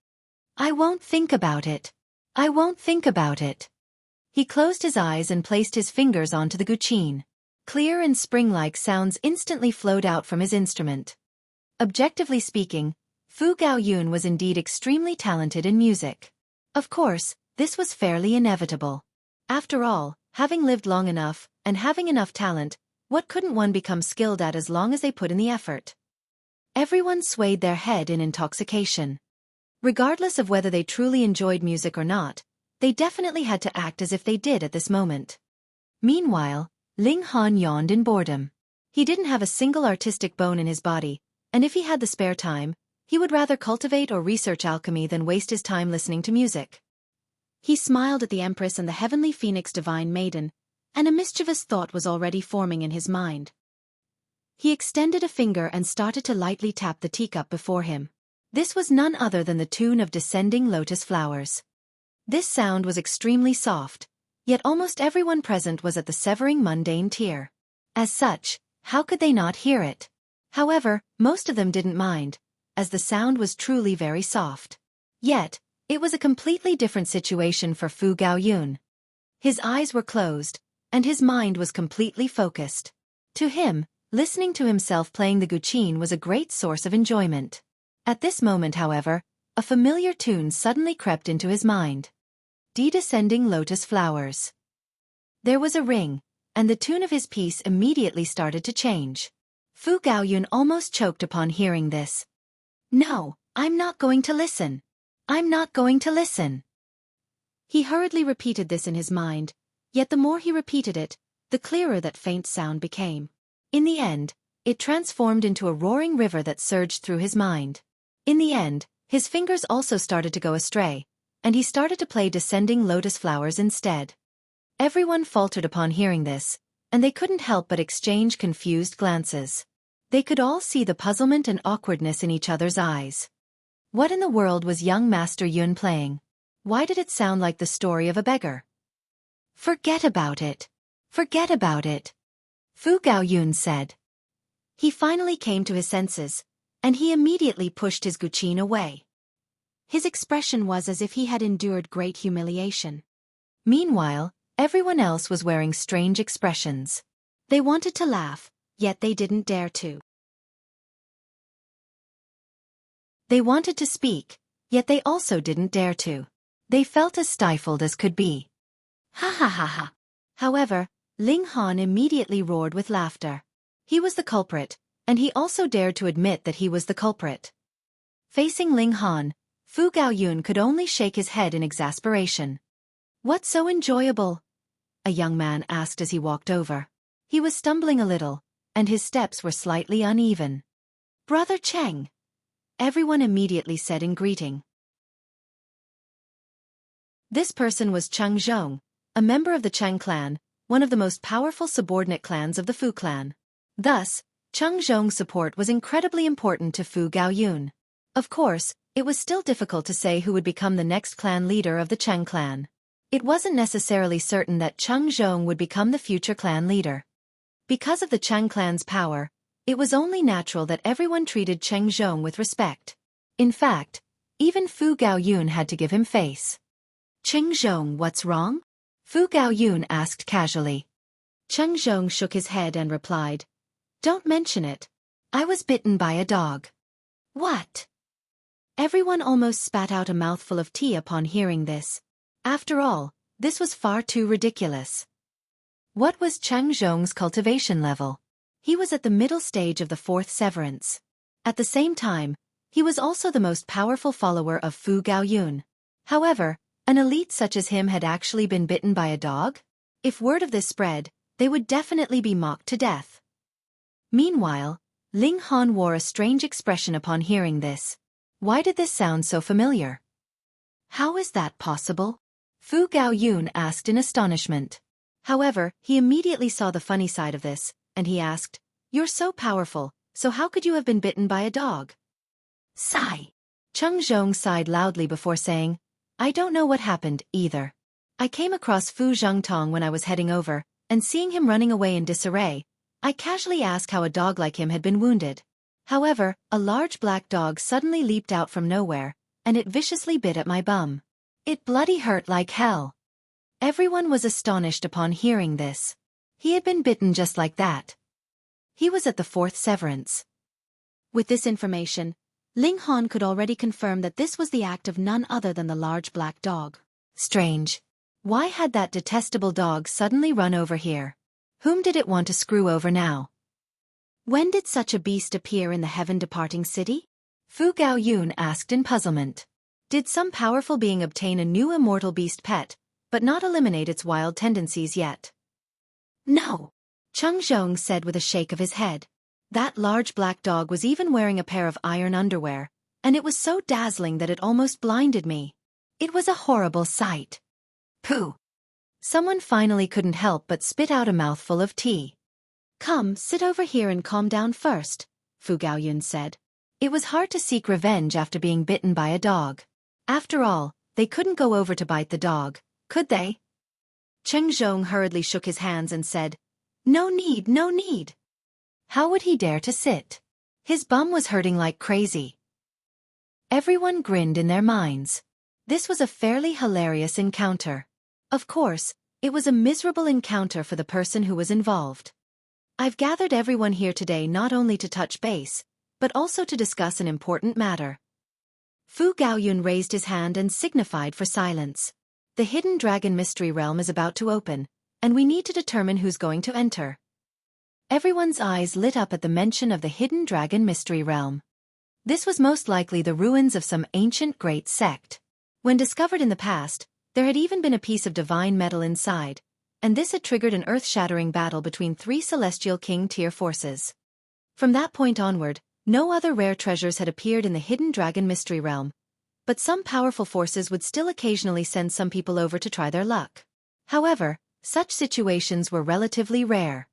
"I won't think about it. I won't think about it." He closed his eyes and placed his fingers onto the guqin. Clear and spring-like sounds instantly flowed out from his instrument. Objectively speaking, Fu Gaoyun was indeed extremely talented in music. Of course, this was fairly inevitable. After all, having lived long enough, and having enough talent, what couldn't one become skilled at as long as they put in the effort? Everyone swayed their head in intoxication. Regardless of whether they truly enjoyed music or not, they definitely had to act as if they did at this moment. Meanwhile, Ling Han yawned in boredom. He didn't have a single artistic bone in his body, and if he had the spare time, he would rather cultivate or research alchemy than waste his time listening to music. He smiled at the Empress and the Heavenly Phoenix Divine Maiden, and a mischievous thought was already forming in his mind. He extended a finger and started to lightly tap the teacup before him. This was none other than the tune of descending lotus flowers. This sound was extremely soft, yet almost everyone present was at the severing mundane tier. As such, how could they not hear it? However, most of them didn't mind, as the sound was truly very soft. Yet, it was a completely different situation for Fu Gaoyun. His eyes were closed, and his mind was completely focused. To him, listening to himself playing the guqin was a great source of enjoyment. At this moment, however, a familiar tune suddenly crept into his mind. Descending lotus flowers. There was a ring, and the tune of his piece immediately started to change. Fu Gaoyun almost choked upon hearing this. "No, I'm not going to listen. I'm not going to listen." He hurriedly repeated this in his mind, yet the more he repeated it, the clearer that faint sound became. In the end, it transformed into a roaring river that surged through his mind. In the end, his fingers also started to go astray, and he started to play descending lotus flowers instead. Everyone faltered upon hearing this, and they couldn't help but exchange confused glances. They could all see the puzzlement and awkwardness in each other's eyes. What in the world was young Master Yun playing? Why did it sound like the story of a beggar? "Forget about it. Forget about it," Fu Gaoyun said. He finally came to his senses, and he immediately pushed his guqin away. His expression was as if he had endured great humiliation. Meanwhile, everyone else was wearing strange expressions. They wanted to laugh, yet they didn't dare to. They wanted to speak, yet they also didn't dare to. They felt as stifled as could be. "Ha ha ha ha." However, Ling Han immediately roared with laughter. He was the culprit, and he also dared to admit that he was the culprit. Facing Ling Han, Fu Gaoyun could only shake his head in exasperation. "What's so enjoyable?" a young man asked as he walked over. He was stumbling a little, and his steps were slightly uneven. "Brother Cheng," everyone immediately said in greeting. This person was Cheng Zhong, a member of the Cheng clan, one of the most powerful subordinate clans of the Fu clan. Thus, Cheng Zhong's support was incredibly important to Fu Gaoyun. Of course, it was still difficult to say who would become the next clan leader of the Cheng clan. It wasn't necessarily certain that Cheng Zhong would become the future clan leader. Because of the Cheng clan's power, it was only natural that everyone treated Cheng Zhong with respect. In fact, even Fu Gaoyun had to give him face. "Cheng Zhong, what's wrong?" Fu Gaoyun asked casually. Cheng Zhong shook his head and replied, "Don't mention it. I was bitten by a dog." "What?" Everyone almost spat out a mouthful of tea upon hearing this. After all, this was far too ridiculous. What was Cheng Zhong's cultivation level? He was at the middle stage of the fourth severance. At the same time, he was also the most powerful follower of Fu Gaoyun. However, an elite such as him had actually been bitten by a dog? If word of this spread, they would definitely be mocked to death. Meanwhile, Ling Han wore a strange expression upon hearing this. Why did this sound so familiar? "How is that possible?" Fu Gaoyun asked in astonishment. However, he immediately saw the funny side of this, and he asked, "You're so powerful, so how could you have been bitten by a dog?" Sigh. Cheng Zhong sighed loudly before saying, "I don't know what happened, either. I came across Fu Zhengtong when I was heading over, and seeing him running away in disarray, I casually asked how a dog like him had been wounded. However, a large black dog suddenly leaped out from nowhere, and it viciously bit at my bum. It bloody hurt like hell." Everyone was astonished upon hearing this. He had been bitten just like that. He was at the fourth severance. With this information, Ling Han could already confirm that this was the act of none other than the large black dog. Strange. Why had that detestable dog suddenly run over here? Whom did it want to screw over now? When did such a beast appear in the heaven-departing city? Fu Gaoyun asked in puzzlement. Did some powerful being obtain a new immortal beast pet, but not eliminate its wild tendencies yet? No. Cheng Zhong said with a shake of his head. That large black dog was even wearing a pair of iron underwear, and it was so dazzling that it almost blinded me. It was a horrible sight. Pooh. Someone finally couldn't help but spit out a mouthful of tea. "Come, sit over here and calm down first," Fu Gaoyun said. It was hard to seek revenge after being bitten by a dog. After all, they couldn't go over to bite the dog, could they? Cheng Zhong hurriedly shook his hands and said, "No need, no need." How would he dare to sit? His bum was hurting like crazy. Everyone grinned in their minds. This was a fairly hilarious encounter. Of course, it was a miserable encounter for the person who was involved. I've gathered everyone here today not only to touch base, but also to discuss an important matter. Fu Gaoyun raised his hand and signified for silence. The Hidden Dragon Mystery Realm is about to open, and we need to determine who's going to enter. Everyone's eyes lit up at the mention of the Hidden Dragon Mystery Realm. This was most likely the ruins of some ancient great sect. When discovered in the past, there had even been a piece of divine metal inside, and this had triggered an earth-shattering battle between 3 Celestial King-tier forces. From that point onward, no other rare treasures had appeared in the Hidden Dragon Mystery Realm, but some powerful forces would still occasionally send some people over to try their luck. However, such situations were relatively rare.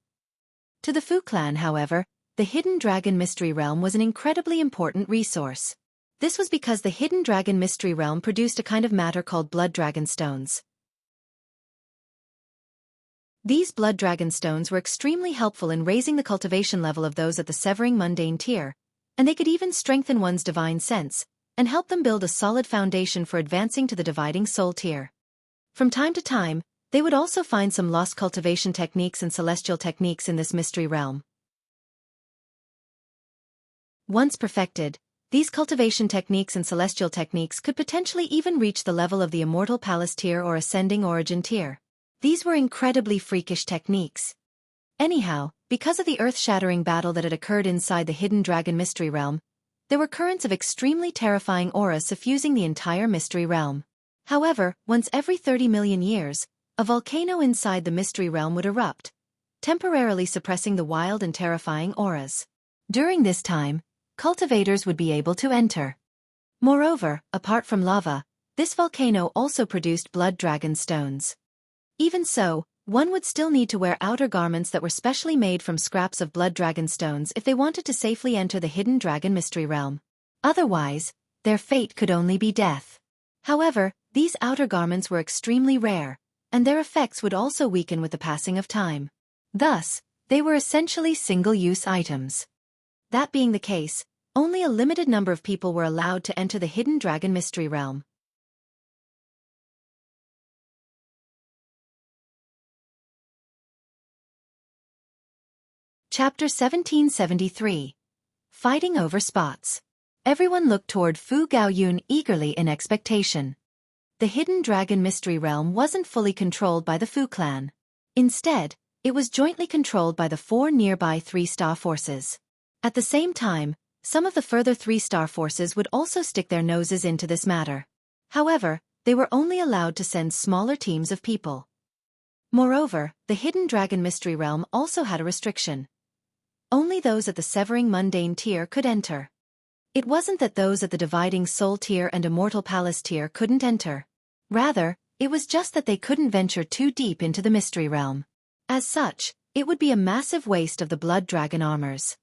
To the Fu clan, however, the Hidden Dragon Mystery Realm was an incredibly important resource. This was because the Hidden Dragon Mystery Realm produced a kind of matter called Blood Dragon Stones. These Blood Dragon Stones were extremely helpful in raising the cultivation level of those at the Severing Mundane tier, and they could even strengthen one's divine sense, and help them build a solid foundation for advancing to the Dividing Soul tier. From time to time, they would also find some lost cultivation techniques and celestial techniques in this mystery realm. Once perfected, these cultivation techniques and celestial techniques could potentially even reach the level of the Immortal Palace tier or Ascending Origin tier. These were incredibly freakish techniques. Anyhow, because of the earth-shattering battle that had occurred inside the Hidden Dragon Mystery Realm, There were currents of extremely terrifying auras suffusing the entire mystery realm. However, once every 30 million years, a volcano inside the mystery realm would erupt, temporarily suppressing the wild and terrifying auras. During this time, cultivators would be able to enter. Moreover, apart from lava, this volcano also produced blood dragon stones. Even so, one would still need to wear outer garments that were specially made from scraps of blood dragon stones if they wanted to safely enter the hidden dragon mystery realm. Otherwise, their fate could only be death. However, these outer garments were extremely rare, and their effects would also weaken with the passing of time. Thus, they were essentially single-use items. That being the case, only a limited number of people were allowed to enter the hidden dragon mystery realm. Chapter 1773. Fighting over spots. Everyone looked toward Fu Gaoyun eagerly in expectation. The hidden dragon mystery realm wasn't fully controlled by the Fu clan. Instead, it was jointly controlled by the 4 nearby 3-star forces. At the same time, some of the further 3-star forces would also stick their noses into this matter. However, they were only allowed to send smaller teams of people. Moreover, the hidden dragon mystery realm also had a restriction. Only those at the Severing Mundane tier could enter. It wasn't that those at the Dividing Soul tier and Immortal Palace tier couldn't enter. Rather, it was just that they couldn't venture too deep into the mystery realm. As such, it would be a massive waste of the blood dragon armors.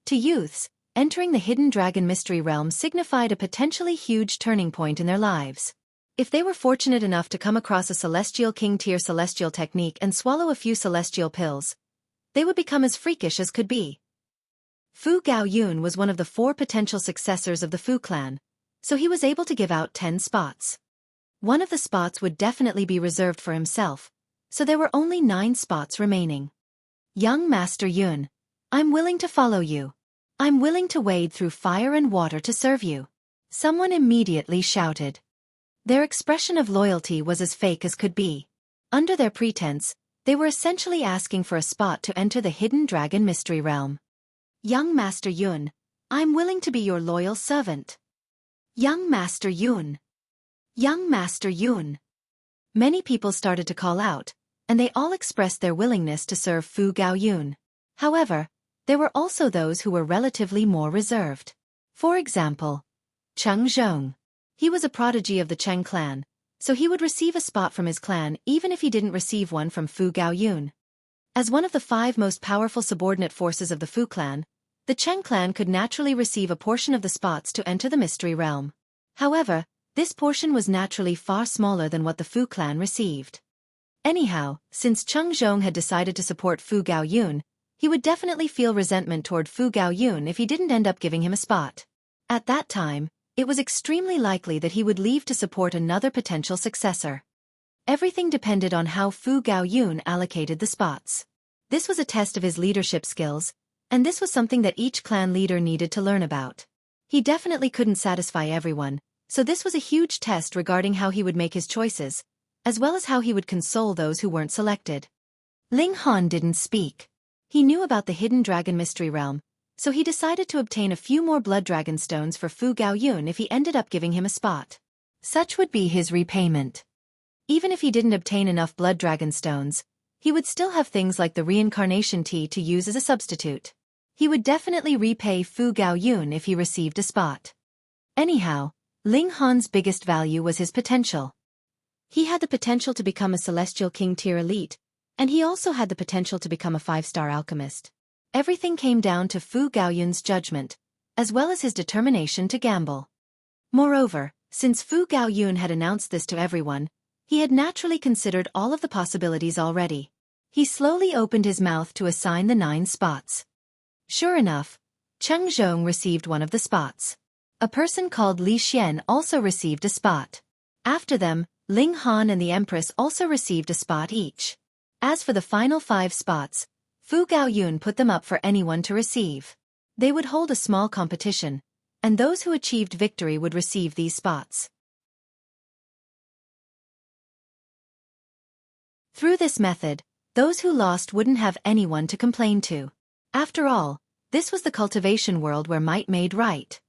To youths, entering the hidden dragon mystery realm signified a potentially huge turning point in their lives. If they were fortunate enough to come across a Celestial King tier celestial technique and swallow a few celestial pills, they would become as freakish as could be. Fu Gaoyun was one of the 4 potential successors of the Fu clan, so he was able to give out 10 spots. One of the spots would definitely be reserved for himself, so there were only 9 spots remaining. Young Master Yun, I'm willing to follow you. I'm willing to wade through fire and water to serve you. Someone immediately shouted. Their expression of loyalty was as fake as could be. Under their pretense, they were essentially asking for a spot to enter the hidden dragon mystery realm. Young Master Yun, I'm willing to be your loyal servant. Young Master Yun. Young Master Yun. Many people started to call out, and they all expressed their willingness to serve Fu Gaoyun. However, there were also those who were relatively more reserved. For example, Cheng Zhong. He was a prodigy of the Cheng clan, so he would receive a spot from his clan even if he didn't receive one from Fu Gaoyun. As one of the 5 most powerful subordinate forces of the Fu clan, the Cheng clan could naturally receive a portion of the spots to enter the mystery realm. However, this portion was naturally far smaller than what the Fu clan received. Anyhow, since Cheng Zhong had decided to support Fu Gaoyun, he would definitely feel resentment toward Fu Gaoyun if he didn't end up giving him a spot. At that time, it was extremely likely that he would leave to support another potential successor. Everything depended on how Fu Gaoyun allocated the spots. This was a test of his leadership skills, and this was something that each clan leader needed to learn about. He definitely couldn't satisfy everyone, so this was a huge test regarding how he would make his choices, as well as how he would console those who weren't selected. Ling Han didn't speak. He knew about the hidden dragon mystery realm, so he decided to obtain a few more blood dragon stones for Fu Gaoyun if he ended up giving him a spot. Such would be his repayment. Even if he didn't obtain enough blood dragon stones, he would still have things like the reincarnation tea to use as a substitute. He would definitely repay Fu Gaoyun if he received a spot. Anyhow, Ling Han's biggest value was his potential. He had the potential to become a Celestial King tier elite, and he also had the potential to become a 5-star alchemist. Everything came down to Fu Gaoyun's judgment, as well as his determination to gamble. Moreover, since Fu Gaoyun had announced this to everyone, he had naturally considered all of the possibilities already. He slowly opened his mouth to assign the 9 spots. Sure enough, Cheng Zhong received one of the spots. A person called Li Xian also received a spot. After them, Ling Han and the Empress also received a spot each. As for the final 5 spots, Fu Gaoyun put them up for anyone to receive. They would hold a small competition, and those who achieved victory would receive these spots. Through this method, those who lost wouldn't have anyone to complain to. After all, This was the cultivation world where might made right.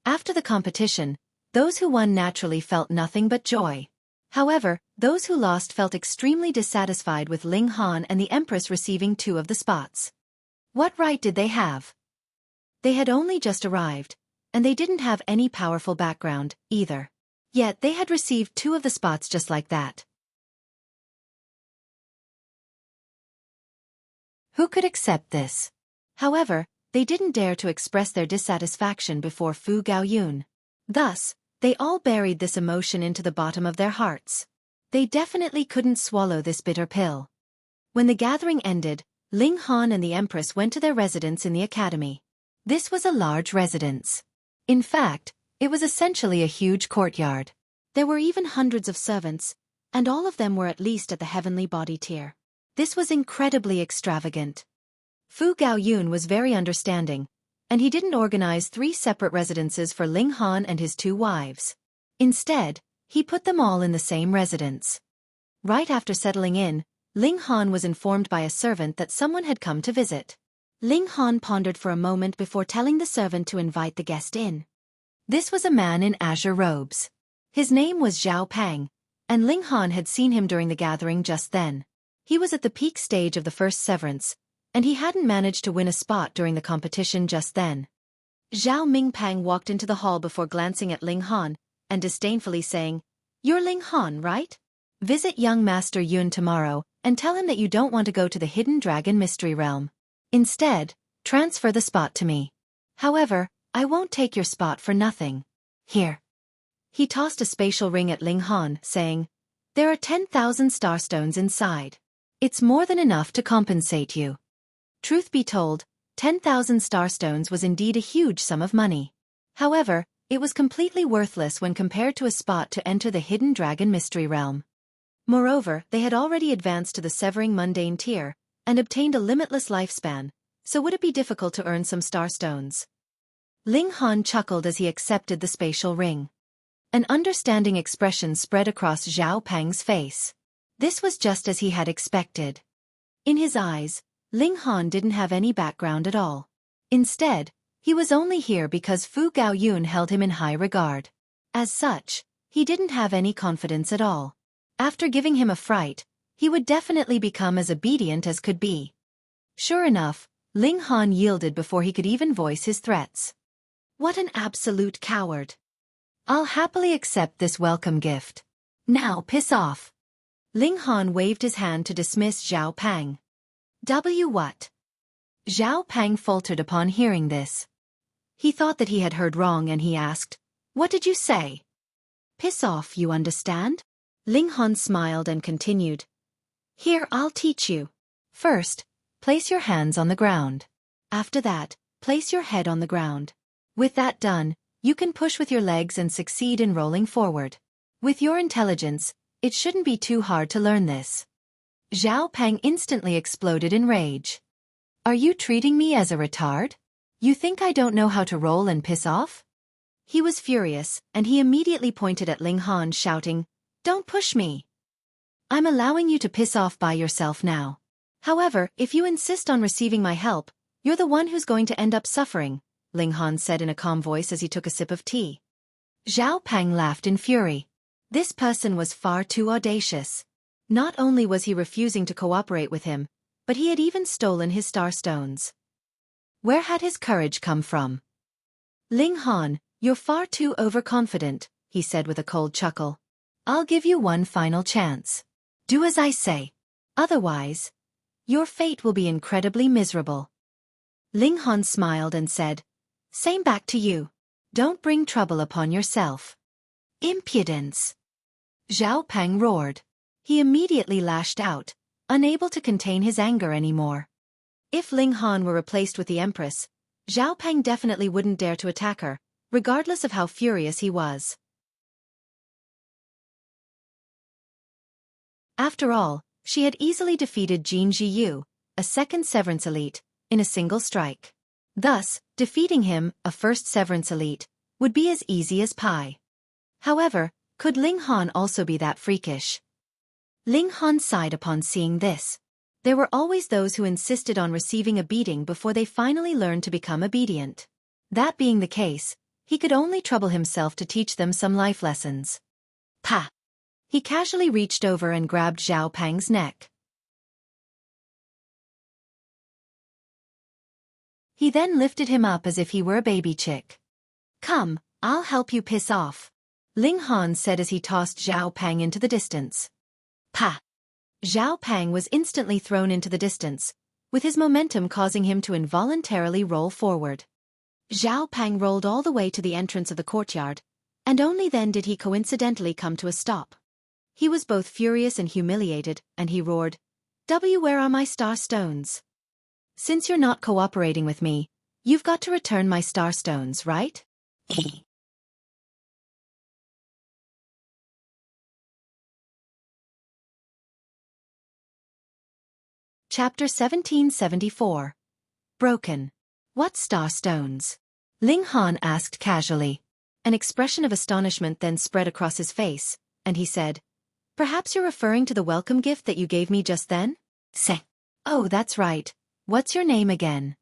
After the competition, those who won naturally felt nothing but joy. However, those who lost felt extremely dissatisfied with Ling Han and the Empress receiving 2 of the spots. What right did they have? They had only just arrived, and they didn't have any powerful background, either. Yet they had received 2 of the spots just like that. Who could accept this? However, they didn't dare to express their dissatisfaction before Fu Gaoyun. Thus, they all buried this emotion into the bottom of their hearts. They definitely couldn't swallow this bitter pill. When the gathering ended, Ling Han and the Empress went to their residence in the academy. This was a large residence. In fact, it was essentially a huge courtyard. There were even hundreds of servants, and all of them were at least at the heavenly body tier. This was incredibly extravagant. Fu Gaoyun was very understanding, and he didn't organize 3 separate residences for Ling Han and his 2 wives. Instead, he put them all in the same residence. Right after settling in, Ling Han was informed by a servant that someone had come to visit. Ling Han pondered for a moment before telling the servant to invite the guest in. This was a man in azure robes. His name was Xiaofan, and Ling Han had seen him during the gathering just then. He was at the peak stage of the first severance, and he hadn't managed to win a spot during the competition just then. Zhao Mingpang walked into the hall before glancing at Ling Han, and disdainfully saying, "You're Ling Han, right? Visit young Master Yun tomorrow, and tell him that you don't want to go to the Hidden Dragon Mystery Realm. Instead, transfer the spot to me. However, I won't take your spot for nothing. Here." He tossed a spatial ring at Ling Han, saying, "There are 10,000 starstones inside. It's more than enough to compensate you." Truth be told, 10,000 starstones was indeed a huge sum of money. However, it was completely worthless when compared to a spot to enter the Hidden Dragon Mystery Realm. Moreover, they had already advanced to the Severing Mundane tier, and obtained a limitless lifespan, so would it be difficult to earn some starstones? Ling Han chuckled as he accepted the spatial ring. An understanding expression spread across Zhao Pang's face. This was just as he had expected. In his eyes, Ling Han didn't have any background at all. Instead, he was only here because Fu Gaoyun held him in high regard. As such, he didn't have any confidence at all. After giving him a fright, he would definitely become as obedient as could be. Sure enough, Ling Han yielded before he could even voice his threats. What an absolute coward. I'll happily accept this welcome gift. Now piss off. Ling Han waved his hand to dismiss Zhao Pang. What? Zhao Pang faltered upon hearing this. He thought that he had heard wrong and he asked, "What did you say?" "Piss off, you understand?" Ling Han smiled and continued, "Here, I'll teach you. First, place your hands on the ground. After that, place your head on the ground. With that done, you can push with your legs and succeed in rolling forward. With your intelligence, it shouldn't be too hard to learn this." Zhao Pang instantly exploded in rage. "Are you treating me as a retard? You think I don't know how to roll and piss off?" He was furious, and he immediately pointed at Ling Han, shouting, "Don't push me. I'm allowing you to piss off by yourself now. However, if you insist on receiving my help, you're the one who's going to end up suffering," Ling Han said in a calm voice as he took a sip of tea. Zhao Pang laughed in fury. This person was far too audacious. Not only was he refusing to cooperate with him, but he had even stolen his starstones. Where had his courage come from? "Ling Han, you're far too overconfident," he said with a cold chuckle. "I'll give you one final chance. Do as I say. Otherwise, your fate will be incredibly miserable." Ling Han smiled and said, "Same back to you. Don't bring trouble upon yourself." "Impudence!" Zhao Pang roared. He immediately lashed out, unable to contain his anger anymore. If Ling Han were replaced with the Empress, Zhao Pang definitely wouldn't dare to attack her, regardless of how furious he was. After all, she had easily defeated Jin Jiyu, a second Severance Elite, in a single strike. Thus, defeating him, a first Severance Elite, would be as easy as pie. However, could Ling Han also be that freakish? Ling Han sighed upon seeing this. There were always those who insisted on receiving a beating before they finally learned to become obedient. That being the case, he could only trouble himself to teach them some life lessons. Pa! He casually reached over and grabbed Xiaofan's neck. He then lifted him up as if he were a baby chick. Come, I'll help you piss off, Ling Han said as he tossed Xiaofan into the distance. Pa! Xiaofan was instantly thrown into the distance, with his momentum causing him to involuntarily roll forward. Xiaofan rolled all the way to the entrance of the courtyard, and only then did he coincidentally come to a stop. He was both furious and humiliated, and he roared, Where are my star stones? Since you're not cooperating with me, you've got to return my star stones, right? Chapter 1774. Broken. What star stones? Ling Han asked casually. An expression of astonishment then spread across his face, and he said, Perhaps you're referring to the welcome gift that you gave me just then? Say. Oh, that's right. What's your name again?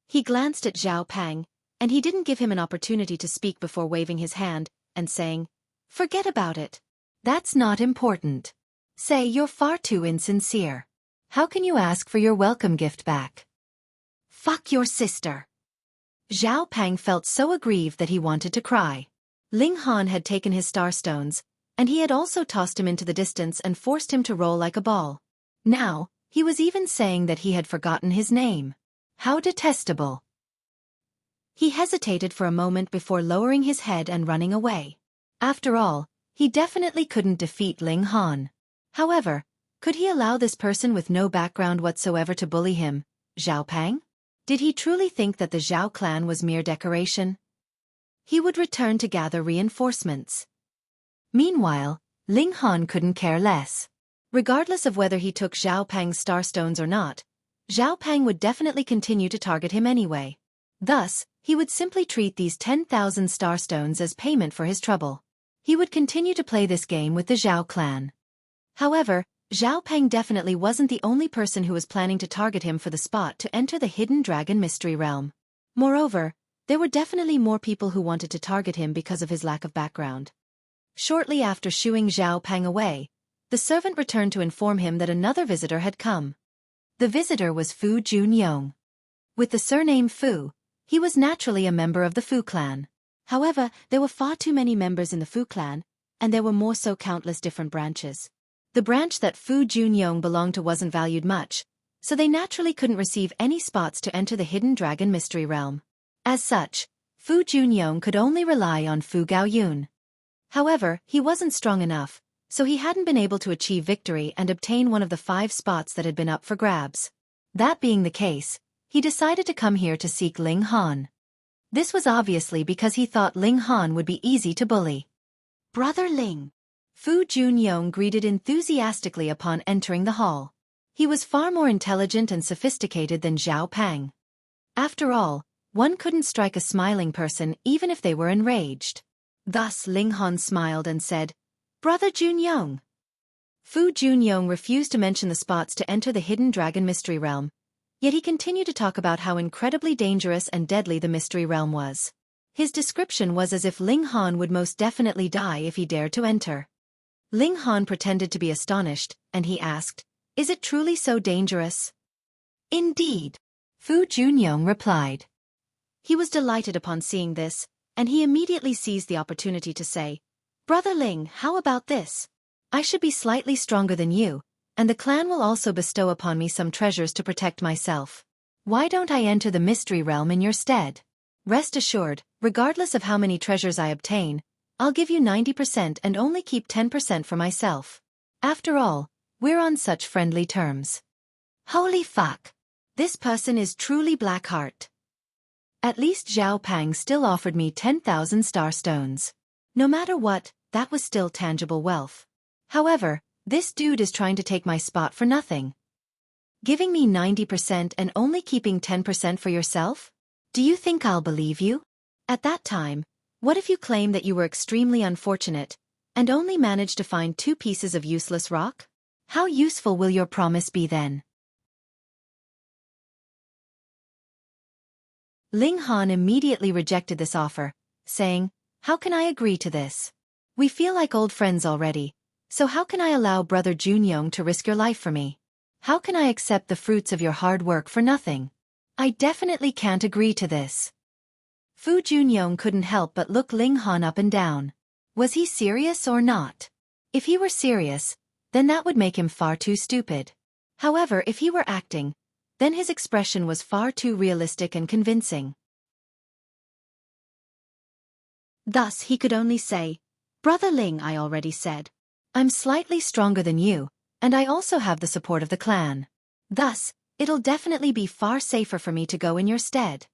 He glanced at Xiaofan, and he didn't give him an opportunity to speak before waving his hand and saying, Forget about it. That's not important. Say, you're far too insincere. How can you ask for your welcome gift back? Fuck your sister. Xiaofan felt so aggrieved that he wanted to cry. Ling Han had taken his star stones, and he had also tossed him into the distance and forced him to roll like a ball. Now, he was even saying that he had forgotten his name. How detestable. He hesitated for a moment before lowering his head and running away. After all, he definitely couldn't defeat Ling Han. However, could he allow this person with no background whatsoever to bully him, Xiaofan? Did he truly think that the Zhao clan was mere decoration? He would return to gather reinforcements. Meanwhile, Ling Han couldn't care less. Regardless of whether he took Xiaofang's starstones or not, Xiaofan would definitely continue to target him anyway. Thus, he would simply treat these 10,000 starstones as payment for his trouble. He would continue to play this game with the Zhao clan. However, Xiaofan definitely wasn't the only person who was planning to target him for the spot to enter the Hidden Dragon Mystery Realm. Moreover, there were definitely more people who wanted to target him because of his lack of background. Shortly after shooing Xiaofan away, the servant returned to inform him that another visitor had come. The visitor was Fu Junyong. With the surname Fu, he was naturally a member of the Fu clan. However, there were far too many members in the Fu clan, and there were more so countless different branches. The branch that Fu Junyong belonged to wasn't valued much, so they naturally couldn't receive any spots to enter the Hidden Dragon Mystery Realm. As such, Fu Junyong could only rely on Fu Gaoyun. However, he wasn't strong enough, so he hadn't been able to achieve victory and obtain one of the 5 spots that had been up for grabs. That being the case, he decided to come here to seek Ling Han. This was obviously because he thought Ling Han would be easy to bully. Brother Ling. Fu Junyong greeted enthusiastically upon entering the hall. He was far more intelligent and sophisticated than Xiaofan. After all, one couldn't strike a smiling person even if they were enraged. Thus Ling Han smiled and said, Brother Junyong. Fu Junyong refused to mention the spots to enter the Hidden Dragon Mystery Realm, yet he continued to talk about how incredibly dangerous and deadly the Mystery Realm was. His description was as if Ling Han would most definitely die if he dared to enter. Ling Han pretended to be astonished, and he asked, Is it truly so dangerous? Indeed, Fu Junyong replied. He was delighted upon seeing this, and he immediately seized the opportunity to say, Brother Ling, how about this? I should be slightly stronger than you, and the clan will also bestow upon me some treasures to protect myself. Why don't I enter the mystery realm in your stead? Rest assured, regardless of how many treasures I obtain, I'll give you 90% and only keep 10% for myself. After all, we're on such friendly terms. Holy fuck! This person is truly Blackheart. At least Xiaofan still offered me 10,000 star stones. No matter what, that was still tangible wealth. However, this dude is trying to take my spot for nothing. Giving me 90% and only keeping 10% for yourself? Do you think I'll believe you? At that time, what if you claim that you were extremely unfortunate, and only managed to find 2 pieces of useless rock? How useful will your promise be then? Ling Han immediately rejected this offer, saying, "How can I agree to this? We feel like old friends already, so how can I allow Brother Junyong to risk your life for me? How can I accept the fruits of your hard work for nothing? I definitely can't agree to this." Fu Junyong couldn't help but look Ling Han up and down. Was he serious or not? If he were serious, then that would make him far too stupid. However, if he were acting, then his expression was far too realistic and convincing. Thus he could only say, "Brother Ling, I already said. I'm slightly stronger than you, and I also have the support of the clan. Thus, it'll definitely be far safer for me to go in your stead."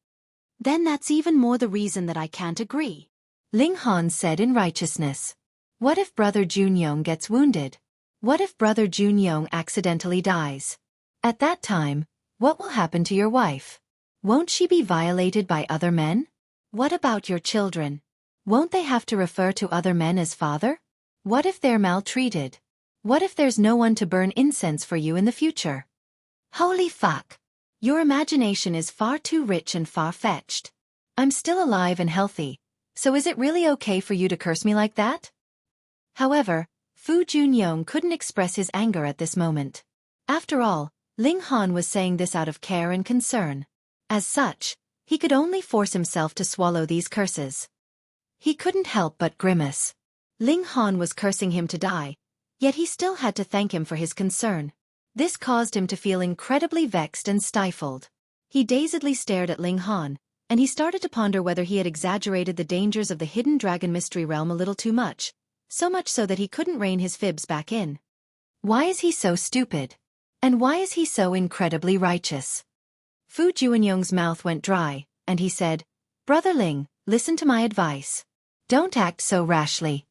"Then that's even more the reason that I can't agree," Ling Han said in righteousness. "What if Brother Junyong gets wounded? What if Brother Junyong accidentally dies? At that time, what will happen to your wife? Won't she be violated by other men? What about your children? Won't they have to refer to other men as father? What if they're maltreated? What if there's no one to burn incense for you in the future?" Holy fuck! Your imagination is far too rich and far-fetched. I'm still alive and healthy, so is it really okay for you to curse me like that? However, Fu Junyong couldn't express his anger at this moment. After all, Ling Han was saying this out of care and concern. As such, he could only force himself to swallow these curses. He couldn't help but grimace. Ling Han was cursing him to die, yet he still had to thank him for his concern. This caused him to feel incredibly vexed and stifled. He dazedly stared at Ling Han, and he started to ponder whether he had exaggerated the dangers of the hidden dragon mystery realm a little too much, so much so that he couldn't rein his fibs back in. Why is he so stupid? And why is he so incredibly righteous? Fu Junyong's mouth went dry, and he said, "Brother Ling, listen to my advice. Don't act so rashly."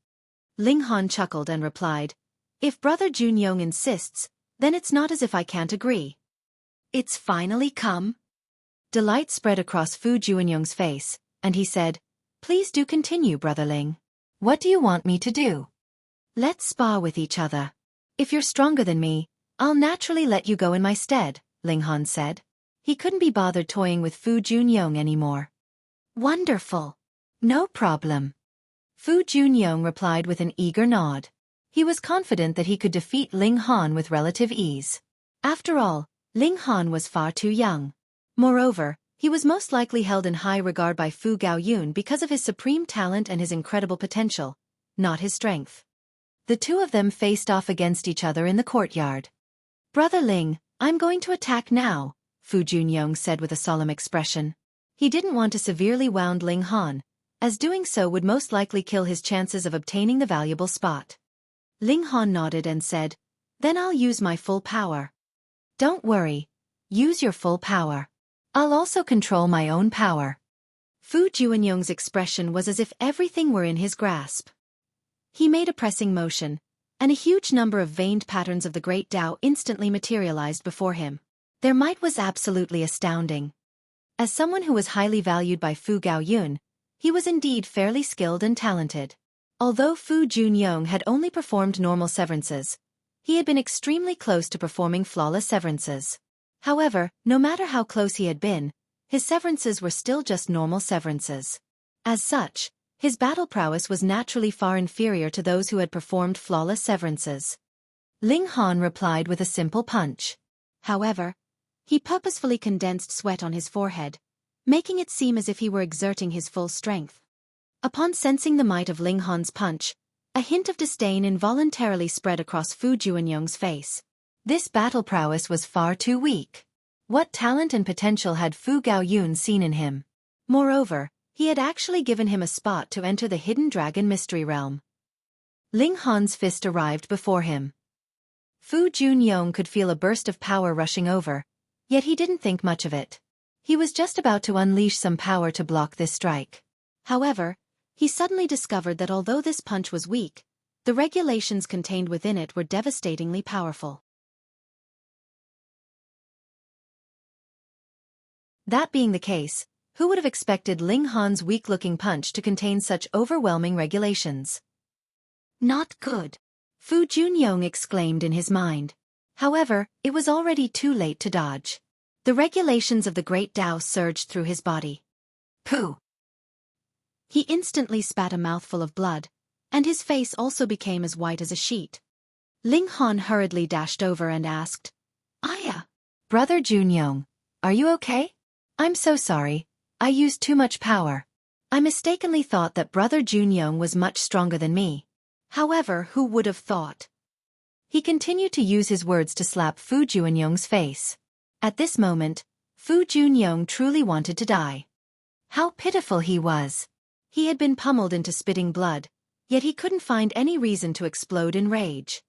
Ling Han chuckled and replied, "If Brother Junyong insists, then it's not as if I can't agree." "It's finally come?" Delight spread across Fu Junyong's face, and he said, "Please do continue, Brother Ling. What do you want me to do?" "Let's spar with each other. If you're stronger than me, I'll naturally let you go in my stead," Ling Han said. He couldn't be bothered toying with Fu Junyong anymore. "Wonderful. No problem." Fu Junyong replied with an eager nod. He was confident that he could defeat Ling Han with relative ease. After all, Ling Han was far too young. Moreover, he was most likely held in high regard by Fu Gaoyun because of his supreme talent and his incredible potential, not his strength. The two of them faced off against each other in the courtyard. "Brother Ling, I'm going to attack now," Fu Junyong said with a solemn expression. He didn't want to severely wound Ling Han, as doing so would most likely kill his chances of obtaining the valuable spot. Ling Han nodded and said, "Then I'll use my full power." "Don't worry. Use your full power. I'll also control my own power." Fu Junyong's expression was as if everything were in his grasp. He made a pressing motion, and a huge number of veined patterns of the Great Tao instantly materialized before him. Their might was absolutely astounding. As someone who was highly valued by Fu Gaoyun, he was indeed fairly skilled and talented. Although Fu Junyong had only performed normal severances, he had been extremely close to performing flawless severances. However, no matter how close he had been, his severances were still just normal severances. As such, his battle prowess was naturally far inferior to those who had performed flawless severances. Ling Han replied with a simple punch. However, he purposefully condensed sweat on his forehead, making it seem as if he were exerting his full strength. Upon sensing the might of Ling Han's punch, a hint of disdain involuntarily spread across Fu Junyong's face. This battle prowess was far too weak. What talent and potential had Fu Gaoyun seen in him? Moreover, he had actually given him a spot to enter the hidden dragon mystery realm. Ling Han's fist arrived before him. Fu Junyong could feel a burst of power rushing over, yet he didn't think much of it. He was just about to unleash some power to block this strike. However, he suddenly discovered that although this punch was weak, the regulations contained within it were devastatingly powerful. That being the case, who would have expected Ling Han's weak-looking punch to contain such overwhelming regulations? "Not good," Fu Junyong exclaimed in his mind. However, it was already too late to dodge. The regulations of the Great Tao surged through his body. Pooh! He instantly spat a mouthful of blood, and his face also became as white as a sheet. Ling Han hurriedly dashed over and asked, "Aya, Brother Junyong, are you okay? I'm so sorry, I used too much power. I mistakenly thought that Brother Junyong was much stronger than me. However, who would have thought?" He continued to use his words to slap Fu Junyong's face. At this moment, Fu Junyong truly wanted to die. How pitiful he was. He had been pummeled into spitting blood, yet he couldn't find any reason to explode in rage.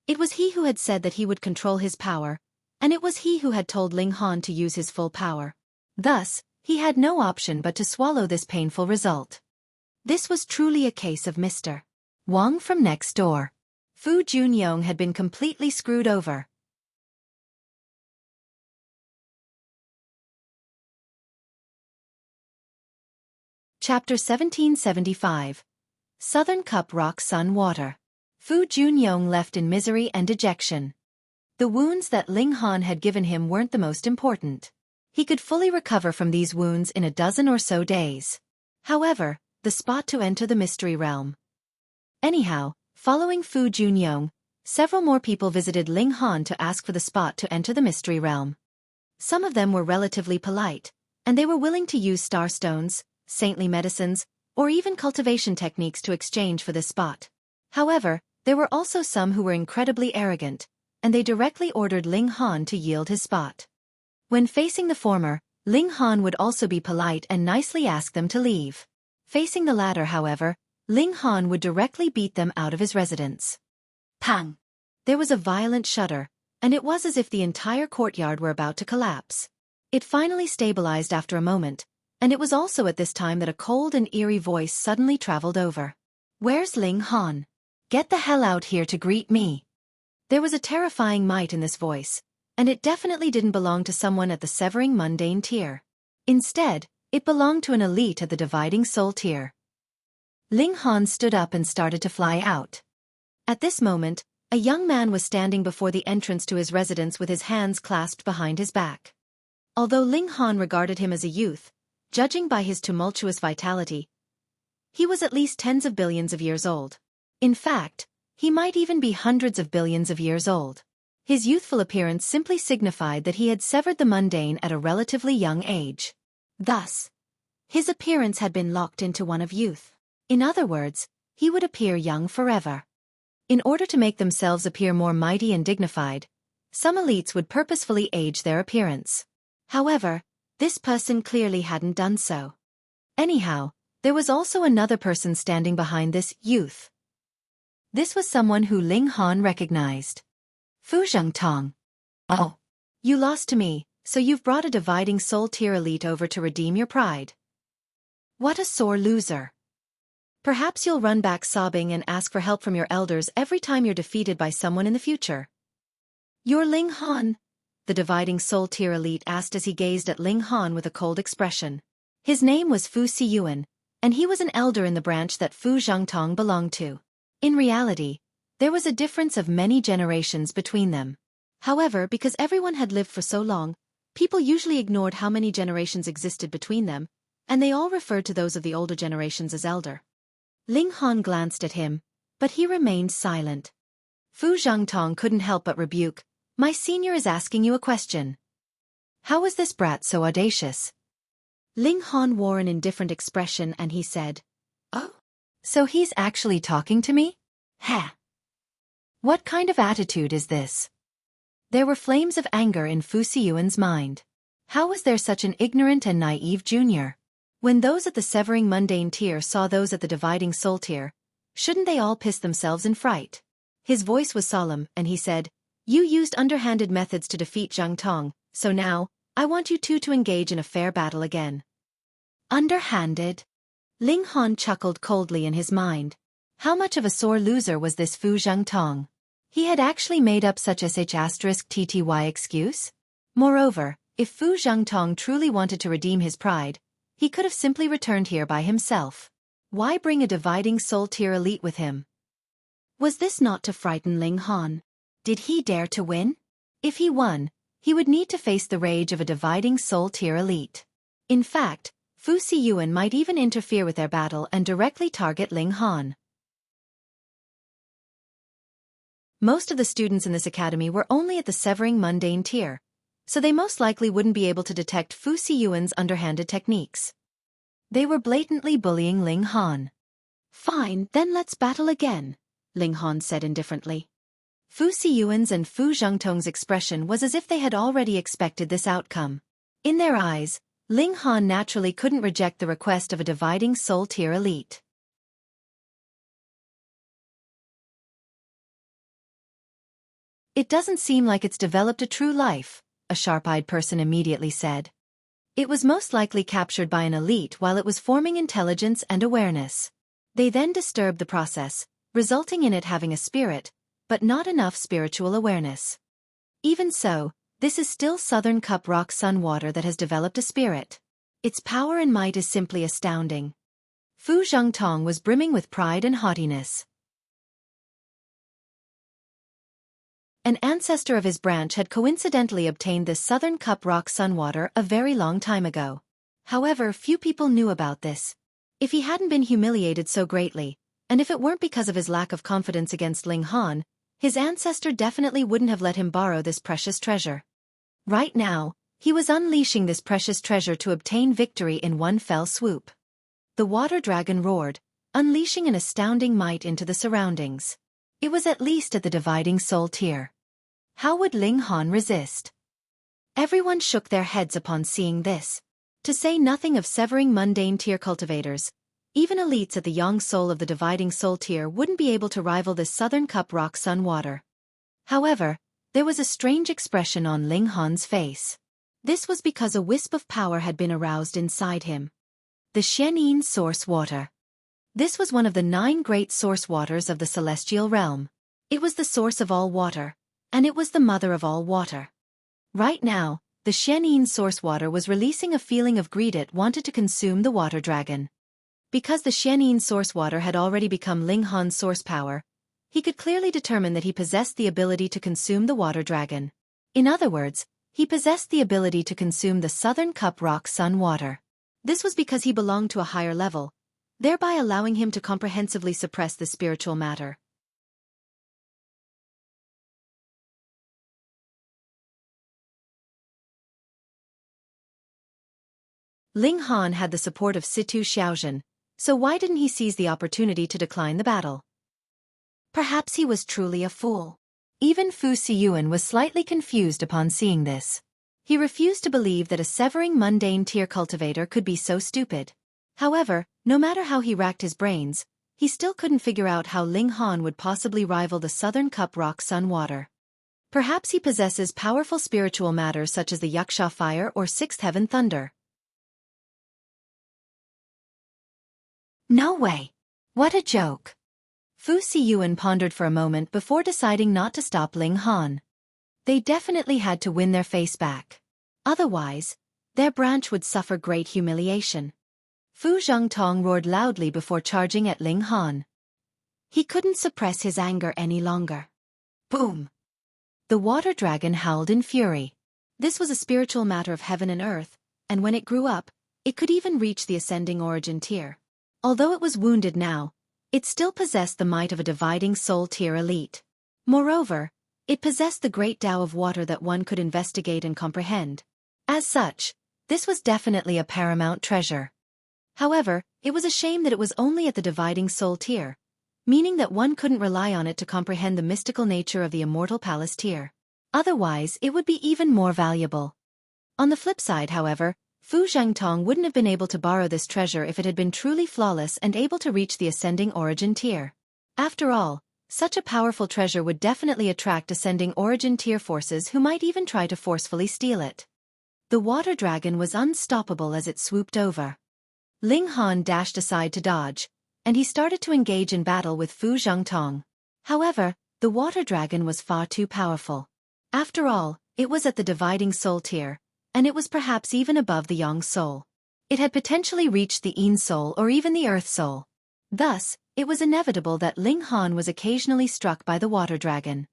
It was he who had said that he would control his power, and it was he who had told Ling Han to use his full power. Thus, he had no option but to swallow this painful result. This was truly a case of Mr. Wang from next door. Fu Junyong had been completely screwed over. Chapter 1775. Southern Cup Rock Sun Water. Fu Junyong left in misery and dejection. The wounds that Ling Han had given him weren't the most important. He could fully recover from these wounds in a dozen or so days. However, the spot to enter the mystery realm. Anyhow, following Fu Junyong, several more people visited Ling Han to ask for the spot to enter the mystery realm. Some of them were relatively polite, and they were willing to use star stones, saintly medicines, or even cultivation techniques to exchange for this spot. However, there were also some who were incredibly arrogant, and they directly ordered Ling Han to yield his spot. When facing the former, Ling Han would also be polite and nicely ask them to leave. Facing the latter, however, Ling Han would directly beat them out of his residence. Pang! There was a violent shudder, and it was as if the entire courtyard were about to collapse. It finally stabilized after a moment, and it was also at this time that a cold and eerie voice suddenly traveled over. "Where's Ling Han? Get the hell out here to greet me." There was a terrifying might in this voice, and it definitely didn't belong to someone at the severing mundane tier. Instead, it belonged to an elite at the dividing soul tier. Ling Han stood up and started to fly out. At this moment, a young man was standing before the entrance to his residence with his hands clasped behind his back. Although Ling Han regarded him as a youth, judging by his tumultuous vitality, he was at least tens of billions of years old. In fact, he might even be hundreds of billions of years old. His youthful appearance simply signified that he had severed the mundane at a relatively young age. Thus, his appearance had been locked into one of youth. In other words, he would appear young forever. In order to make themselves appear more mighty and dignified, some elites would purposefully age their appearance. However, this person clearly hadn't done so. Anyhow, there was also another person standing behind this youth. This was someone who Ling Han recognized. Fu Zhengtong. "Oh. You lost to me, so you've brought a dividing soul tier elite over to redeem your pride. What a sore loser. Perhaps you'll run back sobbing and ask for help from your elders every time you're defeated by someone in the future." "You're Ling Han?" the dividing soul tier elite asked as he gazed at Ling Han with a cold expression. His name was Fu Siyuan, and he was an elder in the branch that Fu Zhengtong belonged to. In reality, there was a difference of many generations between them. However, because everyone had lived for so long, people usually ignored how many generations existed between them, and they all referred to those of the older generations as elder. Ling Han glanced at him, but he remained silent. Fu Zhengtong couldn't help but rebuke, "My senior is asking you a question. How is this brat so audacious?" Ling Han wore an indifferent expression and he said, "Oh, so he's actually talking to me? Heh. What kind of attitude is this?" There were flames of anger in Fu Siyuan's mind. How was there such an ignorant and naive junior? When those at the severing mundane tier saw those at the dividing soul tier, shouldn't they all piss themselves in fright? His voice was solemn, and he said, "You used underhanded methods to defeat Zhang Tong, so now, I want you two to engage in a fair battle again." Underhanded? Ling Han chuckled coldly in his mind. How much of a sore loser was this Fu Zhengtong? He had actually made up such a *TTY excuse? Moreover, if Fu Zhengtong truly wanted to redeem his pride, he could have simply returned here by himself. Why bring a dividing soul tier elite with him? Was this not to frighten Ling Han? Did he dare to win? If he won, he would need to face the rage of a dividing soul tier elite. In fact, Fu Siyuan might even interfere with their battle and directly target Ling Han. Most of the students in this academy were only at the severing mundane tier, so they most likely wouldn't be able to detect Fu Siyuan's underhanded techniques. They were blatantly bullying Ling Han. "Fine, then let's battle again," Ling Han said indifferently. Fu Siyuan's and Fu Zhengtong's expression was as if they had already expected this outcome. In their eyes, Ling Han naturally couldn't reject the request of a dividing soul tier elite. "It doesn't seem like it's developed a true life," a sharp-eyed person immediately said. "It was most likely captured by an elite while it was forming intelligence and awareness. They then disturbed the process, resulting in it having a spirit, but not enough spiritual awareness. Even so, this is still Southern Cup Rock Sun water that has developed a spirit. Its power and might is simply astounding." Fu Zhengtong was brimming with pride and haughtiness. An ancestor of his branch had coincidentally obtained this Southern Cup Rock Sun water a very long time ago. However, few people knew about this. If he hadn't been humiliated so greatly, and if it weren't because of his lack of confidence against Ling Han, his ancestor definitely wouldn't have let him borrow this precious treasure. Right now, he was unleashing this precious treasure to obtain victory in one fell swoop. The water dragon roared, unleashing an astounding might into the surroundings. It was at least at the dividing soul tier. How would Ling Han resist? Everyone shook their heads upon seeing this. To say nothing of severing mundane tier cultivators, even elites at the yang soul of the dividing soul tier wouldn't be able to rival this Southern Cup Rock Sun water. However, there was a strange expression on Ling Han's face. This was because a wisp of power had been aroused inside him. The Xianyin source water. This was one of the 9 great source waters of the celestial realm. It was the source of all water, and it was the mother of all water. Right now, the Xianyin source water was releasing a feeling of greed. It wanted to consume the water dragon. Because the Xianyin source water had already become Ling Han's source power, he could clearly determine that he possessed the ability to consume the water dragon. In other words, he possessed the ability to consume the Southern Cup Rock Sun water. This was because he belonged to a higher level, thereby allowing him to comprehensively suppress the spiritual matter. Ling Han had the support of Situ Xiaozhen, so why didn't he seize the opportunity to decline the battle? Perhaps he was truly a fool. Even Fu Siyuan was slightly confused upon seeing this. He refused to believe that a severing mundane tier cultivator could be so stupid. However, no matter how he racked his brains, he still couldn't figure out how Ling Han would possibly rival the Southern Cup Rock Sun water. Perhaps he possesses powerful spiritual matter such as the Wuxia fire or Sixth Heaven thunder. No way! What a joke! Fu Siyuan pondered for a moment before deciding not to stop Ling Han. They definitely had to win their face back. Otherwise, their branch would suffer great humiliation. Fu Zhengtong roared loudly before charging at Ling Han. He couldn't suppress his anger any longer. Boom! The water dragon howled in fury. This was a spiritual matter of heaven and earth, and when it grew up, it could even reach the ascending origin tier. Although it was wounded now, it still possessed the might of a dividing soul tier elite. Moreover, it possessed the great Tao of water that one could investigate and comprehend. As such, this was definitely a paramount treasure. However, it was a shame that it was only at the dividing soul tier, meaning that one couldn't rely on it to comprehend the mystical nature of the immortal palace tier. Otherwise, it would be even more valuable. On the flip side, however, Fu Zhengtong wouldn't have been able to borrow this treasure if it had been truly flawless and able to reach the ascending origin tier. After all, such a powerful treasure would definitely attract ascending origin tier forces who might even try to forcefully steal it. The water dragon was unstoppable as it swooped over. Ling Han dashed aside to dodge, and he started to engage in battle with Fu Zhengtong. However, the water dragon was far too powerful. After all, it was at the dividing soul tier, and it was perhaps even above the Yang soul. It had potentially reached the Yin soul or even the Earth soul. Thus, it was inevitable that Ling Han was occasionally struck by the water dragon.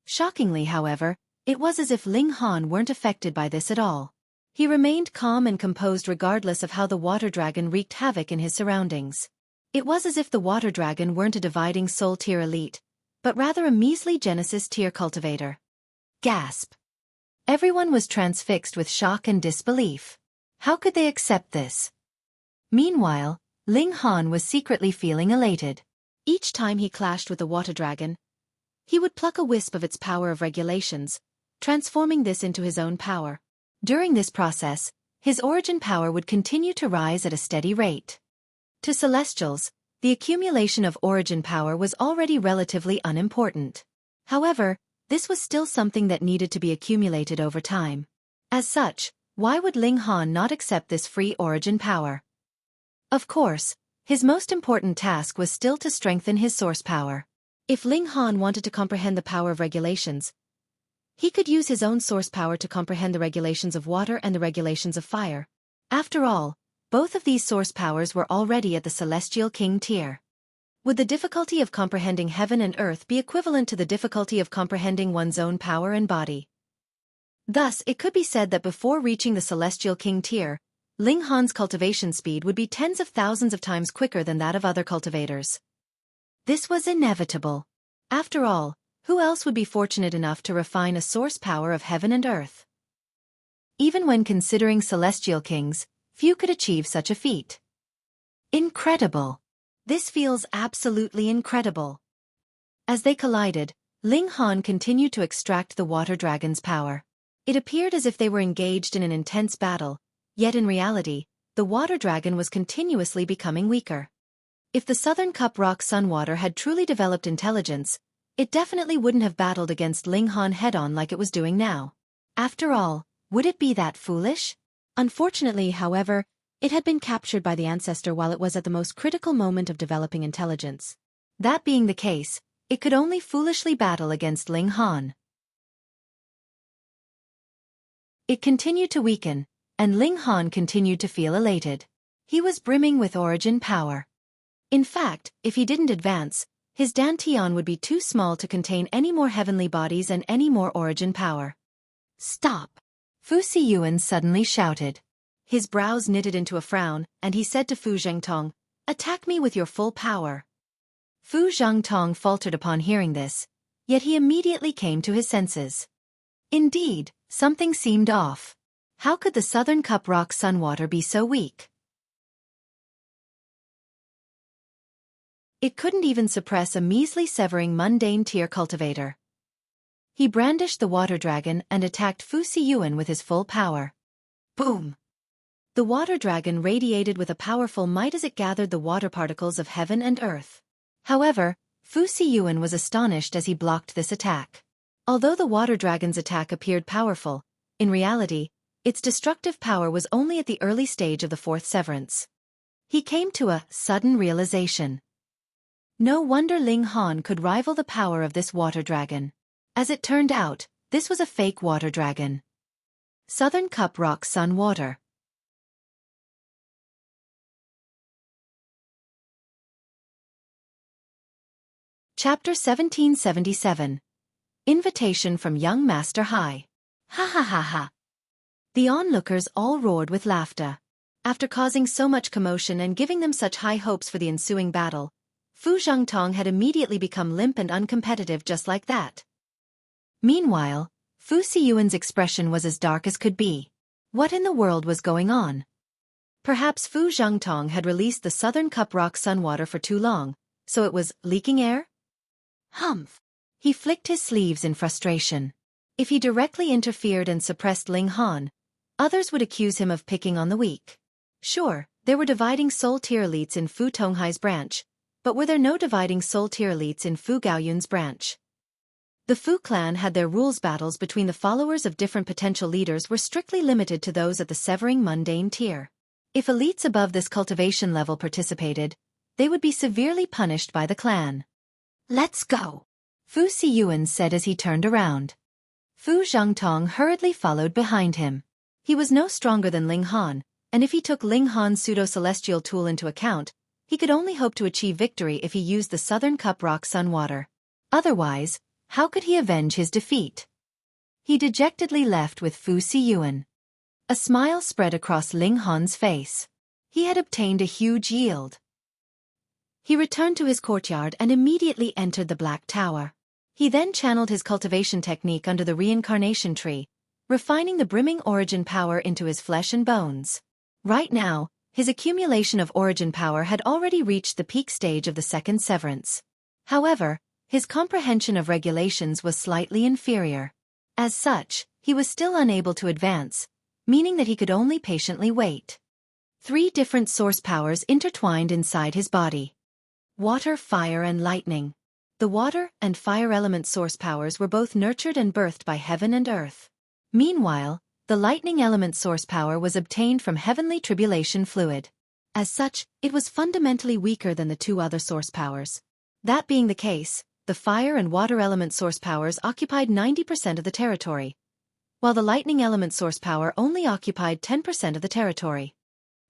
Shockingly, however, it was as if Ling Han weren't affected by this at all. He remained calm and composed regardless of how the water dragon wreaked havoc in his surroundings. It was as if the water dragon weren't a dividing soul tier elite, but rather a measly Genesis tier cultivator. Gasp. Everyone was transfixed with shock and disbelief. How could they accept this? Meanwhile, Ling Han was secretly feeling elated. Each time he clashed with the water dragon, he would pluck a wisp of its power of regulations, transforming this into his own power. During this process, his origin power would continue to rise at a steady rate. To Celestials, the accumulation of origin power was already relatively unimportant. However, this was still something that needed to be accumulated over time. As such, why would Ling Han not accept this free origin power? Of course, his most important task was still to strengthen his source power. If Ling Han wanted to comprehend the power of regulations, he could use his own source power to comprehend the regulations of water and the regulations of fire. After all, both of these source powers were already at the Celestial King tier. Would the difficulty of comprehending heaven and earth be equivalent to the difficulty of comprehending one's own power and body? Thus, it could be said that before reaching the Celestial King tier, Ling Han's cultivation speed would be tens of thousands of times quicker than that of other cultivators. This was inevitable. After all, who else would be fortunate enough to refine a source power of heaven and earth? Even when considering celestial kings, few could achieve such a feat. Incredible! This feels absolutely incredible. As they collided, Ling Han continued to extract the water dragon's power. It appeared as if they were engaged in an intense battle, yet in reality, the water dragon was continuously becoming weaker. If the Southern Cup Rock Sunwater had truly developed intelligence, it definitely wouldn't have battled against Ling Han head-on like it was doing now. After all, would it be that foolish? Unfortunately, however, it had been captured by the ancestor while it was at the most critical moment of developing intelligence. That being the case, it could only foolishly battle against Ling Han. It continued to weaken, and Ling Han continued to feel elated. He was brimming with origin power. In fact, if he didn't advance, his Dantian would be too small to contain any more heavenly bodies and any more origin power. Stop! Fu Siyuan suddenly shouted. His brows knitted into a frown, and he said to Fu Zhengtong, "Attack me with your full power." Fu Zhengtong faltered upon hearing this, yet he immediately came to his senses. Indeed, something seemed off. How could the Southern Cup Rock Sunwater be so weak? It couldn't even suppress a measly severing mundane tier cultivator. He brandished the water dragon and attacked Fu Siyuan with his full power. Boom! The water dragon radiated with a powerful might as it gathered the water particles of heaven and earth. However, Fu Siyuan was astonished as he blocked this attack. Although the water dragon's attack appeared powerful, in reality, its destructive power was only at the early stage of the fourth severance. He came to a sudden realization. No wonder Ling Han could rival the power of this water dragon. As it turned out, this was a fake water dragon. Southern Cup Rock Sun Water. Chapter 1777. Invitation from Young Master Hai. Ha ha ha ha. The onlookers all roared with laughter. After causing so much commotion and giving them such high hopes for the ensuing battle, Fu Zhengtong had immediately become limp and uncompetitive just like that. Meanwhile, Fu Siyuan's expression was as dark as could be. What in the world was going on? Perhaps Fu Zhengtong had released the Southern Cup Rock Sunwater for too long, so it was leaking air? Humph! He flicked his sleeves in frustration. If he directly interfered and suppressed Ling Han, others would accuse him of picking on the weak. Sure, there were dividing soul tier elites in Fu Tonghai's branch, but were there no dividing soul tier elites in Fu Gaoyun's branch? The Fu clan had their rules. Battles between the followers of different potential leaders were strictly limited to those at the severing mundane tier. If elites above this cultivation level participated, they would be severely punished by the clan. Let's go, Fu Siyuan said as he turned around. Fu Zhengtong hurriedly followed behind him. He was no stronger than Ling Han, and if he took Ling Han's pseudo-celestial tool into account, he could only hope to achieve victory if he used the Southern Cup Rock Sunwater. Otherwise, how could he avenge his defeat? He dejectedly left with Fu Siyuan. A smile spread across Ling Han's face. He had obtained a huge yield. He returned to his courtyard and immediately entered the Black Tower. He then channeled his cultivation technique under the reincarnation tree, refining the brimming origin power into his flesh and bones. Right now, his accumulation of origin power had already reached the peak stage of the second severance. However, his comprehension of regulations was slightly inferior. As such, he was still unable to advance, meaning that he could only patiently wait. 3 different source powers intertwined inside his body. Water, fire, and lightning. The water and fire element source powers were both nurtured and birthed by heaven and earth. Meanwhile, the lightning element source power was obtained from heavenly tribulation fluid. As such, it was fundamentally weaker than the 2 other source powers. That being the case, the fire and water element source powers occupied 90% of the territory, while the lightning element source power only occupied 10% of the territory.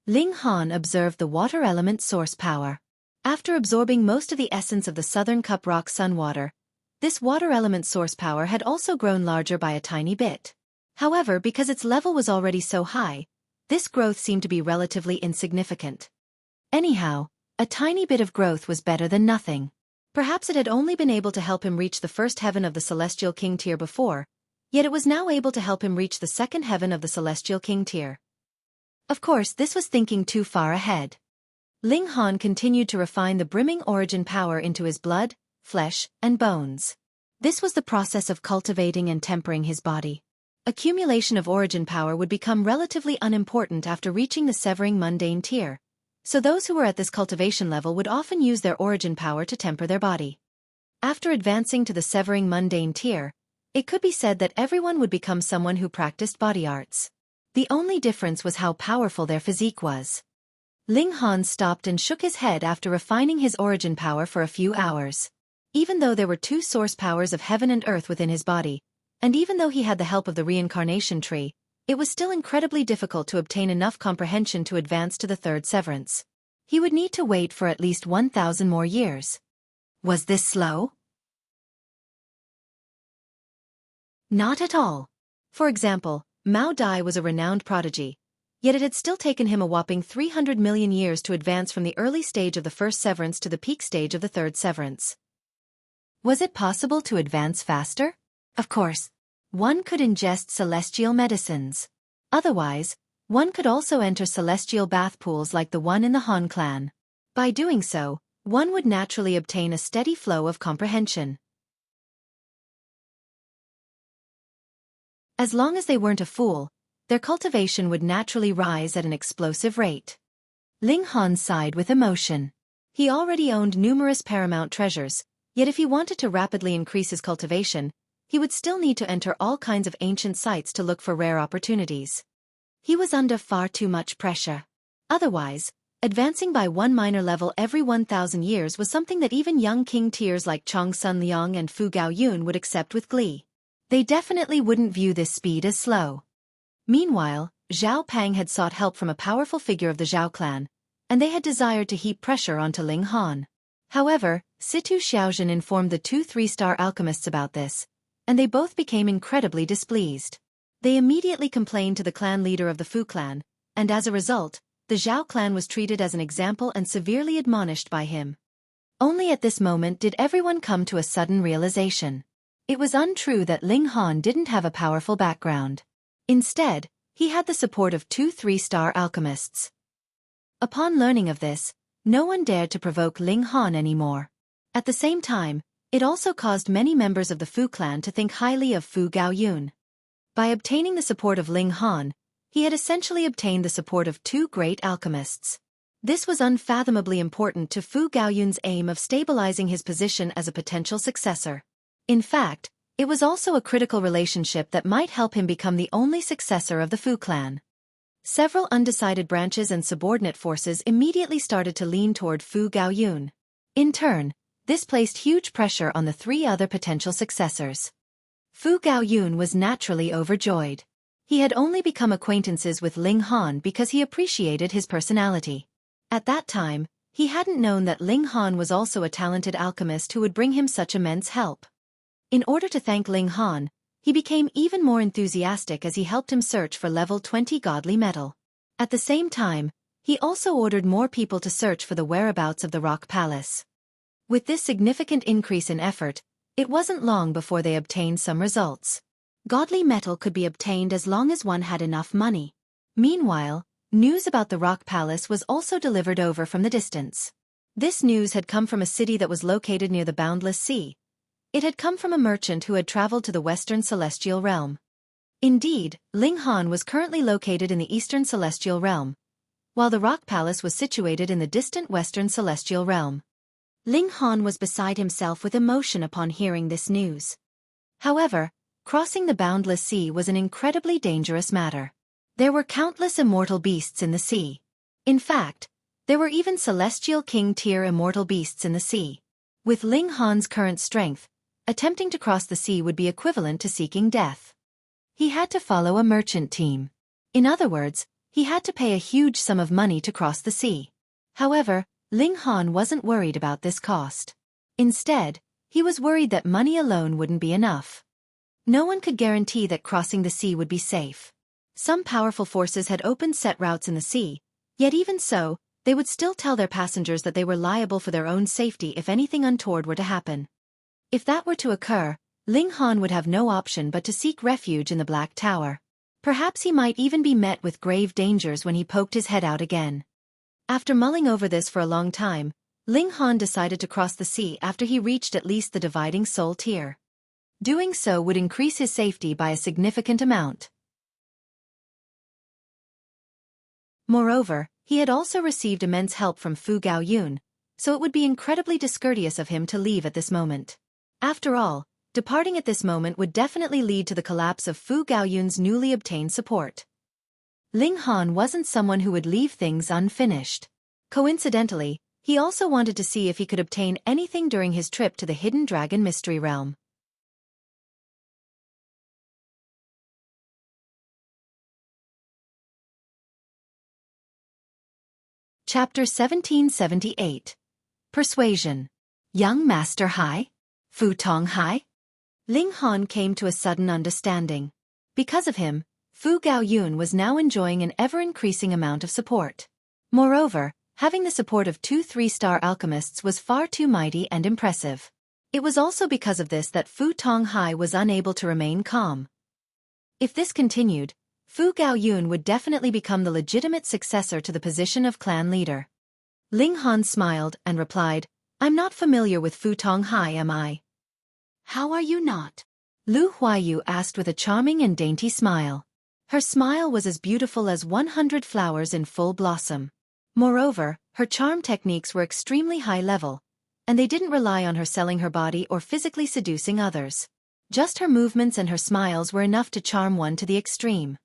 Ling Han observed the water element source power. After absorbing most of the essence of the Southern Cup rock sun water, this water element source power had also grown larger by a tiny bit. However, because its level was already so high, this growth seemed to be relatively insignificant. Anyhow, a tiny bit of growth was better than nothing. Perhaps it had only been able to help him reach the first heaven of the Celestial King tier before, yet it was now able to help him reach the second heaven of the Celestial King tier. Of course, this was thinking too far ahead. Ling Han continued to refine the brimming origin power into his blood, flesh, and bones. This was the process of cultivating and tempering his body. Accumulation of origin power would become relatively unimportant after reaching the severing mundane tier, so those who were at this cultivation level would often use their origin power to temper their body. After advancing to the severing mundane tier, it could be said that everyone would become someone who practiced body arts. The only difference was how powerful their physique was. Ling Han stopped and shook his head after refining his origin power for a few hours. Even though there were 2 source powers of heaven and earth within his body, and even though he had the help of the reincarnation tree, it was still incredibly difficult to obtain enough comprehension to advance to the 3rd severance. He would need to wait for at least 1,000 more years. Was this slow? Not at all. For example, Mao Dai was a renowned prodigy, yet it had still taken him a whopping 300 million years to advance from the early stage of the 1st severance to the peak stage of the 3rd severance. Was it possible to advance faster? Of course. One could ingest celestial medicines. Otherwise, one could also enter celestial bath pools like the one in the Han clan. By doing so, one would naturally obtain a steady flow of comprehension. As long as they weren't a fool, their cultivation would naturally rise at an explosive rate. Ling Han sighed with emotion. He already owned numerous paramount treasures, yet if he wanted to rapidly increase his cultivation, he would still need to enter all kinds of ancient sites to look for rare opportunities. He was under far too much pressure. Otherwise, advancing by 1 minor level every 1,000 years was something that even young king tiers like Chong Sun Liang and Fu Gaoyun would accept with glee. They definitely wouldn't view this speed as slow. Meanwhile, Zhao Pang had sought help from a powerful figure of the Zhao clan, and they had desired to heap pressure onto Ling Han. However, Situ Xiaojun informed the 2 3-star alchemists about this, and they both became incredibly displeased. They immediately complained to the clan leader of the Fu clan, and as a result, the Zhao clan was treated as an example and severely admonished by him. Only at this moment did everyone come to a sudden realization. It was untrue that Ling Han didn't have a powerful background. Instead, he had the support of 2 3-star alchemists. Upon learning of this, no one dared to provoke Ling Han anymore. At the same time, it also caused many members of the Fu clan to think highly of Fu Gaoyun. By obtaining the support of Ling Han, he had essentially obtained the support of 2 great alchemists. This was unfathomably important to Fu Gaoyun's aim of stabilizing his position as a potential successor. In fact, it was also a critical relationship that might help him become the only successor of the Fu clan. Several undecided branches and subordinate forces immediately started to lean toward Fu Gaoyun. In turn, this placed huge pressure on the 3 other potential successors. Fu Gaoyun was naturally overjoyed. He had only become acquaintances with Ling Han because he appreciated his personality. At that time, he hadn't known that Ling Han was also a talented alchemist who would bring him such immense help. In order to thank Ling Han, He became even more enthusiastic as he helped him search for level 20 godly metal. At the same time, he also ordered more people to search for the whereabouts of the Rock Palace. With this significant increase in effort, it wasn't long before they obtained some results. Godly metal could be obtained as long as one had enough money. Meanwhile, news about the Rock Palace was also delivered over from the distance. This news had come from a city that was located near the boundless sea. It had come from a merchant who had traveled to the Western Celestial Realm. Indeed, Ling Han was currently located in the Eastern Celestial Realm, while the Rock Palace was situated in the distant Western Celestial Realm. Ling Han was beside himself with emotion upon hearing this news. However, crossing the boundless sea was an incredibly dangerous matter. There were countless immortal beasts in the sea. In fact, there were even celestial king-tier immortal beasts in the sea. With Ling Han's current strength, attempting to cross the sea would be equivalent to seeking death. He had to follow a merchant team. In other words, he had to pay a huge sum of money to cross the sea. However, Ling Han wasn't worried about this cost. Instead, he was worried that money alone wouldn't be enough. No one could guarantee that crossing the sea would be safe. Some powerful forces had opened set routes in the sea, yet even so, they would still tell their passengers that they were liable for their own safety if anything untoward were to happen. If that were to occur, Ling Han would have no option but to seek refuge in the Black Tower. Perhaps he might even be met with grave dangers when he poked his head out again. After mulling over this for a long time, Ling Han decided to cross the sea after he reached at least the dividing soul tier. Doing so would increase his safety by a significant amount. Moreover, he had also received immense help from Fu Gaoyun, so it would be incredibly discourteous of him to leave at this moment. After all, departing at this moment would definitely lead to the collapse of Fu Gaoyun's newly obtained support. Ling Han wasn't someone who would leave things unfinished. Coincidentally, he also wanted to see if he could obtain anything during his trip to the Hidden Dragon Mystery Realm. Chapter 1778. Persuasion. Young Master Hai? Fu Tong Hai? Ling Han came to a sudden understanding. Because of him, Fu Gaoyun was now enjoying an ever-increasing amount of support. Moreover, having the support of 2 3-star alchemists was far too mighty and impressive. It was also because of this that Fu Tong Hai was unable to remain calm. If this continued, Fu Gaoyun would definitely become the legitimate successor to the position of clan leader. Ling Han smiled and replied, "I'm not familiar with Fu Tong Hai, am I?" "How are you not?" Lu Huayu asked with a charming and dainty smile. Her smile was as beautiful as 100 flowers in full blossom. Moreover, her charm techniques were extremely high level, and they didn't rely on her selling her body or physically seducing others. Just her movements and her smiles were enough to charm one to the extreme.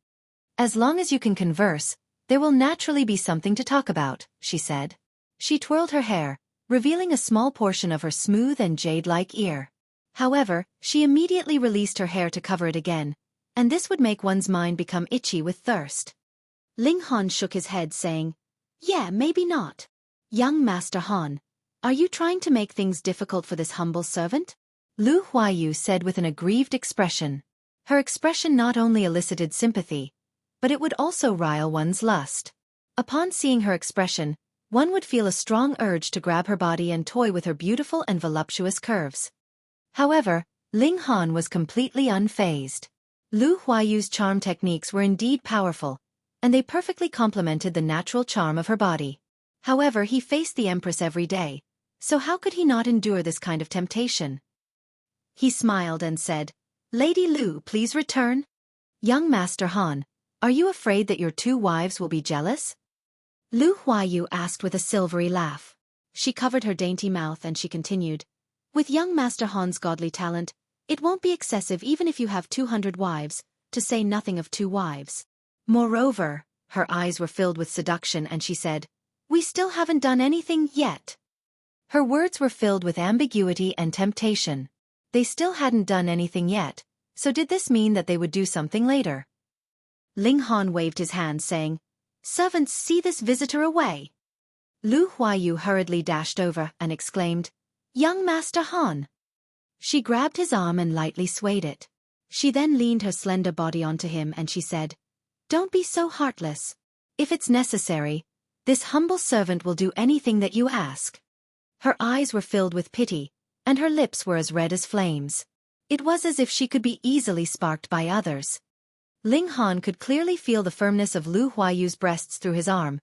"As long as you can converse, there will naturally be something to talk about," she said. She twirled her hair, revealing a small portion of her smooth and jade-like ear. However, she immediately released her hair to cover it again, and this would make one's mind become itchy with thirst. Ling Han shook his head saying, "Yeah, maybe not. Young Master Han, are you trying to make things difficult for this humble servant?" Lu Huayu said with an aggrieved expression. Her expression not only elicited sympathy, but it would also rile one's lust. Upon seeing her expression, one would feel a strong urge to grab her body and toy with her beautiful and voluptuous curves. However, Ling Han was completely unfazed. Lu Huayu's charm techniques were indeed powerful, and they perfectly complemented the natural charm of her body. However, he faced the Empress every day, so how could he not endure this kind of temptation? He smiled and said, "Lady Lu, please return." "Young Master Han, are you afraid that your 2 wives will be jealous?" Lu Huayu asked with a silvery laugh. She covered her dainty mouth and she continued, "With young Master Han's godly talent, it won't be excessive even if you have 200 wives, to say nothing of 2 wives. Moreover," her eyes were filled with seduction and she said, "We still haven't done anything yet." Her words were filled with ambiguity and temptation. They still hadn't done anything yet, so did this mean that they would do something later? Ling Han waved his hand saying, "Servants, see this visitor away." Lu Huayu hurriedly dashed over and exclaimed, "Young Master Han." She grabbed his arm and lightly swayed it. She then leaned her slender body onto him and she said, "Don't be so heartless. If it's necessary, this humble servant will do anything that you ask." Her eyes were filled with pity, and her lips were as red as flames. It was as if she could be easily sparked by others. Ling Han could clearly feel the firmness of Lu Huayu's breasts through his arm,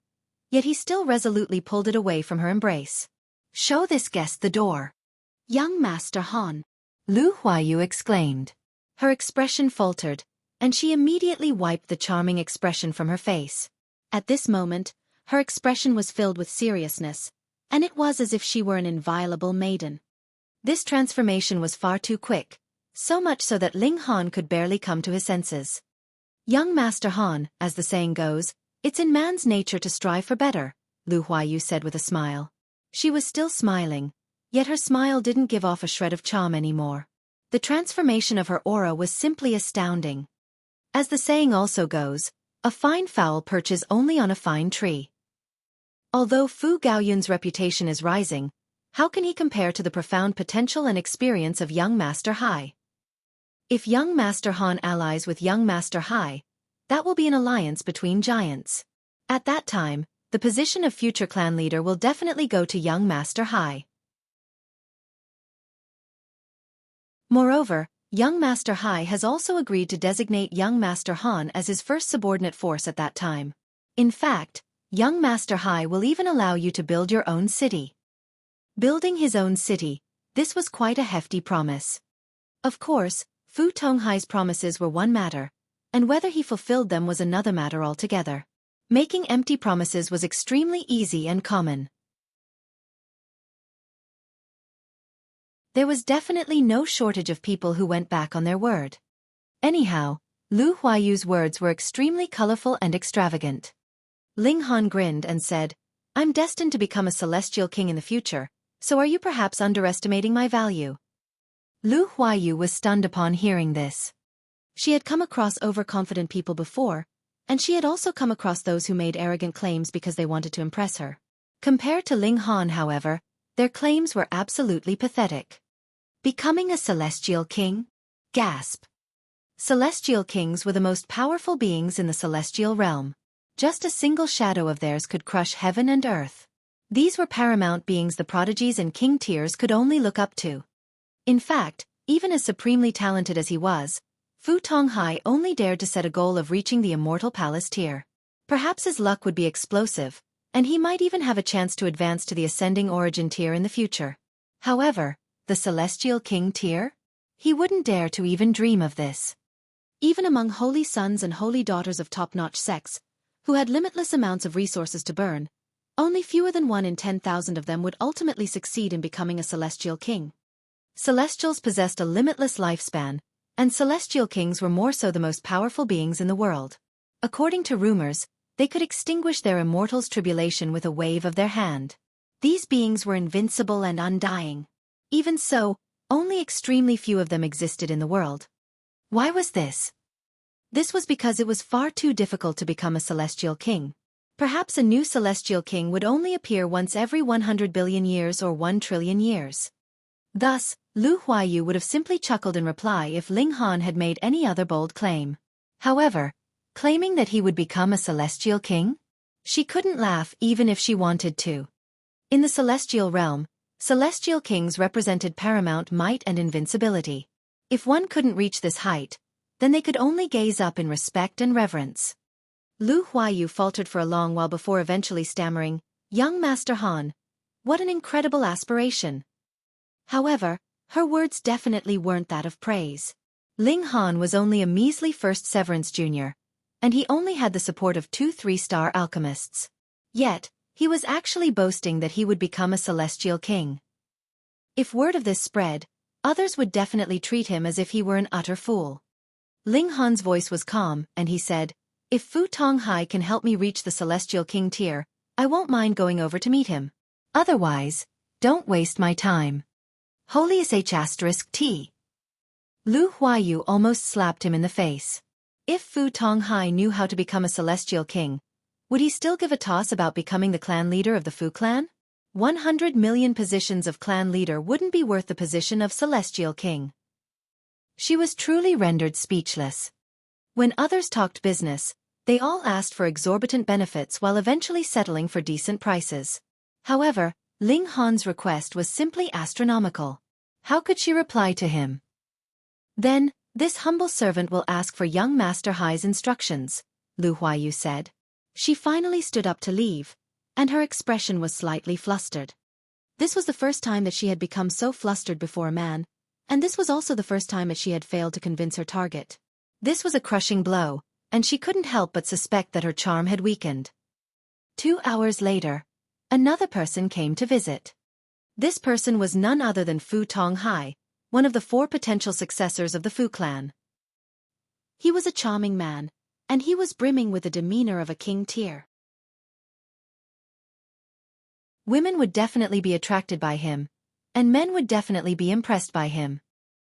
yet he still resolutely pulled it away from her embrace. "Show this guest the door." "Young Master Han," Lu Huayu exclaimed. Her expression faltered, and she immediately wiped the charming expression from her face. At this moment, her expression was filled with seriousness, and it was as if she were an inviolable maiden. This transformation was far too quick, so much so that Ling Han could barely come to his senses. "Young Master Han, as the saying goes, it's in man's nature to strive for better," Lu Huayu said with a smile. She was still smiling, yet her smile didn't give off a shred of charm anymore. The transformation of her aura was simply astounding. As the saying also goes, a fine fowl perches only on a fine tree. Although Fu Gaoyun's reputation is rising, how can he compare to the profound potential and experience of young Master Hai? If young Master Han allies with young Master Hai, that will be an alliance between giants. At that time, the position of future clan leader will definitely go to young Master Hai. Moreover, young Master Hai has also agreed to designate young Master Han as his first subordinate force at that time. In fact, young Master Hai will even allow you to build your own city. Building his own city, this was quite a hefty promise. Of course, Fu Tonghai's promises were one matter, and whether he fulfilled them was another matter altogether. Making empty promises was extremely easy and common. There was definitely no shortage of people who went back on their word. Anyhow, Lu Huayu's words were extremely colorful and extravagant. Ling Han grinned and said, "I'm destined to become a celestial king in the future, so are you perhaps underestimating my value?" Lu Huayu was stunned upon hearing this. She had come across overconfident people before, and she had also come across those who made arrogant claims because they wanted to impress her. Compared to Ling Han, however, their claims were absolutely pathetic. Becoming a celestial king? Gasp. Celestial kings were the most powerful beings in the celestial realm. Just a single shadow of theirs could crush heaven and earth. These were paramount beings the prodigies and king tiers could only look up to. In fact, even as supremely talented as he was, Fu Tonghai only dared to set a goal of reaching the immortal palace tier. Perhaps his luck would be explosive, and he might even have a chance to advance to the ascending origin tier in the future. However, the celestial king tier? He wouldn't dare to even dream of this. Even among holy sons and holy daughters of top-notch sects, who had limitless amounts of resources to burn, only fewer than 1 in 10,000 of them would ultimately succeed in becoming a celestial king. Celestials possessed a limitless lifespan, and celestial kings were more so the most powerful beings in the world. According to rumors, they could extinguish their immortal's tribulation with a wave of their hand. These beings were invincible and undying. Even so, only extremely few of them existed in the world. Why was this? This was because it was far too difficult to become a celestial king. Perhaps a new celestial king would only appear once every 100 billion years or 1 trillion years. Thus, Lu Huayu would have simply chuckled in reply if Ling Han had made any other bold claim. However, claiming that he would become a celestial king? She couldn't laugh even if she wanted to. In the celestial realm, celestial kings represented paramount might and invincibility. If one couldn't reach this height, then they could only gaze up in respect and reverence. Lu Huayu faltered for a long while before eventually stammering, "Young Master Han, what an incredible aspiration." However, her words definitely weren't that of praise. Ling Han was only a measly first Severance Jr., and he only had the support of 2 3-star alchemists. Yet, he was actually boasting that he would become a celestial king. If word of this spread, others would definitely treat him as if he were an utter fool. Ling Han's voice was calm, and he said, "If Fu Tonghai can help me reach the celestial king tier, I won't mind going over to meet him. Otherwise, don't waste my time." Holy *T. Lu Huayu almost slapped him in the face. If Fu Tonghai knew how to become a celestial king, would he still give a toss about becoming the clan leader of the Fu clan? 100 million positions of clan leader wouldn't be worth the position of celestial king. She was truly rendered speechless. When others talked business, they all asked for exorbitant benefits while eventually settling for decent prices. However, Ling Han's request was simply astronomical. How could she reply to him? Then, this humble servant will ask for young Master Hai's instructions, Lu Huayu said. She finally stood up to leave, and her expression was slightly flustered. This was the first time that she had become so flustered before a man, and this was also the first time that she had failed to convince her target. This was a crushing blow, and she couldn't help but suspect that her charm had weakened. 2 hours later, another person came to visit. This person was none other than Fu Tonghai, one of the 4 potential successors of the Fu clan. He was a charming man, and he was brimming with the demeanor of a king tier. Women would definitely be attracted by him, and men would definitely be impressed by him.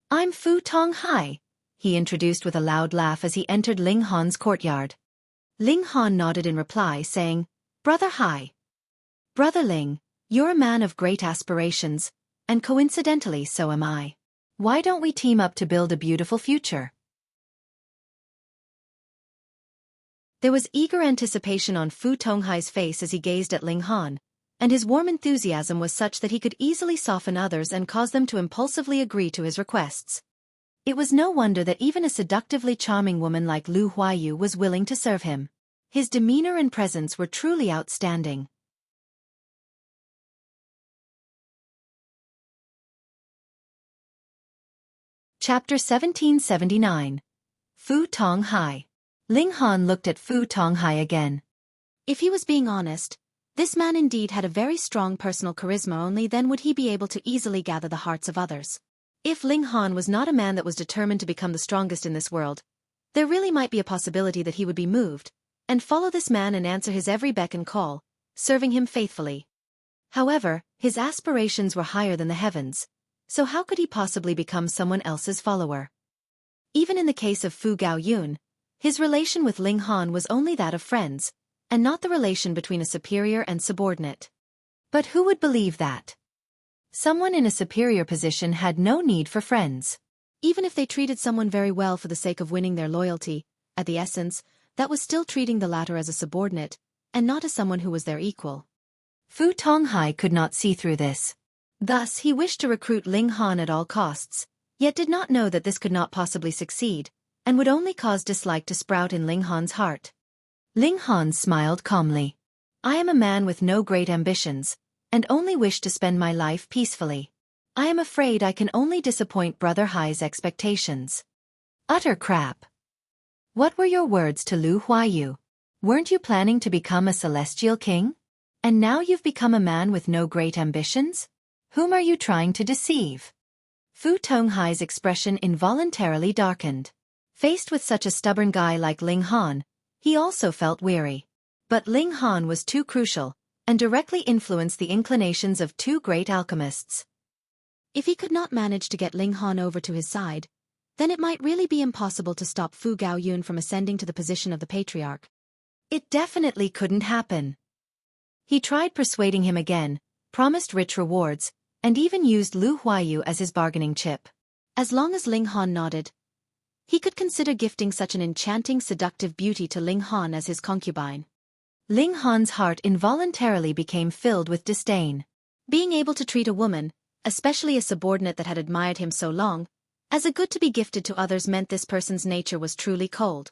I'm Fu Tonghai, he introduced with a loud laugh as he entered Ling Han's courtyard. Ling Han nodded in reply, saying, Brother Hai. Brother Ling, you're a man of great aspirations, and coincidentally so am I. Why don't we team up to build a beautiful future? There was eager anticipation on Fu Tonghai's face as he gazed at Ling Han, and his warm enthusiasm was such that he could easily soften others and cause them to impulsively agree to his requests. It was no wonder that even a seductively charming woman like Lu Huayu was willing to serve him. His demeanor and presence were truly outstanding. Chapter 1779. Fu Tonghai. Ling Han looked at Fu Tonghai again. If he was being honest, this man indeed had a very strong personal charisma, only then would he be able to easily gather the hearts of others. If Ling Han was not a man that was determined to become the strongest in this world, there really might be a possibility that he would be moved, and follow this man and answer his every beck and call, serving him faithfully. However, his aspirations were higher than the heavens, so how could he possibly become someone else's follower? Even in the case of Fu Gaoyun, his relation with Ling Han was only that of friends, and not the relation between a superior and subordinate. But who would believe that? Someone in a superior position had no need for friends. Even if they treated someone very well for the sake of winning their loyalty, at the essence, that was still treating the latter as a subordinate, and not as someone who was their equal. Fu Tonghai could not see through this. Thus he wished to recruit Ling Han at all costs, yet did not know that this could not possibly succeed, and would only cause dislike to sprout in Ling Han's heart. Ling Han smiled calmly. I am a man with no great ambitions, and only wish to spend my life peacefully. I am afraid I can only disappoint Brother Hai's expectations. Utter crap. What were your words to Lu Huayu? Weren't you planning to become a celestial king? And now you've become a man with no great ambitions? Whom are you trying to deceive? Fu Tonghai's expression involuntarily darkened. Faced with such a stubborn guy like Ling Han, he also felt weary. But Ling Han was too crucial, and directly influenced the inclinations of 2 great alchemists. If he could not manage to get Ling Han over to his side, then it might really be impossible to stop Fu Gaoyun from ascending to the position of the patriarch. It definitely couldn't happen. He tried persuading him again, promised rich rewards, and even used Lu Huayu as his bargaining chip. As long as Ling Han nodded, he could consider gifting such an enchanting, seductive beauty to Ling Han as his concubine. Ling Han's heart involuntarily became filled with disdain. Being able to treat a woman, especially a subordinate that had admired him so long, as a good to be gifted to others meant this person's nature was truly cold.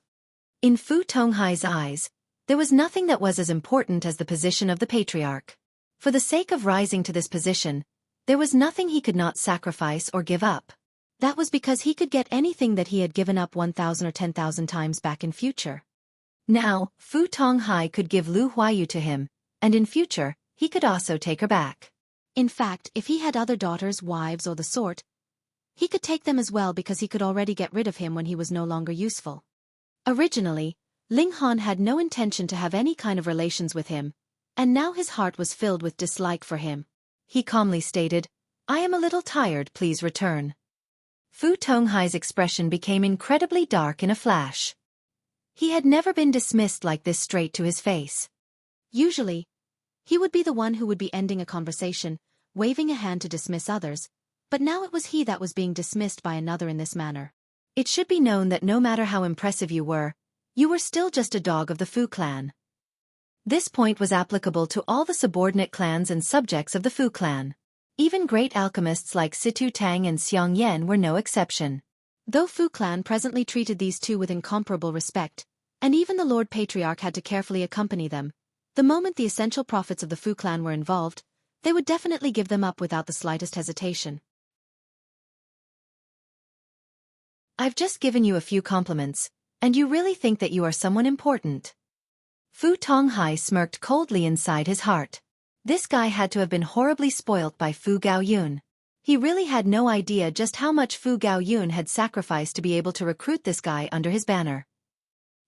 In Fu Tonghai's eyes, there was nothing that was as important as the position of the patriarch. For the sake of rising to this position, there was nothing he could not sacrifice or give up. That was because he could get anything that he had given up 1,000 or 10,000 times back in future. Now, Fu Tonghai could give Lu Huayu to him, and in future, he could also take her back. In fact, if he had other daughters, wives or the sort, he could take them as well because he could already get rid of him when he was no longer useful. Originally, Ling Han had no intention to have any kind of relations with him, and now his heart was filled with dislike for him. He calmly stated, I am a little tired, please return. Fu Tonghai's expression became incredibly dark in a flash. He had never been dismissed like this straight to his face. Usually, he would be the one who would be ending a conversation, waving a hand to dismiss others, but now it was he that was being dismissed by another in this manner. It should be known that no matter how impressive you were still just a dog of the Fu clan. This point was applicable to all the subordinate clans and subjects of the Fu clan. Even great alchemists like Situ Tang and Xiang Yan were no exception. Though Fu clan presently treated these two with incomparable respect, and even the Lord Patriarch had to carefully accompany them, the moment the essential profits of the Fu clan were involved, they would definitely give them up without the slightest hesitation. I've just given you a few compliments, and you really think that you are someone important. Fu Tonghai smirked coldly inside his heart. This guy had to have been horribly spoilt by Fu Gaoyun. He really had no idea just how much Fu Gaoyun had sacrificed to be able to recruit this guy under his banner.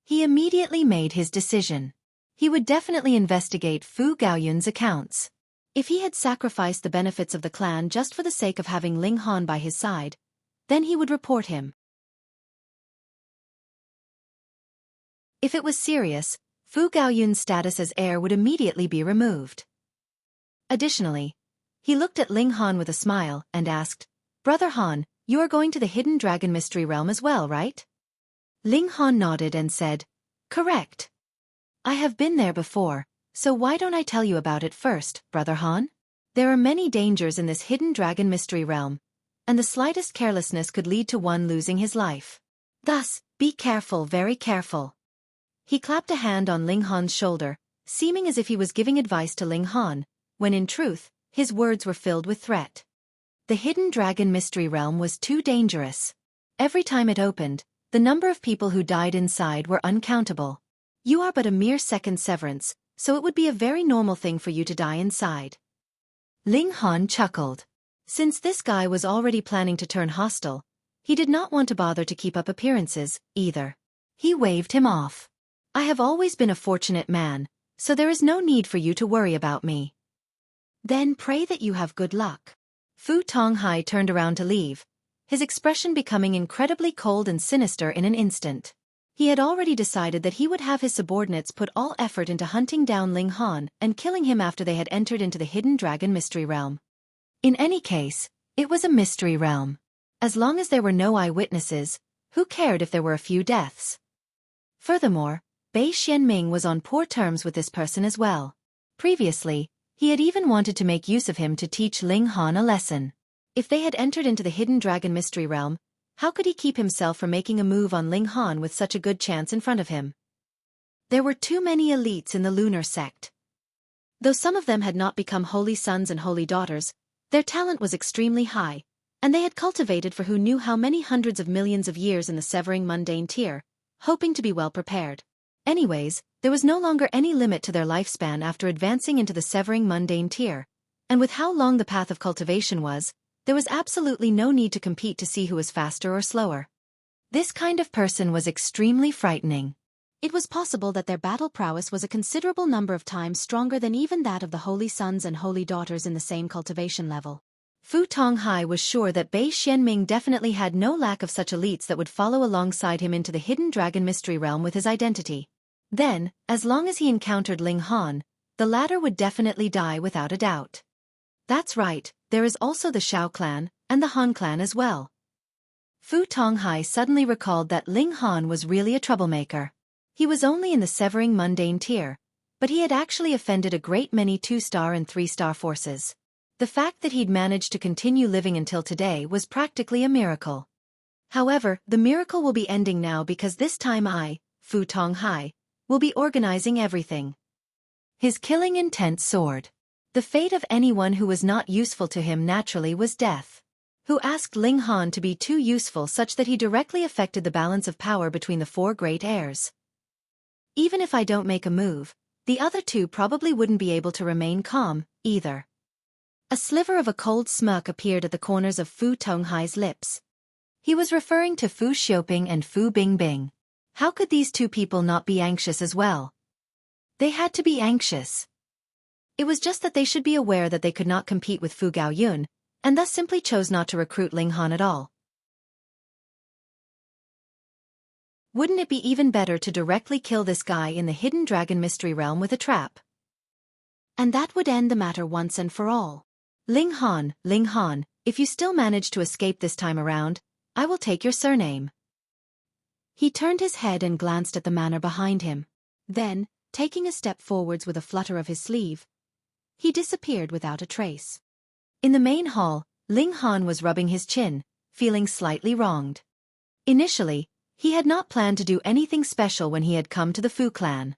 He immediately made his decision. He would definitely investigate Fu Gaoyun's accounts. If he had sacrificed the benefits of the clan just for the sake of having Ling Han by his side, then he would report him. If it was serious, Fu Gaoyun's status as heir would immediately be removed. Additionally, he looked at Ling Han with a smile and asked, "Brother Han, you are going to the Hidden Dragon Mystery Realm as well, right?" Ling Han nodded and said, "Correct. I have been there before, so why don't I tell you about it first, Brother Han? There are many dangers in this Hidden Dragon Mystery Realm, and the slightest carelessness could lead to one losing his life. Thus, be careful, very careful." He clapped a hand on Ling Han's shoulder, seeming as if he was giving advice to Ling Han, when in truth, his words were filled with threat. The Hidden Dragon Mystery Realm was too dangerous. Every time it opened, the number of people who died inside were uncountable. You are but a mere second severance, so it would be a very normal thing for you to die inside. Ling Han chuckled. Since this guy was already planning to turn hostile, he did not want to bother to keep up appearances, either. He waved him off. "I have always been a fortunate man, so there is no need for you to worry about me." "Then pray that you have good luck." Fu Tonghai turned around to leave, his expression becoming incredibly cold and sinister in an instant. He had already decided that he would have his subordinates put all effort into hunting down Ling Han and killing him after they had entered into the Hidden Dragon Mystery Realm. In any case, it was a mystery realm. As long as there were no eyewitnesses, who cared if there were a few deaths? Furthermore, Bei Xianming was on poor terms with this person as well. Previously, he had even wanted to make use of him to teach Ling Han a lesson. If they had entered into the Hidden Dragon Mystery Realm, how could he keep himself from making a move on Ling Han with such a good chance in front of him? There were too many elites in the lunar sect. Though some of them had not become holy sons and holy daughters, their talent was extremely high, and they had cultivated for who knew how many hundreds of millions of years in the severing mundane tier, hoping to be well prepared. Anyways, there was no longer any limit to their lifespan after advancing into the severing mundane tier, and with how long the path of cultivation was, there was absolutely no need to compete to see who was faster or slower. This kind of person was extremely frightening. It was possible that their battle prowess was a considerable number of times stronger than even that of the holy sons and holy daughters in the same cultivation level. Fu Tonghai was sure that Bei Xianming definitely had no lack of such elites that would follow alongside him into the Hidden Dragon Mystery Realm with his identity. Then, as long as he encountered Ling Han, the latter would definitely die without a doubt. That's right, there is also the Xiao clan, and the Han clan as well. Fu Tonghai suddenly recalled that Ling Han was really a troublemaker. He was only in the severing mundane tier, but he had actually offended a great many 2-star and 3-star forces. The fact that he'd managed to continue living until today was practically a miracle. However, the miracle will be ending now because this time I, Fu Tonghai, will be organizing everything. His killing intent soared. The fate of anyone who was not useful to him naturally was death. Who asked Ling Han to be too useful such that he directly affected the balance of power between the 4 great heirs. Even if I don't make a move, the other 2 probably wouldn't be able to remain calm, either. A sliver of a cold smirk appeared at the corners of Fu Tonghai's lips. He was referring to Fu Xiaoping and Fu Bingbing. How could these 2 people not be anxious as well? They had to be anxious. It was just that they should be aware that they could not compete with Fu Gaoyun, and thus simply chose not to recruit Ling Han at all. Wouldn't it be even better to directly kill this guy in the Hidden Dragon Mystery Realm with a trap? And that would end the matter once and for all. Ling Han, if you still manage to escape this time around, I will take your surname. He turned his head and glanced at the manor behind him. Then, taking a step forwards with a flutter of his sleeve, he disappeared without a trace. In the main hall, Ling Han was rubbing his chin, feeling slightly wronged. Initially, he had not planned to do anything special when he had come to the Fu clan.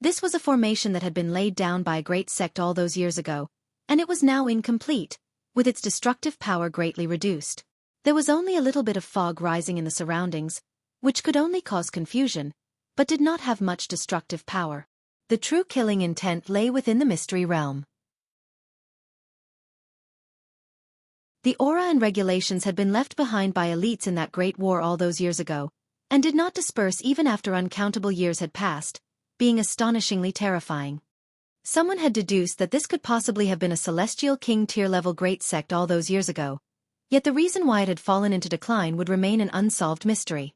This was a formation that had been laid down by a great sect all those years ago, and it was now incomplete, with its destructive power greatly reduced. There was only a little bit of fog rising in the surroundings, which could only cause confusion, but did not have much destructive power. The true killing intent lay within the mystery realm. The aura and regulations had been left behind by elites in that great war all those years ago, and did not disperse even after uncountable years had passed, being astonishingly terrifying. Someone had deduced that this could possibly have been a celestial king tier-level great sect all those years ago, yet the reason why it had fallen into decline would remain an unsolved mystery.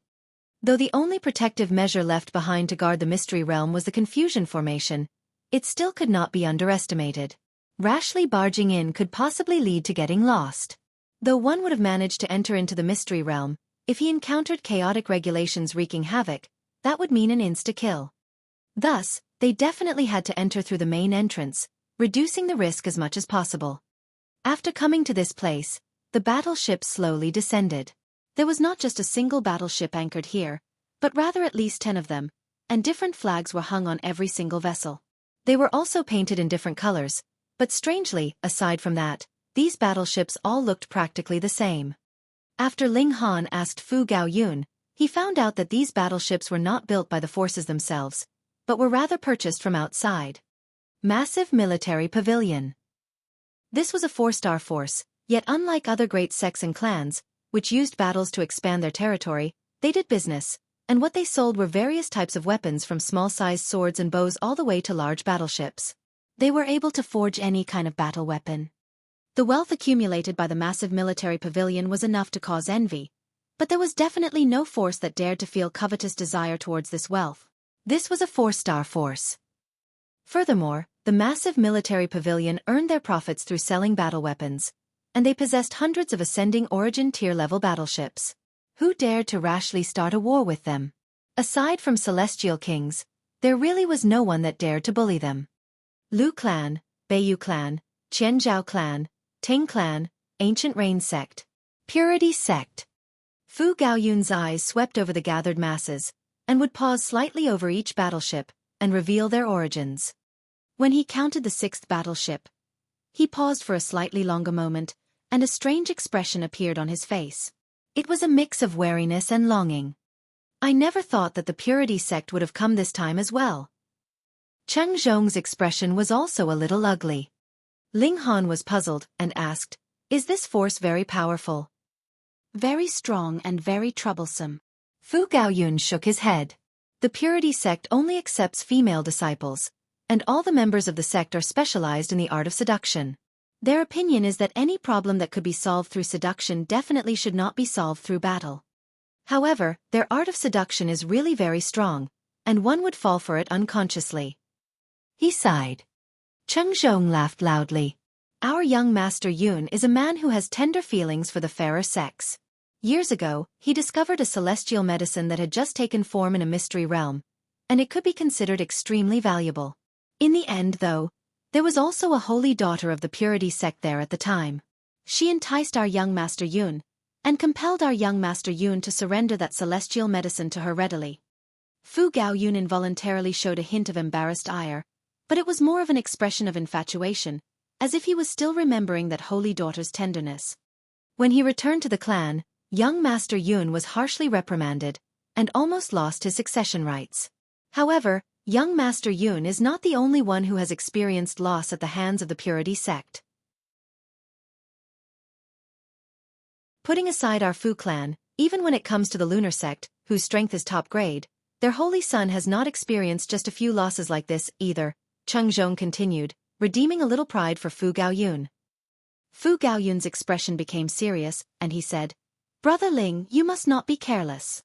Though the only protective measure left behind to guard the mystery realm was the confusion formation, it still could not be underestimated. Rashly barging in could possibly lead to getting lost. Though one would have managed to enter into the mystery realm, if he encountered chaotic regulations wreaking havoc, that would mean an insta-kill. Thus, they definitely had to enter through the main entrance, reducing the risk as much as possible. After coming to this place, the battleship slowly descended. There was not just a single battleship anchored here, but rather at least 10 of them, and different flags were hung on every single vessel. They were also painted in different colors, but strangely, aside from that, these battleships all looked practically the same. After Ling Han asked Fu Gaoyun, he found out that these battleships were not built by the forces themselves, but were rather purchased from outside. Massive military pavilion. This was a 4-star force, yet unlike other great sects and clans, which used battles to expand their territory, they did business, and what they sold were various types of weapons from small-sized swords and bows all the way to large battleships. They were able to forge any kind of battle weapon. The wealth accumulated by the massive military pavilion was enough to cause envy, but there was definitely no force that dared to feel covetous desire towards this wealth. This was a 4-star force. Furthermore, the massive military pavilion earned their profits through selling battle weapons, and they possessed hundreds of ascending origin tier-level battleships. Who dared to rashly start a war with them? Aside from celestial kings, there really was no one that dared to bully them. Lu clan, Beiyu clan, Qianzhao clan, Ting clan, Ancient Rain sect, Purity sect. Fu Gaoyun's eyes swept over the gathered masses, and would pause slightly over each battleship, and reveal their origins. When he counted the 6th battleship, he paused for a slightly longer moment, and a strange expression appeared on his face. It was a mix of wariness and longing. I never thought that the Purity sect would have come this time as well. Cheng Zhong's expression was also a little ugly. Ling Han was puzzled, and asked, "Is this force very powerful?" "Very strong and very troublesome." Fu Gaoyun shook his head. The Purity sect only accepts female disciples, and all the members of the sect are specialized in the art of seduction. Their opinion is that any problem that could be solved through seduction definitely should not be solved through battle. However, their art of seduction is really very strong, and one would fall for it unconsciously. He sighed. Cheng Zhong laughed loudly. Our young Master Yun is a man who has tender feelings for the fairer sex. Years ago, he discovered a celestial medicine that had just taken form in a mystery realm, and it could be considered extremely valuable. In the end, though, there was also a holy daughter of the Purity sect there at the time. She enticed our young Master Yun, and compelled our young Master Yun to surrender that celestial medicine to her readily. Fu Gaoyun involuntarily showed a hint of embarrassed ire, but it was more of an expression of infatuation, as if he was still remembering that holy daughter's tenderness. When he returned to the clan, young Master Yun was harshly reprimanded, and almost lost his succession rights. However, young Master Yun is not the only one who has experienced loss at the hands of the Purity sect. Putting aside our Fu clan, even when it comes to the Lunar sect, whose strength is top grade, their holy son has not experienced just a few losses like this either, Cheng Zhong continued, redeeming a little pride for Fu Gaoyun. Fu Gaoyun's expression became serious, and he said, "Brother Ling, you must not be careless.